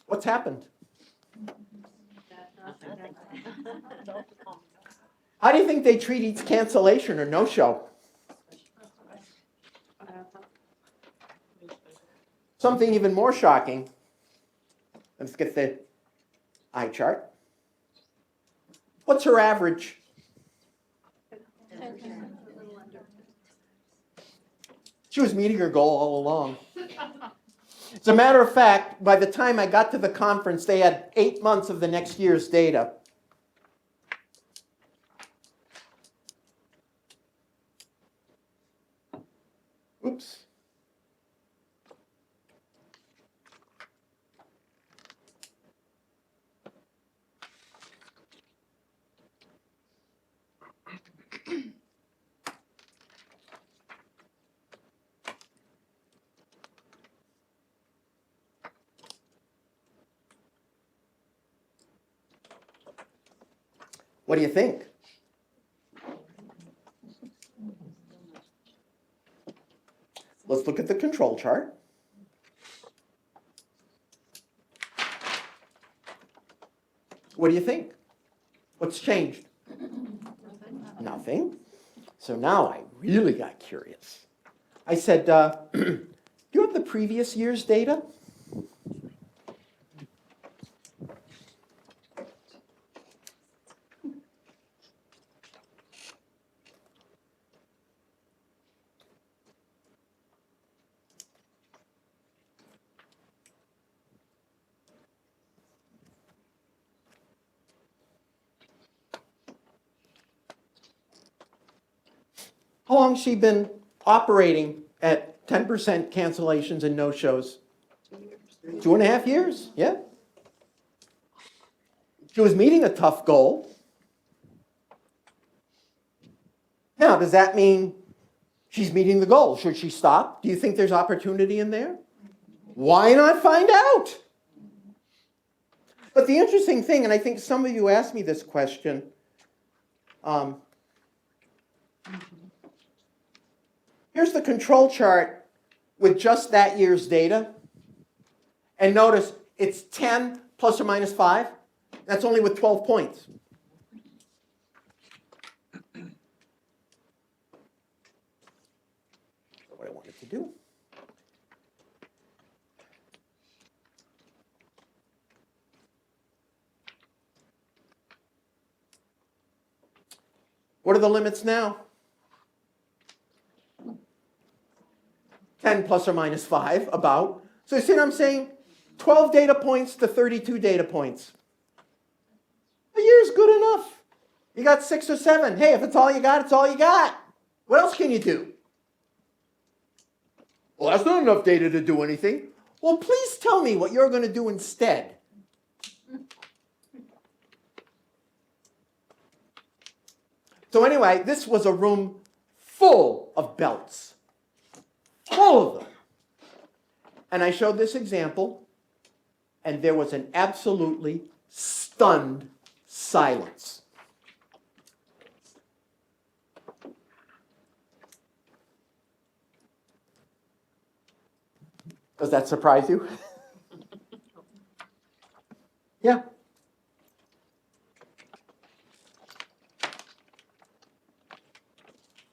E: What's happened? How do you think they treat each cancellation or no-show? Something even more shocking. Let's get the eye chart. What's her average? She was meeting her goal all along. As a matter of fact, by the time I got to the conference, they had 8 months of the next year's data. Oops. What do you think? Let's look at the control chart. What do you think? What's changed? Nothing. So now I really got curious. I said, do you have the previous year's data? How long has she been operating at 10% cancellations and no-shows? 2.5 years, yeah. She was meeting a tough goal. Now, does that mean she's meeting the goal? Should she stop? Do you think there's opportunity in there? Why not find out? But the interesting thing, and I think some of you asked me this question, here's the control chart with just that year's data. And notice it's 10 plus or minus 5. That's only with 12 points. What I wanted to do. What are the limits now? 10 plus or minus 5, about. So you see what I'm saying? 12 data points to 32 data points. A year's good enough. You got 6 or 7. Hey, if it's all you got, it's all you got. What else can you do? Well, that's not enough data to do anything. Well, please tell me what you're going to do instead. So anyway, this was a room full of belts. Full of them. And I showed this example, and there was an absolutely stunned silence. Does that surprise you? Yeah.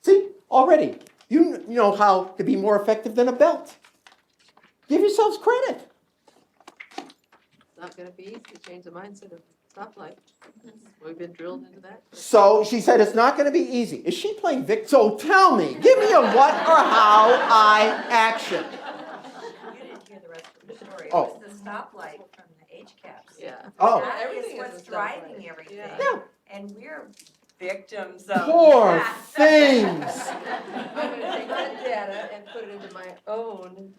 E: See, already, you know how to be more effective than a belt. Give yourselves credit.
A: It's not gonna be easy to change the mindset of stoplight. We've been drilled into that.
E: So she said it's not going to be easy. Is she playing Vic? So tell me, give me a what or how I action.
C: You didn't hear the rest of the story. It
E: Oh.
C: was the stoplight from the H caps.
A: Yeah.
E: Oh.
C: That is
A: Everything is
C: what's
A: a stoplight.
C: driving everything.
A: Yeah.
E: Yeah.
C: And we're victims of
K: Poor
C: that.
K: things.
A: I'm gonna take that data and put it into my own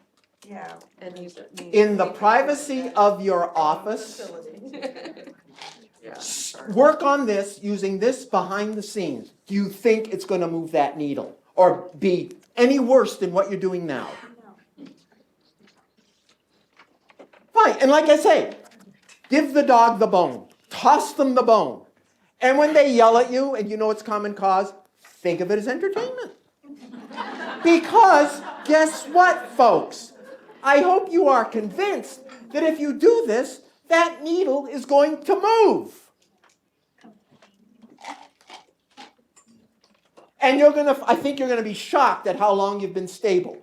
C: Yeah.
A: and use it.
K: In the privacy of your office, work on this using this behind the scenes. Do you think it's going to move that needle or be any worse than what you're doing now? Fine. And like I say, give the dog the bone. Toss them the bone. And when they yell at you and you know it's common cause, think of it as entertainment. Because guess what, folks? I hope you are convinced that if you do this, that needle is going to move. And I think you're going to be shocked at how long you've been stable.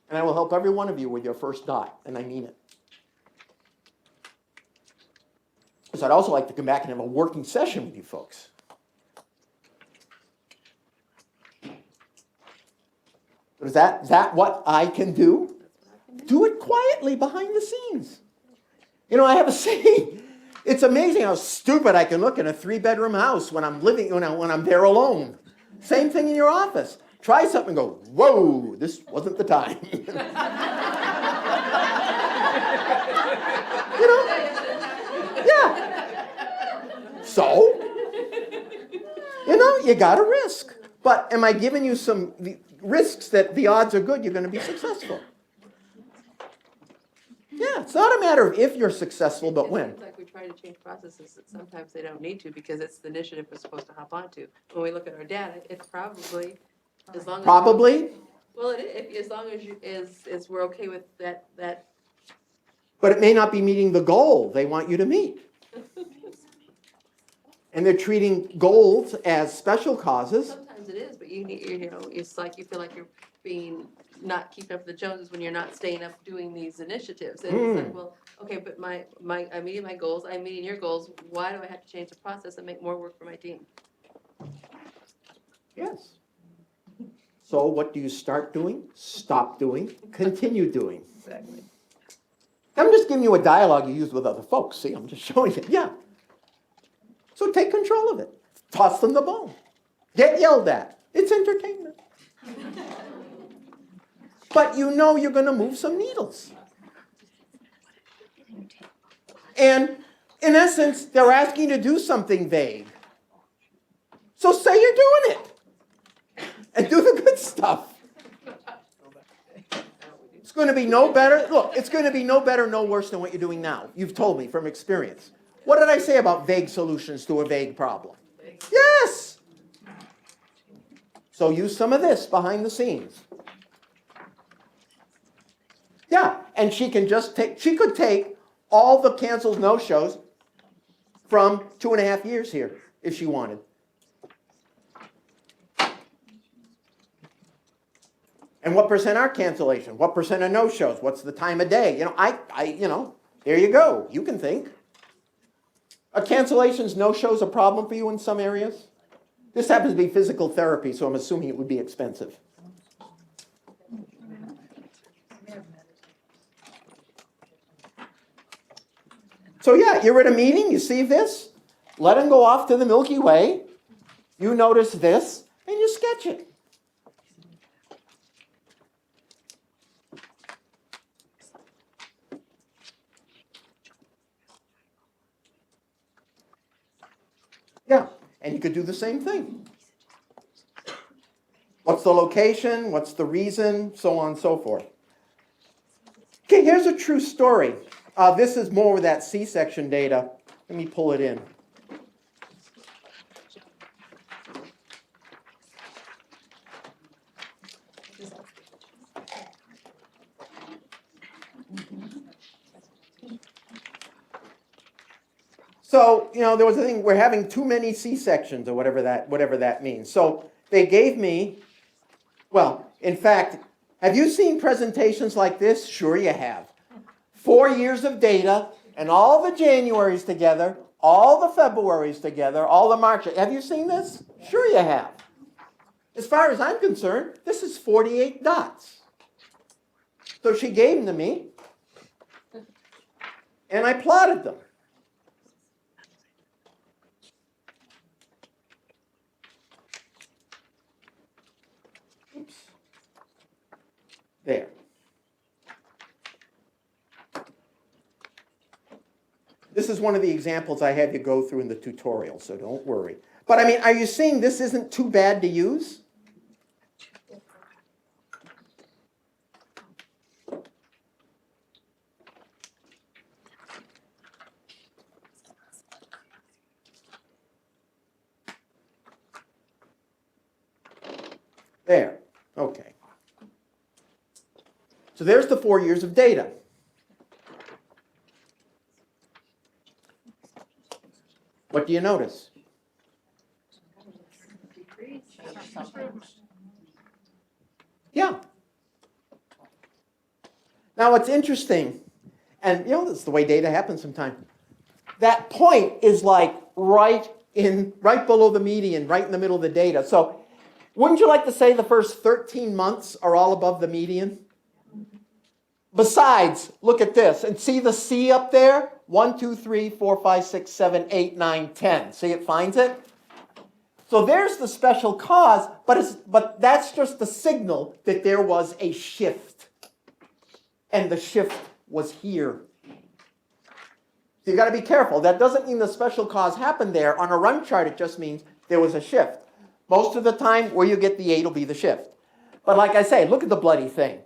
K: And I will help every one of you with your first dot, and I mean it. So I'd also like to come back and have a working session with you folks. Is that what I can do? Do it quietly behind the scenes. You know, I have a saying. It's amazing how stupid I can look in a 3-bedroom house when I'm living, when I'm there alone. Same thing in your office. Try something and go, whoa, this wasn't the time. You know? Yeah. So, you know, you got to risk. But am I giving you some risks that the odds are good you're going to be successful? Yeah, it's not a matter of if you're successful, but when.
A: It's like we try to change processes that sometimes they don't need to because it's the initiative we're supposed to hop onto. When we look at our data, it's probably, as long as.
K: Probably.
A: Well, as long as we're okay with that.
K: But it may not be meeting the goal they want you to meet. And they're treating goals as special causes.
A: Sometimes it is, but it's like you feel like you're being not keeping up with the Joneses when you're not staying up doing these initiatives. And it's like, well, okay, but I'm meeting my goals, I'm meeting your goals. Why do I have to change the process and make more work for my team?
K: Yes. So what do you start doing? Stop doing. Continue doing.
A: Exactly.
K: I'm just giving you a dialogue you use with other folks. See, I'm just showing it. Yeah. So take control of it. Toss them the bone. Get yelled at. It's entertainment. But you know you're going to move some needles. And in essence, they're asking you to do something vague. So say you're doing it. And do the good stuff. It's going to be no better. Look, it's going to be no better, no worse than what you're doing now. You've told me from experience. What did I say about vague solutions to a vague problem? Yes. So use some of this behind the scenes. Yeah, and she could take all the cancels, no-shows from 2.5 years here if she wanted. And what percent are cancellation? What percent are no-shows? What's the time of day? There you go. You can think. Are cancellations, no-shows a problem for you in some areas? This happens to be physical therapy, so I'm assuming it would be expensive. So yeah, you're at a meeting, you see this, let them go off to the Milky Way, you notice this, and you sketch it. Yeah, and you could do the same thing. What's the location? What's the reason? So on and so forth. Okay, here's a true story. This is more with that C-section data. Let me pull it in. So, there was a thing, we're having too many C-sections or whatever that means. So they gave me, well, in fact, have you seen presentations like this? Sure you have. 4 years of data and all the Januaries together, all the Februaries together, all the Marches. Have you seen this? Sure you have. As far as I'm concerned, this is 48 dots. So she gave them to me, and I plotted them. this is one of the examples I have you go through in the tutorial, so don't worry. But I mean, are you seeing this isn't too bad to use? There, okay. So there's the 4 years of data. What do you notice? Yeah. Now what's interesting, and you know, that's the way data happens sometimes. That point is like right below the median, right in the middle of the data. So wouldn't you like to say the first 13 months are all above the median? Besides, look at this, and see the C up there? 1, 2, 3, 4, 5, 6, 7, 8, 9, 10. See, it finds it? So there's the special cause, but that's just the signal that there was a shift. And the shift was here. So you got to be careful. That doesn't mean the special cause happened there. On a run chart, it just means there was a shift. Most of the time, where you get the 8 will be the shift. But like I say, look at the bloody thing.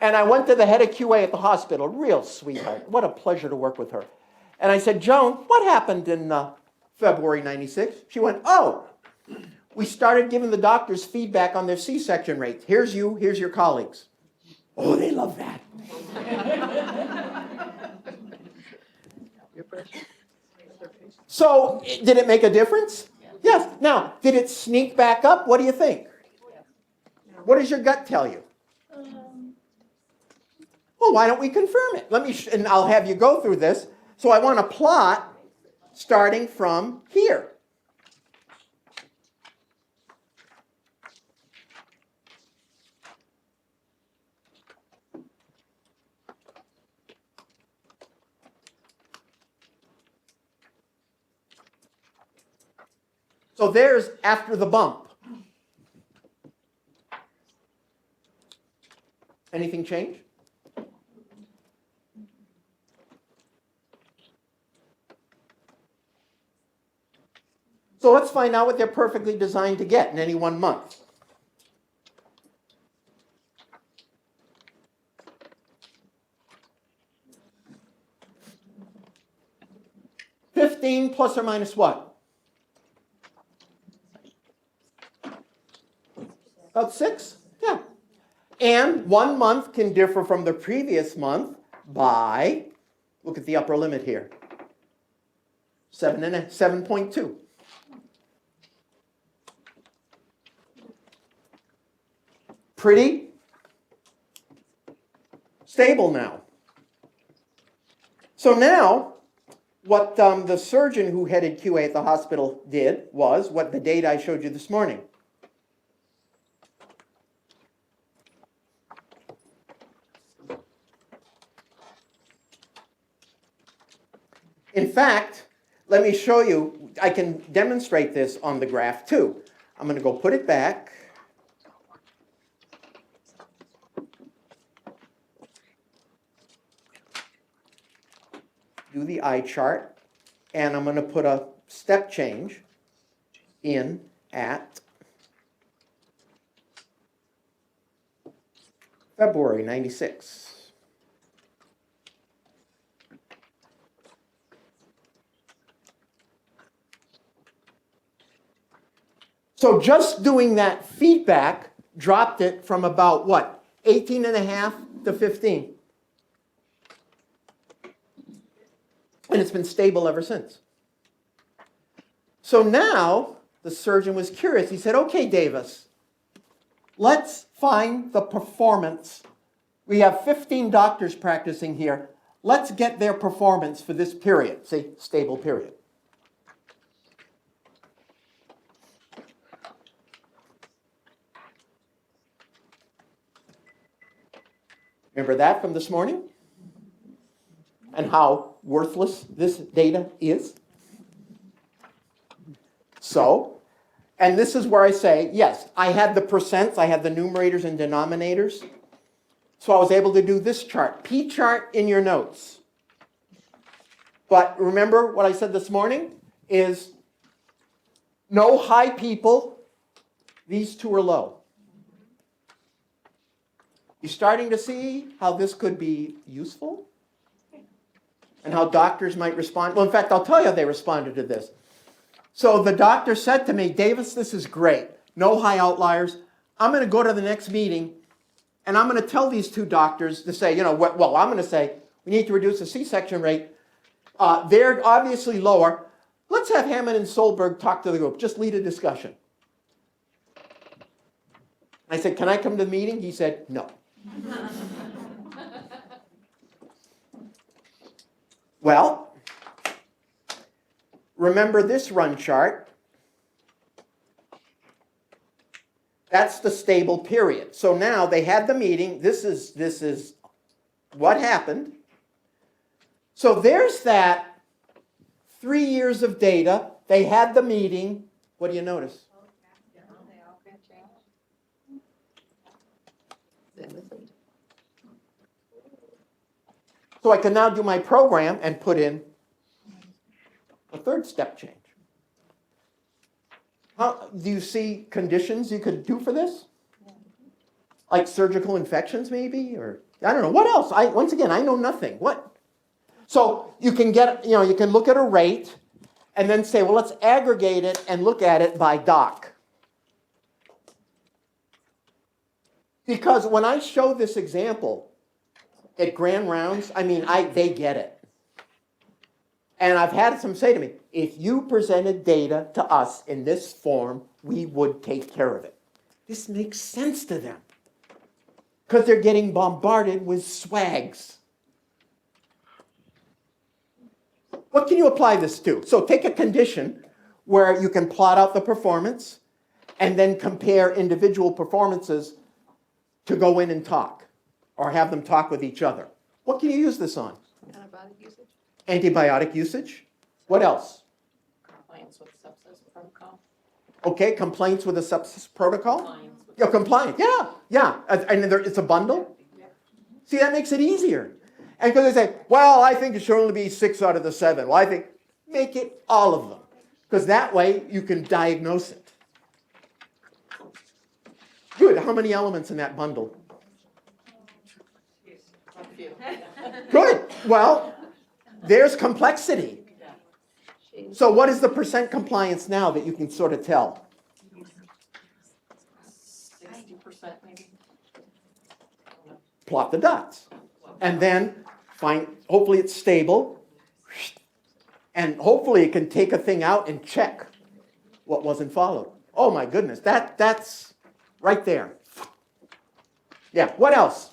K: And I went to the head of QA at the hospital, real sweetheart. What a pleasure to work with her. And I said, Joan, what happened in February 96? She went, oh, we started giving the doctors feedback on their C-section rates. Here's you, here's your colleagues. Oh, they love that. So, did it make a difference? Yes. Now, did it sneak back up? What do you think? What does your gut tell you? Well, why don't we confirm it? And I'll have you go through this. So I want to plot starting from here. So there's after the bump. Anything change? So let's find out what they're perfectly designed to get in any 1 month. $15 plus or minus what? About 6? Yeah. And 1 month can differ from the previous month by, look at the upper limit here, 7.2. Pretty stable now. So now, what the surgeon who headed QA at the hospital did was what the data I showed you this morning. In fact, let me show you, I can demonstrate this on the graph too. I'm going to go put it back. Do the eye chart, and I'm going to put a step change in at February 96. So just doing that feedback dropped it from about what? 18.5 to 15. And it's been stable ever since. So now the surgeon was curious. He said, okay, Davis, let's find the performance. We have 15 doctors practicing here. Let's get their performance for this period. See, stable period. Remember that from this morning? And how worthless this data is? So, and this is where I say, yes, I had the percents, I had the numerators and denominators. So I was able to do this chart, P chart in your notes. But remember what I said this morning is no high people, these two are low. You're starting to see how this could be useful and how doctors might respond. Well, in fact, I'll tell you how they responded to this. So the doctor said to me, Davis, this is great. No high outliers. I'm going to go to the next meeting and I'm going to tell these two doctors to say, I'm going to say, we need to reduce the C-section rate. They're obviously lower. Let's have Hammond and Solberg talk to the group. Just lead a discussion. I said, can I come to the meeting? He said, no. Well, remember this run chart. That's the stable period. So now they had the meeting. This is what happened. So there's that 3 years of data. They had the meeting. What do you notice? So I can now do my program and put in a third step change. How, do you see conditions you could do for this? Like surgical infections maybe? Or I don't know. What else? Once again, I know nothing. What? So you can get, you can look at a rate and then say, well, let's aggregate it and look at it by doc. Because when I show this example at grand rounds, they get it. And I've had some say to me, if you presented data to us in this form, we would take care of it. This makes sense to them. Because they're getting bombarded with swags. What can you apply this to? So take a condition where you can plot out the performance and then compare individual performances to go in and talk or have them talk with each other. What can you use this on?
A: Antibiotic usage.
K: Antibiotic usage. What else?
F: Compliance with sepsis protocol.
K: Okay, complaints with a sepsis protocol? Compliance. Yeah. And it's a bundle? See, that makes it easier. And because they say, well, I think it should only be 6 out of the 7. Well, I think, make it all of them. Because that way you can diagnose it. Good. How many elements in that bundle? Good. Well, there's complexity. So what is the percent compliance now that you can sort of tell?
F: 60% maybe.
K: Plot the dots. And then hopefully it's stable. And hopefully it can take a thing out and check what wasn't followed. Oh my goodness, that's right there. Yeah, what else?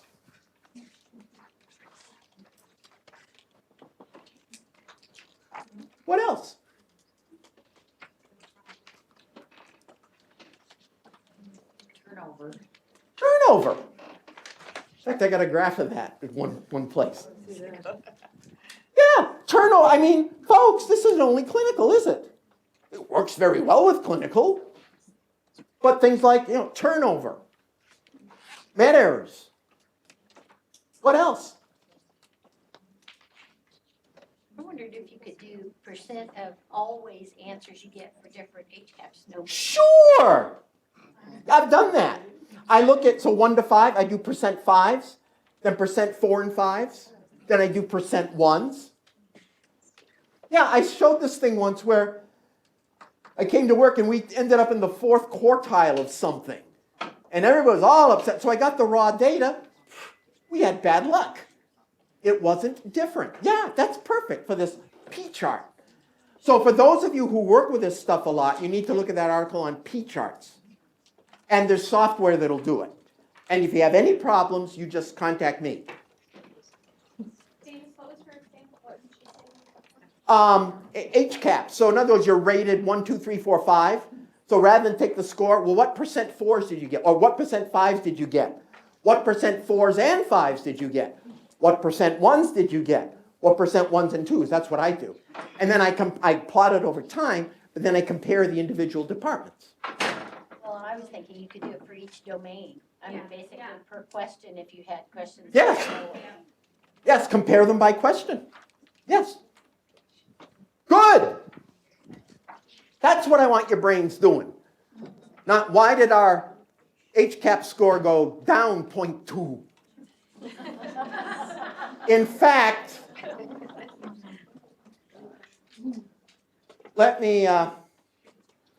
K: What else? Turnover. In fact, I got a graph of that in one place. Yeah, turnover. Folks, this isn't only clinical, is it? It works very well with clinical. But things like, turnover, med errors. What else?
L: I wondered if you could do percent of always answers you get for different HCAPs. No.
K: Sure. I've done that. I look at, 1 to 5, I do percent 5s, then percent 4 and 5s, then I do percent 1s. Yeah, I showed this thing once where I came to work and we ended up in the 4th quartile of something. And everybody was all upset. So I got the raw data. We had bad luck. It wasn't different. Yeah, that's perfect for this P chart. So for those of you who work with this stuff a lot, you need to look at that article on P charts. And there's software that'll do it. And if you have any problems, you just contact me. HCAP. So in other words, you're rated 1, 2, 3, 4, 5. So rather than take the score, well, what percent 4s did you get? Or what percent 5s did you get? What percent 4s and 5s did you get? What percent 1s did you get? What percent 1s and 2s? That's what I do. And then I plot it over time, but then I compare the individual departments.
L: Well, and I was thinking you could do it for each domain. Basically per question if you had questions.
K: Yes. Yes, compare them by question. Yes. Good. That's what I want your brains doing. Not why did our HCAP score go down 0.2? In fact, let me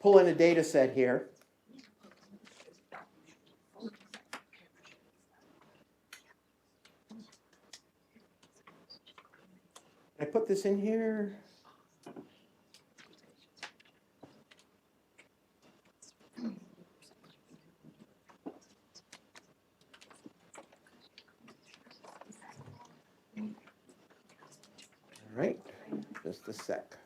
K: pull in a data set here. I put this in here. All right, just a sec.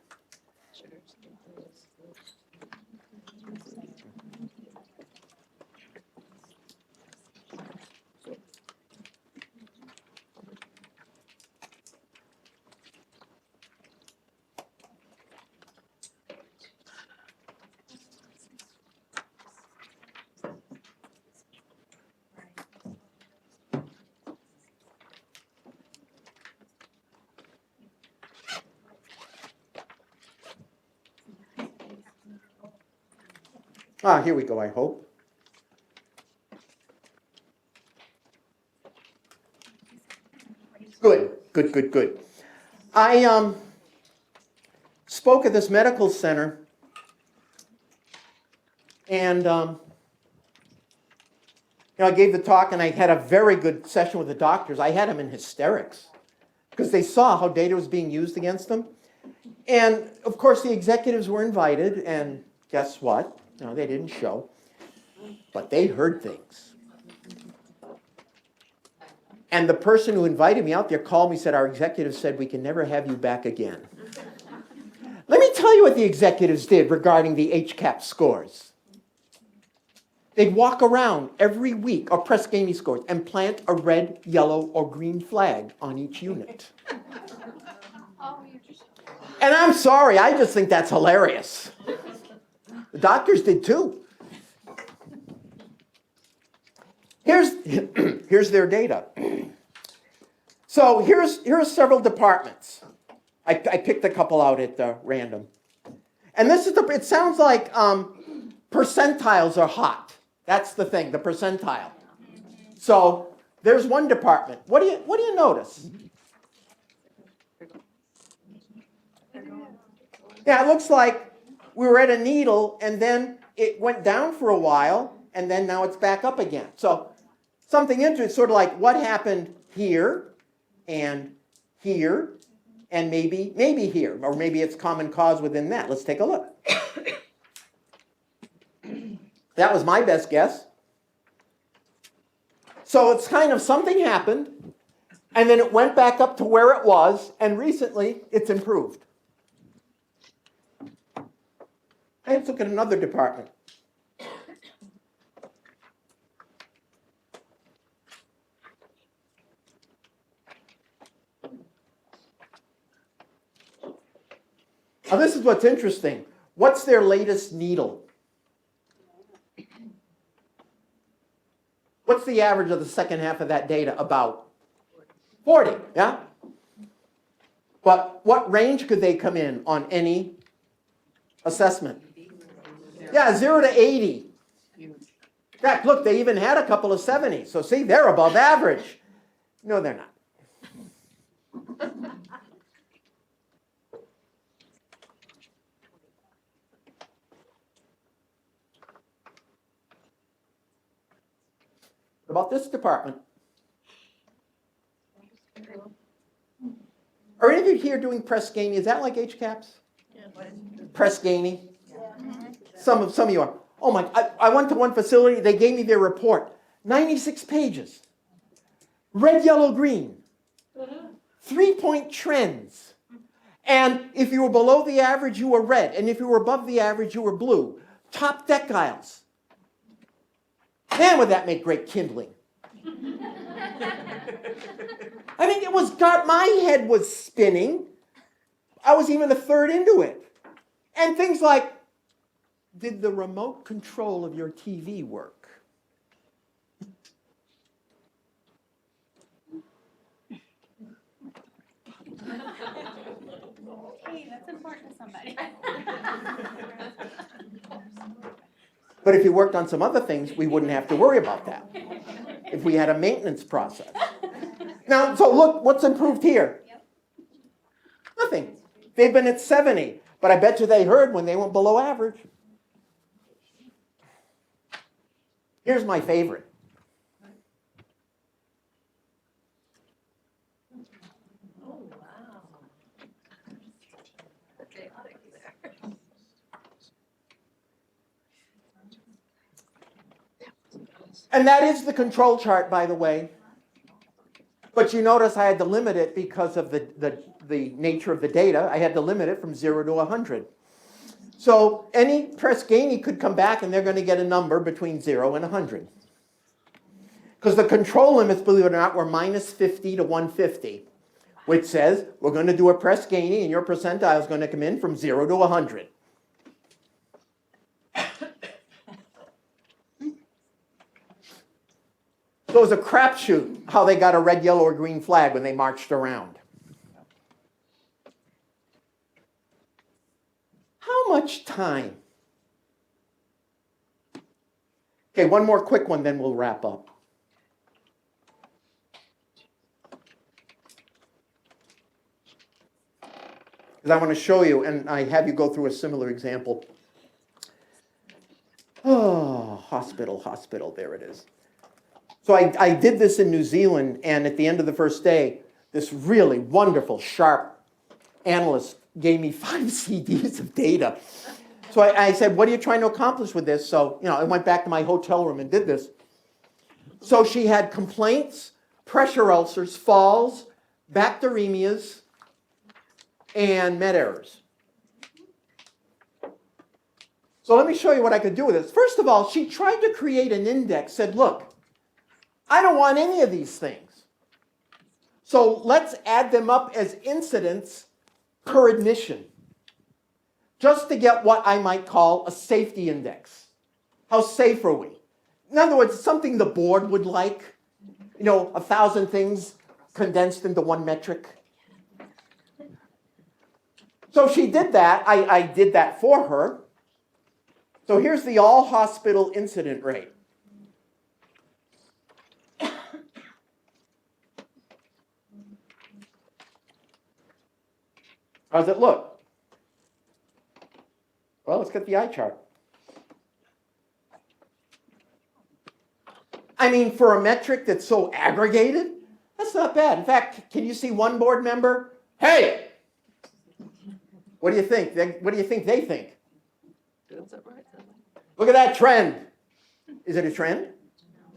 K: Here we go, I hope. Good. I spoke at this medical center, and I gave the talk, and I had a very good session with the doctors. I had them in hysterics because they saw how data was being used against them. And, of course, the executives were invited, and guess what? They didn't show, but they heard things. And the person who invited me out there called me and said, our executives said we can never have you back again. Let me tell you what the executives did regarding the HCAP scores. They'd walk around every week, or press Gamey scores, and plant a red, yellow, or green flag on each unit. And I'm sorry, I just think that's hilarious. The doctors did too. Here's their data. So here's several departments. I picked a couple out at random. And this is it sounds like percentiles are hot. That's the thing, the percentile. So there's one department. What do you notice? Yeah, it looks like we were at a needle and then it went down for a while and then now it's back up again. So something interesting, sort of like what happened here and here and maybe here, or maybe it's common cause within that. Let's take a look. That was my best guess. So it's kind of something happened, and then it went back up to where it was, and recently it's improved. Let's look at another department. Now this is what's interesting. What's their latest needle? What's the average of the second half of that data? About 40, yeah? But what range could they come in on any assessment? Yeah, 0 to 80. In fact, look, they even had a couple of 70s. So see, they're above average. No, they're not. What about this department? Are any of you here doing press gaming? Is that like HCAPS? Yeah. Press gaming? Yeah. Some of you are. Oh my, I went to one facility, they gave me their report. 96 pages. Red, yellow, green. 3-point trends. And if you were below the average, you were red. And if you were above the average, you were blue. Top deciles. Man, would that make great kindling. I mean, my head was spinning. I was even a third into it. And things like, did the remote control of your TV work?
C: Hey, that's important to somebody.
K: But if you worked on some other things, we wouldn't have to worry about that if we had a maintenance process. Now, so look, what's improved here? Nothing. They've been at 70, but I bet you they heard when they went below average. Here's my favorite. And that is the control chart, by the way. But you notice I had to limit it because of the nature of the data. I had to limit it from 0 to 100. So any press gainey could come back and they're going to get a number between 0 and 100. Because the control limits, believe it or not, were minus 50 to 150, which says we're going to do a press gainey and your percentile is going to come in from 0 to 100. So it was a crapshoot how they got a red, yellow, or green flag when they marched around. How much time? Okay, one more quick one, then we'll wrap up. Because I want to show you, and I have you go through a similar example. Oh, hospital, there it is. So I did this in New Zealand, and at the end of the first day, this really wonderful, sharp analyst gave me 5 CDs of data. So I said, what are you trying to accomplish with this? So, I went back to my hotel room and did this. So she had complaints, pressure ulcers, falls, bacteremias, and med errors. So let me show you what I could do with this. First of all, she tried to create an index, said, look, I don't want any of these things. So let's add them up as incidents per admission, just to get what I might call a safety index. How safe are we? In other words, something the board would like, 1,000 things condensed into one metric. So she did that. I did that for her. So here's the all hospital incident rate. How does it look? Well, let's get the eye chart. I mean, for a metric that's so aggregated, that's not bad. In fact, can you see one board member? Hey! What do you think? What do you think they think?
A: Doing something right.
K: Look at that trend. Is it a trend?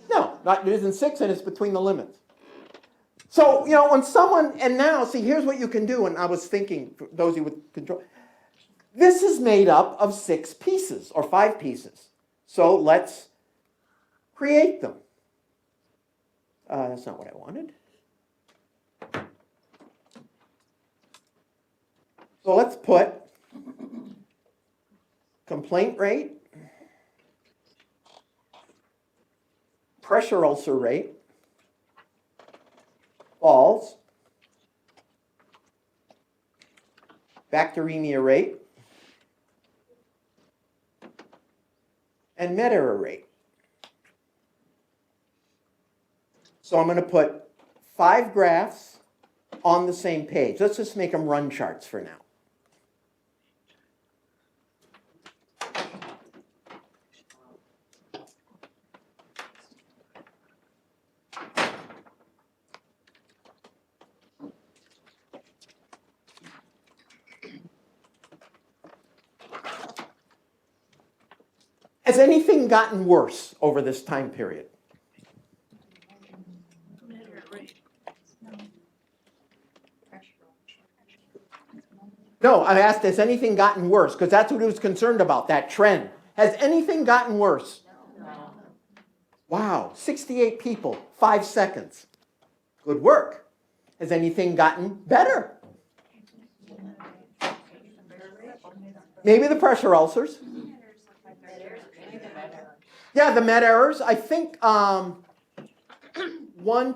K: No, it isn't 6, and it's between the limits. So, when someone, and now, see, here's what you can do, and I was thinking, for those of you with control, this is made up of 6 pieces, or 5 pieces. So let's create them. That's not what I wanted. So let's put complaint rate, pressure ulcer rate, falls, bacteremia rate, and med error rate. So I'm going to put 5 graphs on the same page. Let's just make them run charts for now. Has anything gotten worse over this time period? No, I asked, has anything gotten worse? Because that's what he was concerned about, that trend. Has anything gotten worse? No. Wow, 68 people, 5 seconds. Good work. Has anything gotten better? Maybe the pressure ulcers. Yeah, the med errors. I think 1,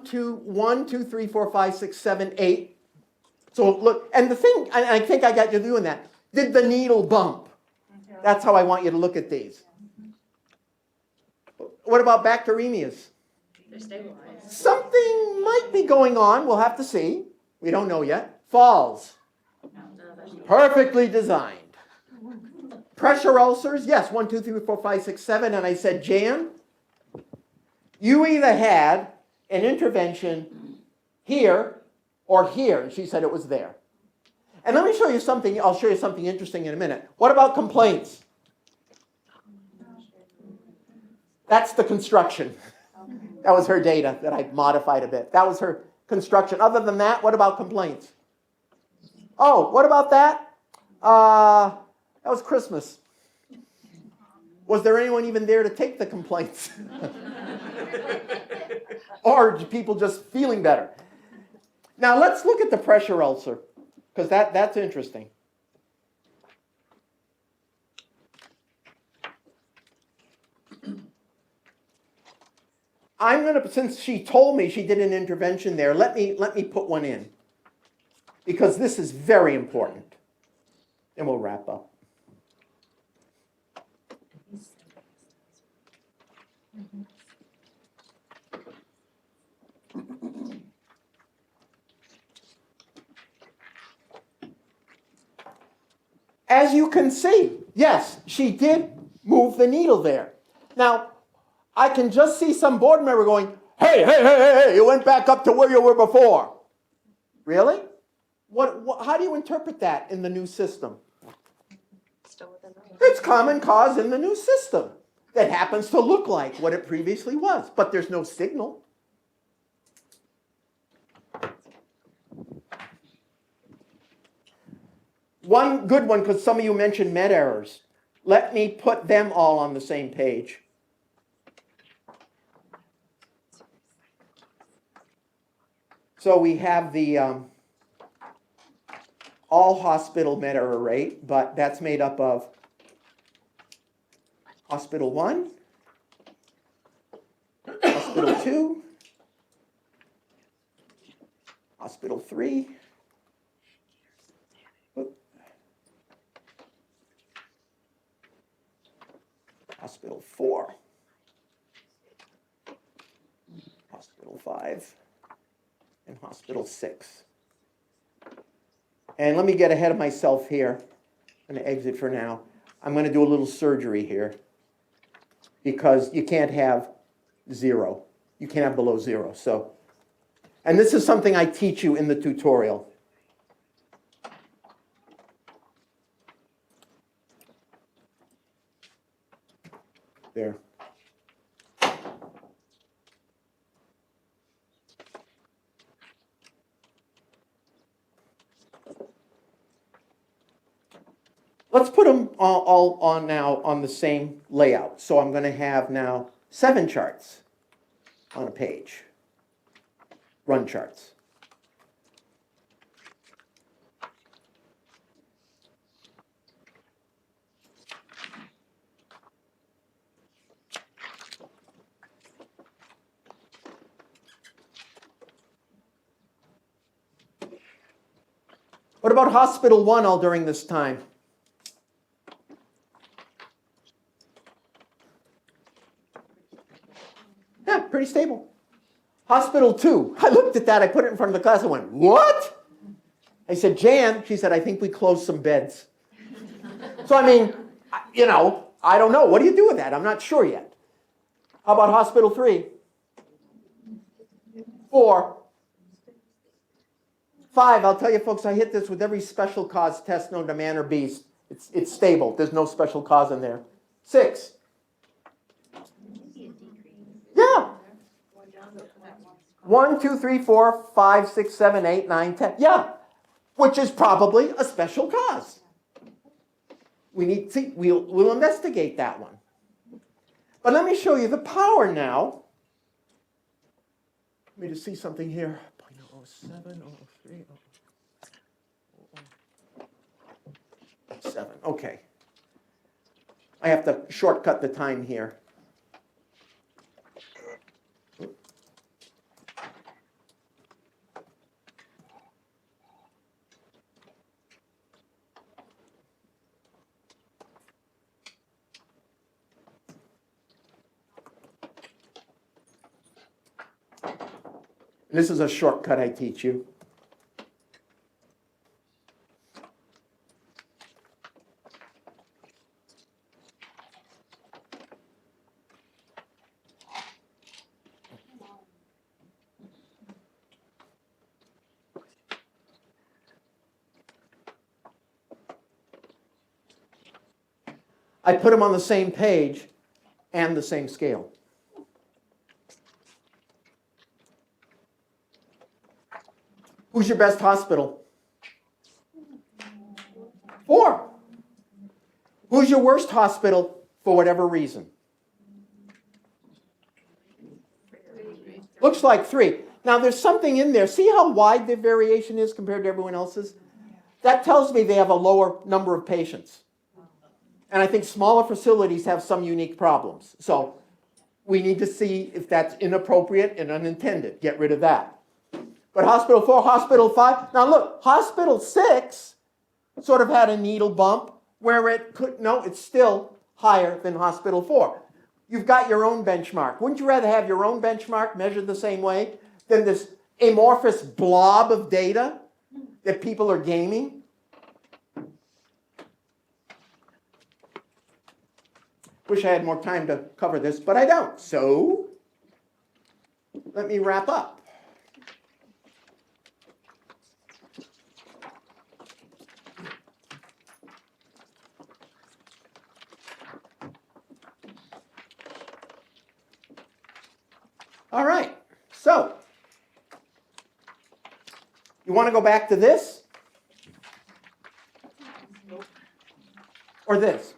K: 2, 3, 4, 5, 6, 7, 8. So look, and the thing, and I think I got you doing that, did the needle bump? That's how I want you to look at these. What about bacteremias?
A: They're stabilized.
K: Something might be going on. We'll have to see. We don't know yet. Falls. Perfectly designed. Pressure ulcers, yes, 1, 2, 3, 4, 5, 6, 7. And I said, Jan, you either had an intervention here or here. And she said it was there. And let me show you something. I'll show you something interesting in a minute. What about complaints? That's the construction. That was her data that I modified a bit. That was her construction. Other than that, what about complaints? Oh, what about that? That was Christmas. Was there anyone even there to take the complaints? Or people just feeling better? Now let's look at the pressure ulcer, because that's interesting. I'm going to, since she told me she did an intervention there, let me put one in. Because this is very important. And we'll wrap up. As you can see, yes, she did move the needle there. Now, I can just see some board member going, hey, you went back up to where you were before. Really? How do you interpret that in the new system? It's common cause in the new system that happens to look like what it previously was, but there's no signal. One good one, because some of you mentioned med errors. Let me put them all on the same page. So we have the all hospital med error rate, but that's made up of hospital 1, hospital 2, hospital 3, hospital 4, hospital 5, and hospital 6. And let me get ahead of myself here. I'm going to exit for now. I'm going to do a little surgery here because you can't have 0. You can't have below 0. So, and this is something I teach you in the tutorial. There. Let's put them all on now on the same layout. So I'm going to have now 7 charts on a page. Run charts. What about hospital 1 all during this time? Yeah, pretty stable. Hospital 2, I looked at that, I put it in front of the class, and went, what? I said, Jan, she said, I think we closed some beds. So I mean, you know, I don't know. What do you do with that? I'm not sure yet. How about hospital 3? 4. 5, I'll tell you folks, I hit this with every special cause test known to man or beast. It's stable. There's no special cause in there. 6. Yeah. 1, 2, 3, 4, 5, 6, 7, 8, 9, 10. Yeah. Which is probably a special cause. We need to, we'll investigate that one. But let me show you the power now. Let me just see something here. 0.07, 0.03, 0.07. Okay. I have to shortcut the time here. And this is a shortcut I teach you. I put them on the same page and the same scale. Who's your best hospital? 4. Who's your worst hospital for whatever reason? Looks like 3. Now there's something in there. See how wide the variation is compared to everyone else's? That tells me they have a lower number of patients. And I think smaller facilities have some unique problems. So we need to see if that's inappropriate and unintended. Get rid of that. But hospital 4, hospital 5. Now look, hospital 6 sort of had a needle bump where it could, no, it's still higher than hospital 4. You've got your own benchmark. Wouldn't you rather have your own benchmark measured the same way than this amorphous blob of data that people are gaming? Wish I had more time to cover this, but I don't. So let me wrap up. All right, so you want to go back to this or this?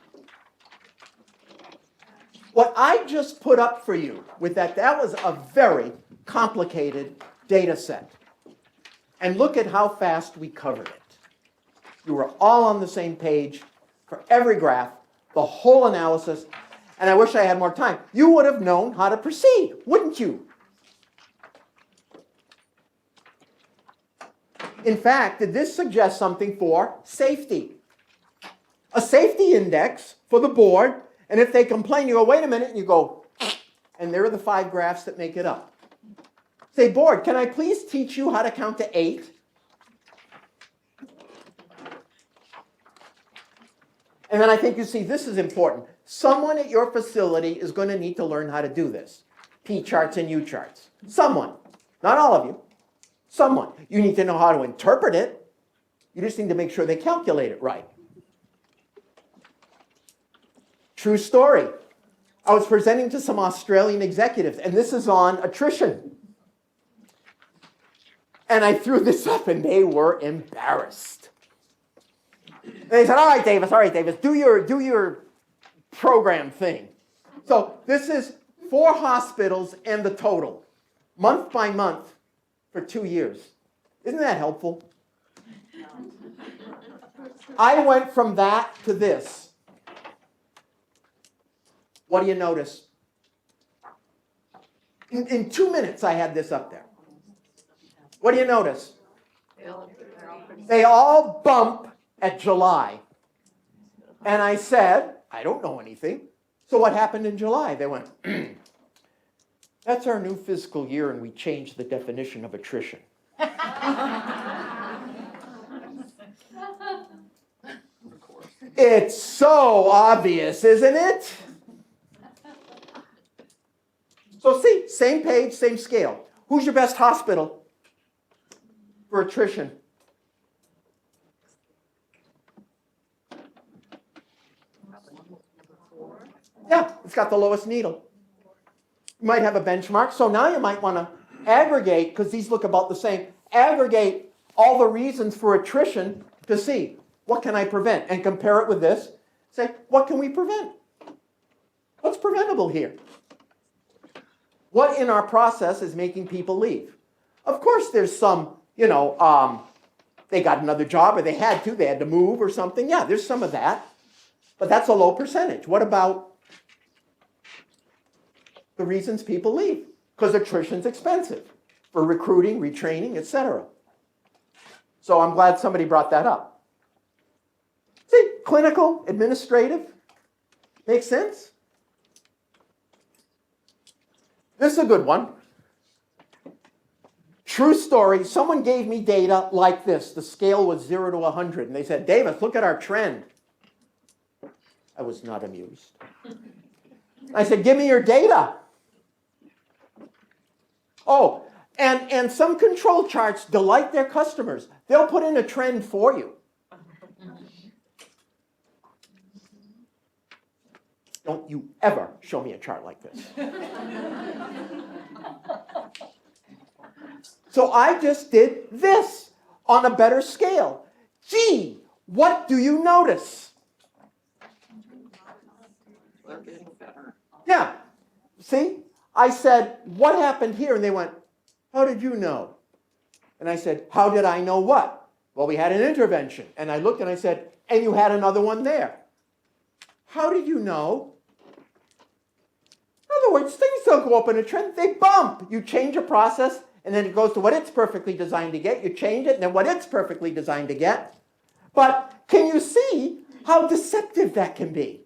K: What I just put up for you with that was a very complicated data set. And look at how fast we covered it. You were all on the same page for every graph, the whole analysis, and I wish I had more time. You would have known how to proceed, wouldn't you? In fact, did this suggest something for safety? A safety index for the board, and if they complain, you go, wait a minute, and you go, and there are the 5 graphs that make it up. Say, board, can I please teach you how to count to 8? And then I think you see this is important. Someone at your facility is going to need to learn how to do this. P charts and U charts. Someone. Not all of you. Someone. You need to know how to interpret it. You just need to make sure they calculate it right. True story. I was presenting to some Australian executives, and this is on attrition. And I threw this up, and they were embarrassed. And they said, all right, Davis, do your program thing. So this is 4 hospitals and the total, month by month, for 2 years. Isn't that helpful? I went from that to this. What do you notice? In 2 minutes, I had this up there. What do you notice? They all bump at July. And I said, I don't know anything. So what happened in July? They went, that's our new fiscal year, and we changed the definition of attrition. It's so obvious, isn't it? So see, same page, same scale. Who's your best hospital for attrition? Yeah, it's got the lowest needle. You might have a benchmark, so now you might want to aggregate, because these look about the same, aggregate all the reasons for attrition to see what can I prevent, and compare it with this. Say, what can we prevent? What's preventable here? What in our process is making people leave? Of course there's some, they got another job, or they had to move or something. Yeah, there's some of that, but that's a low percentage. What about the reasons people leave? Because attrition's expensive for recruiting, retraining, etc. So I'm glad somebody brought that up. See, clinical, administrative, makes sense? This is a good one. True story, someone gave me data like this. The scale was 0 to 100. And they said, Davis, look at our trend. I was not amused. I said, give me your data. Oh, and some control charts delight their customers. They'll put in a trend for you. Don't you ever show me a chart like this. So I just did this on a better scale. Gee, what do you notice?
A: We're getting better.
K: Yeah. See? I said, what happened here? And they went, how did you know? And I said, how did I know what? Well, we had an intervention. And I looked and I said, and you had another one there. How did you know? In other words, things don't go up in a trend, they bump. You change a process, and then it goes to what it's perfectly designed to get. You change it, and then what it's perfectly designed to get. But can you see how deceptive that can be?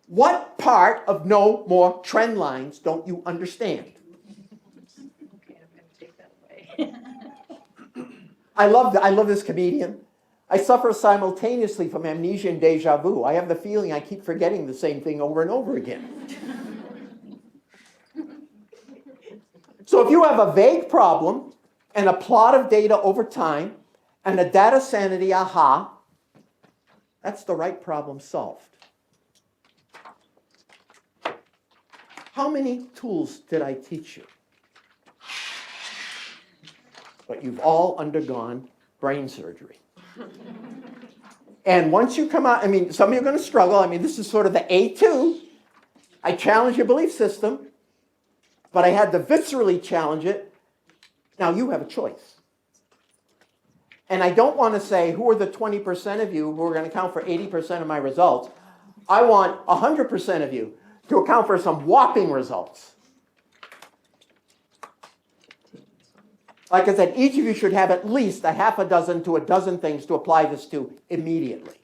K: What part of no more trend lines don't you understand?
F: Okay, I'm gonna take that away.
K: I love this comedian. I suffer simultaneously from amnesia and deja vu. I have the feeling I keep forgetting the same thing over and over again. So if you have a vague problem and a plot of data over time and a data sanity aha, that's the right problem solved. How many tools did I teach you? But you've all undergone brain surgery. And once you come out, I mean, some of you are going to struggle. I mean, this is sort of the A2. I challenge your belief system, but I had to viscerally challenge it. Now you have a choice. And I don't want to say, who are the 20% of you who are going to account for 80% of my results? I want 100% of you to account for some whopping results. Like I said, each of you should have at least a half a dozen to a dozen things to apply this to immediately.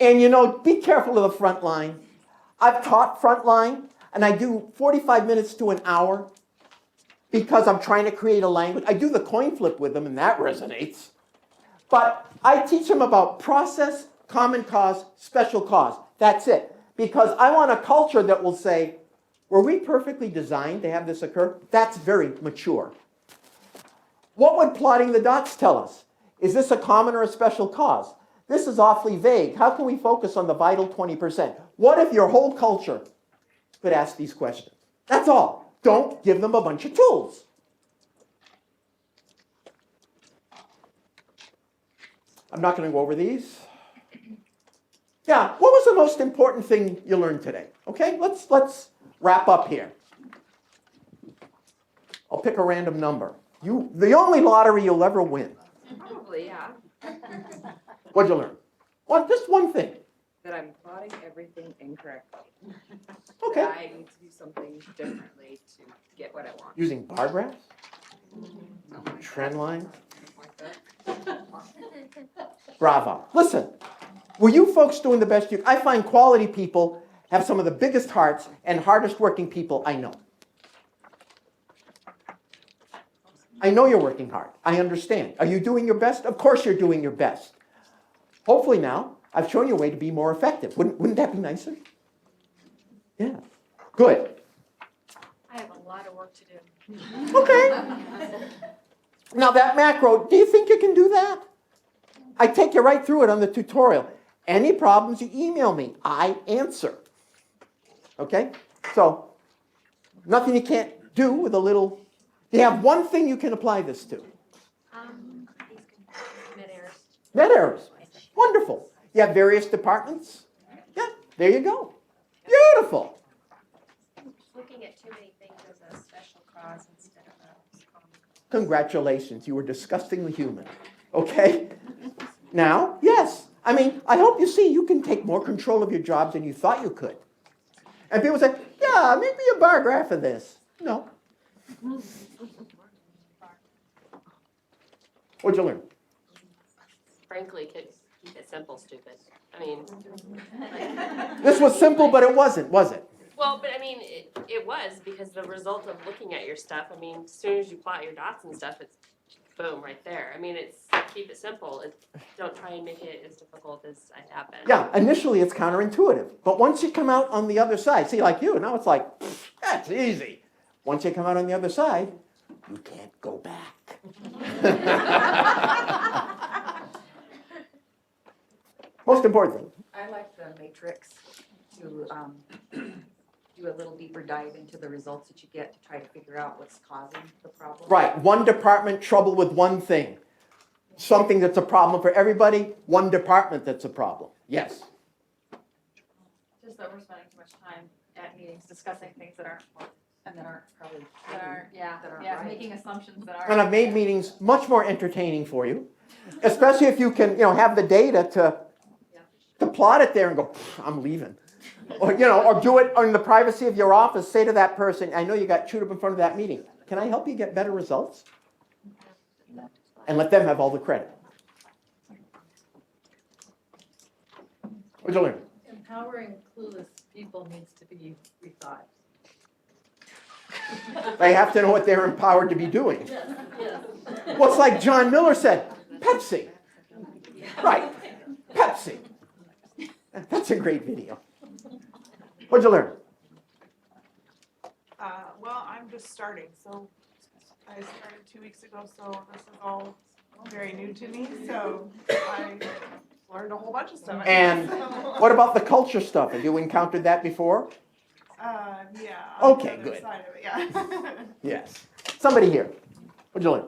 K: And you know, be careful of the front line. I've taught front line, and I do 45 minutes to an hour because I'm trying to create a language. I do the coin flip with them, and that resonates. But I teach them about process, common cause, special cause. That's it. Because I want a culture that will say, were we perfectly designed to have this occur? That's very mature. What would plotting the dots tell us? Is this a common or a special cause? This is awfully vague. How can we focus on the vital 20%? What if your whole culture could ask these questions? That's all. Don't give them a bunch of tools. I'm not going to go over these. Yeah, what was the most important thing you learned today? Okay, let's wrap up here. I'll pick a random number. The only lottery you'll ever win.
F: Probably, yeah.
K: What'd you learn? Just one thing.
F: That I'm plotting everything incorrectly.
K: Okay.
F: That I need to do something differently to get what I want.
K: Using bar graphs? Trend lines? Bravo. Listen, were you folks doing the best you could? I find quality people have some of the biggest hearts and hardest working people I know. I know you're working hard. I understand. Are you doing your best? Of course you're doing your best. Hopefully now, I've shown you a way to be more effective. Wouldn't that be nicer? Yeah. Good.
L: I have a lot of work to do.
K: Okay. Now that macro, do you think you can do that? I take you right through it on the tutorial. Any problems, you email me. I answer. Okay? So, nothing you can't do with a little... You have one thing you can apply this to.
L: Med errors.
K: Net errors. Wonderful. You have various departments. Yeah, there you go. Beautiful.
L: Looking at too many things as a special cause instead of a common cause.
K: Congratulations, you were disgustingly human. Okay? Now, yes. I mean, I hope you see you can take more control of your jobs than you thought you could. And people say, yeah, make me a bar graph of this. No. What'd you learn?
A: Frankly, kids, keep it simple, stupid. I mean,
K: This was simple, but it wasn't, was it?
M: Well, but I mean, it was because the result of looking at your stuff, I mean, as soon as you plot your dots and stuff, it's boom, right there. I mean, it's, keep it simple. Don't try and make it as difficult as I have been.
K: Yeah, initially it's counterintuitive, but once you come out on the other side, see, like you, now it's like, that's easy. Once you come out on the other side, you can't go back. Most important thing.
N: I like the matrix to do a little deeper dive into the results that you get to try to figure out what's causing the problem.
K: Right, one department trouble with one thing. Something that's a problem for everybody, one department that's a problem. Yes.
F: Just that we're spending too much time at meetings discussing things that aren't important.
N: And that aren't probably.
F: That aren't, yeah,
N: that aren't
F: yeah,
N: right.
F: making assumptions that aren't.
K: And I've made meetings much more entertaining for you, especially if you can, have the data to plot it there and go, I'm leaving. Or, or do it in the privacy of your office. Say to that person, I know you got chewed up in front of that meeting. Can I help you get better results? And let them have all the credit. What'd you learn?
F: Empowering clueless people needs to be rethought.
K: They have to know what they're empowered to be doing. Well, it's like John Miller said, Pepsi. Right, Pepsi. That's a great video. What'd you learn?
O: Well, I'm just starting, so I started 2 weeks ago, so this is all very new to me, so I learned a whole bunch of stuff.
K: And what about the culture stuff? Have you encountered that before?
O: Yeah.
K: Okay,
O: on the other
K: good.
O: side of it, yeah.
K: Yes. Somebody here. What'd you learn?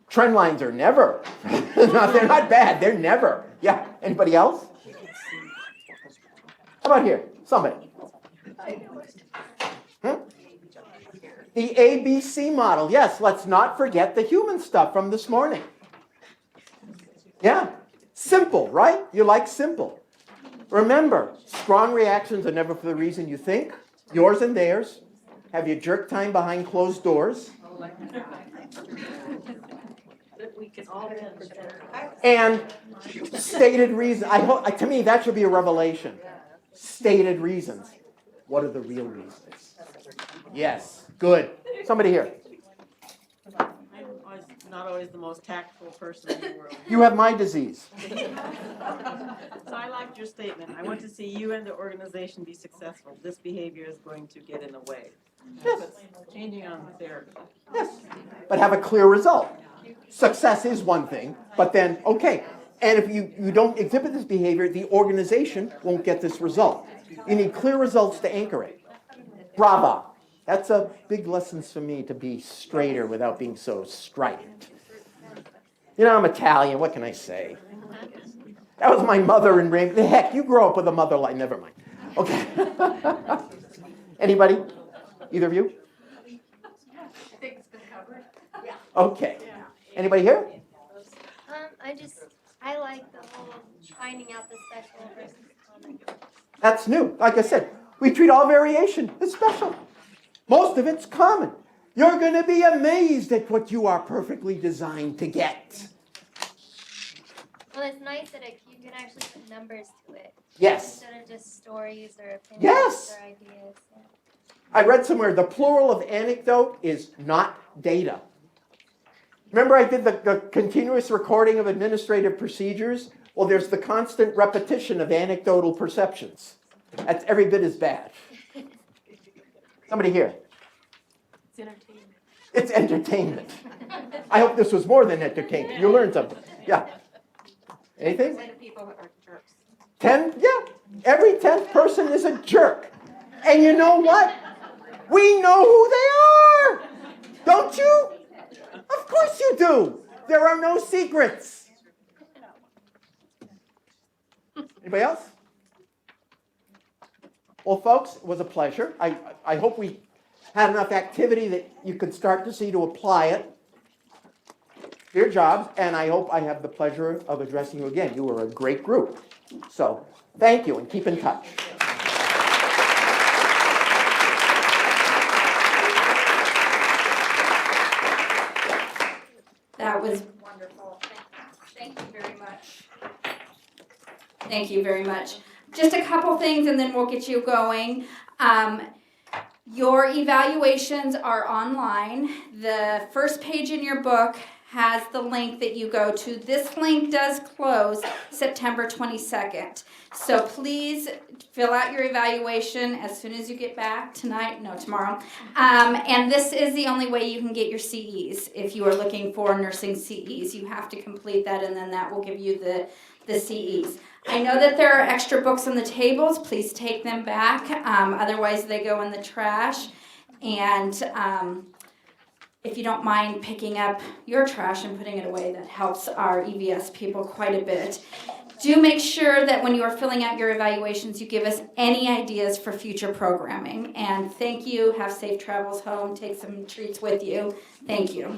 K: Trend lines are never. No, they're not bad. They're never. Yeah. Anybody else? How about here? Somebody. The ABC model. Yes, let's not forget the human stuff from this morning. Yeah. Simple, right? You like simple. Remember, strong reactions are never for the reason you think. Yours and theirs. Have your jerk time behind closed doors. And stated reasons. To me, that should be a revelation. Stated reasons. What are the real reasons? Yes. Good. Somebody here.
P: I'm not always the most tactful person in the world.
K: You have my disease.
P: So I liked your statement. I want to see you and the organization be successful. This behavior is going to get in the way.
K: Yes.
P: Changing on therapy.
K: Yes. But have a clear result. Success is one thing, but then, okay. And if you don't exhibit this behavior, the organization won't get this result. You need clear results to anchor it. Bravo. That's a big lesson for me, to be straighter without being so strident. I'm Italian. What can I say? That was my mother in Rain. Heck, you grow up with a mother like, never mind. Okay. Anybody? Either of you?
F: I think it's been covered. Yeah.
K: Okay. Anybody here?
L: I like the whole finding out the special versus common.
K: That's new. Like I said, we treat all variation as special. Most of it's common. You're going to be amazed at what you are perfectly designed to get.
L: Well, it's nice that you can actually put numbers to it.
K: Yes.
L: Instead of just stories or opinions
K: Yes.
L: or ideas. Yeah.
K: I read somewhere the plural of anecdote is not data. Remember I did the continuous recording of administrative procedures? Well, there's the constant repetition of anecdotal perceptions. That's every bit as bad. Somebody here.
F: It's entertainment.
K: It's entertainment. I hope this was more than entertainment. You learned something. Yeah. Anything?
F: 10 people are jerks.
K: 10? Yeah. Every 10th person is a jerk. And you know what? We know who they are. Don't you? Of course you do. There are no secrets. Anybody else? Well, folks, it was a pleasure. I hope we had enough activity that you could start to see to apply it to your jobs, and I hope I have the pleasure of addressing you again. You were a great group. So thank you, and keep in touch.
Q: That was wonderful. Thank you very much. Thank you very much. just a couple things and then we'll get you going. Your evaluations are online. The first page in your book has the link that you go to. This link does close September 22nd. So please fill out your evaluation as soon as you get back tomorrow. And this is the only way you can get your CEs. If you are looking for nursing CEs, you have to complete that and then that will give you the CEs. I know that there are extra books on the tables. Please take them back. Otherwise, they go in the trash. And if you don't mind picking up your trash and putting it away, that helps our EVS people quite a bit. Do make sure that when you are filling out your evaluations, you give us any ideas for future programming. And thank you. Have safe travels home. Take some treats with you. Thank you.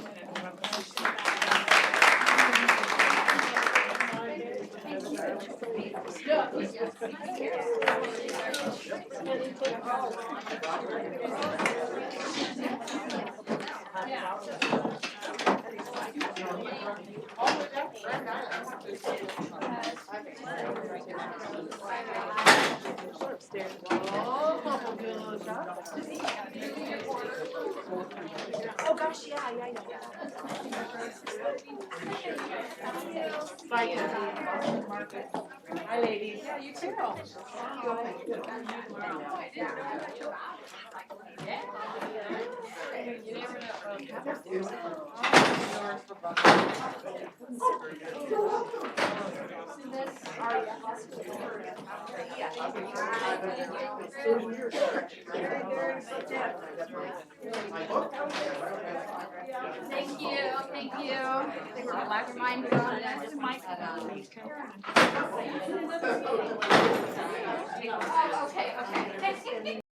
F: Oh, gosh, yeah. Bye, hi, ladies.
A: Yeah, you too.
Q: Thank you. Your mind okay.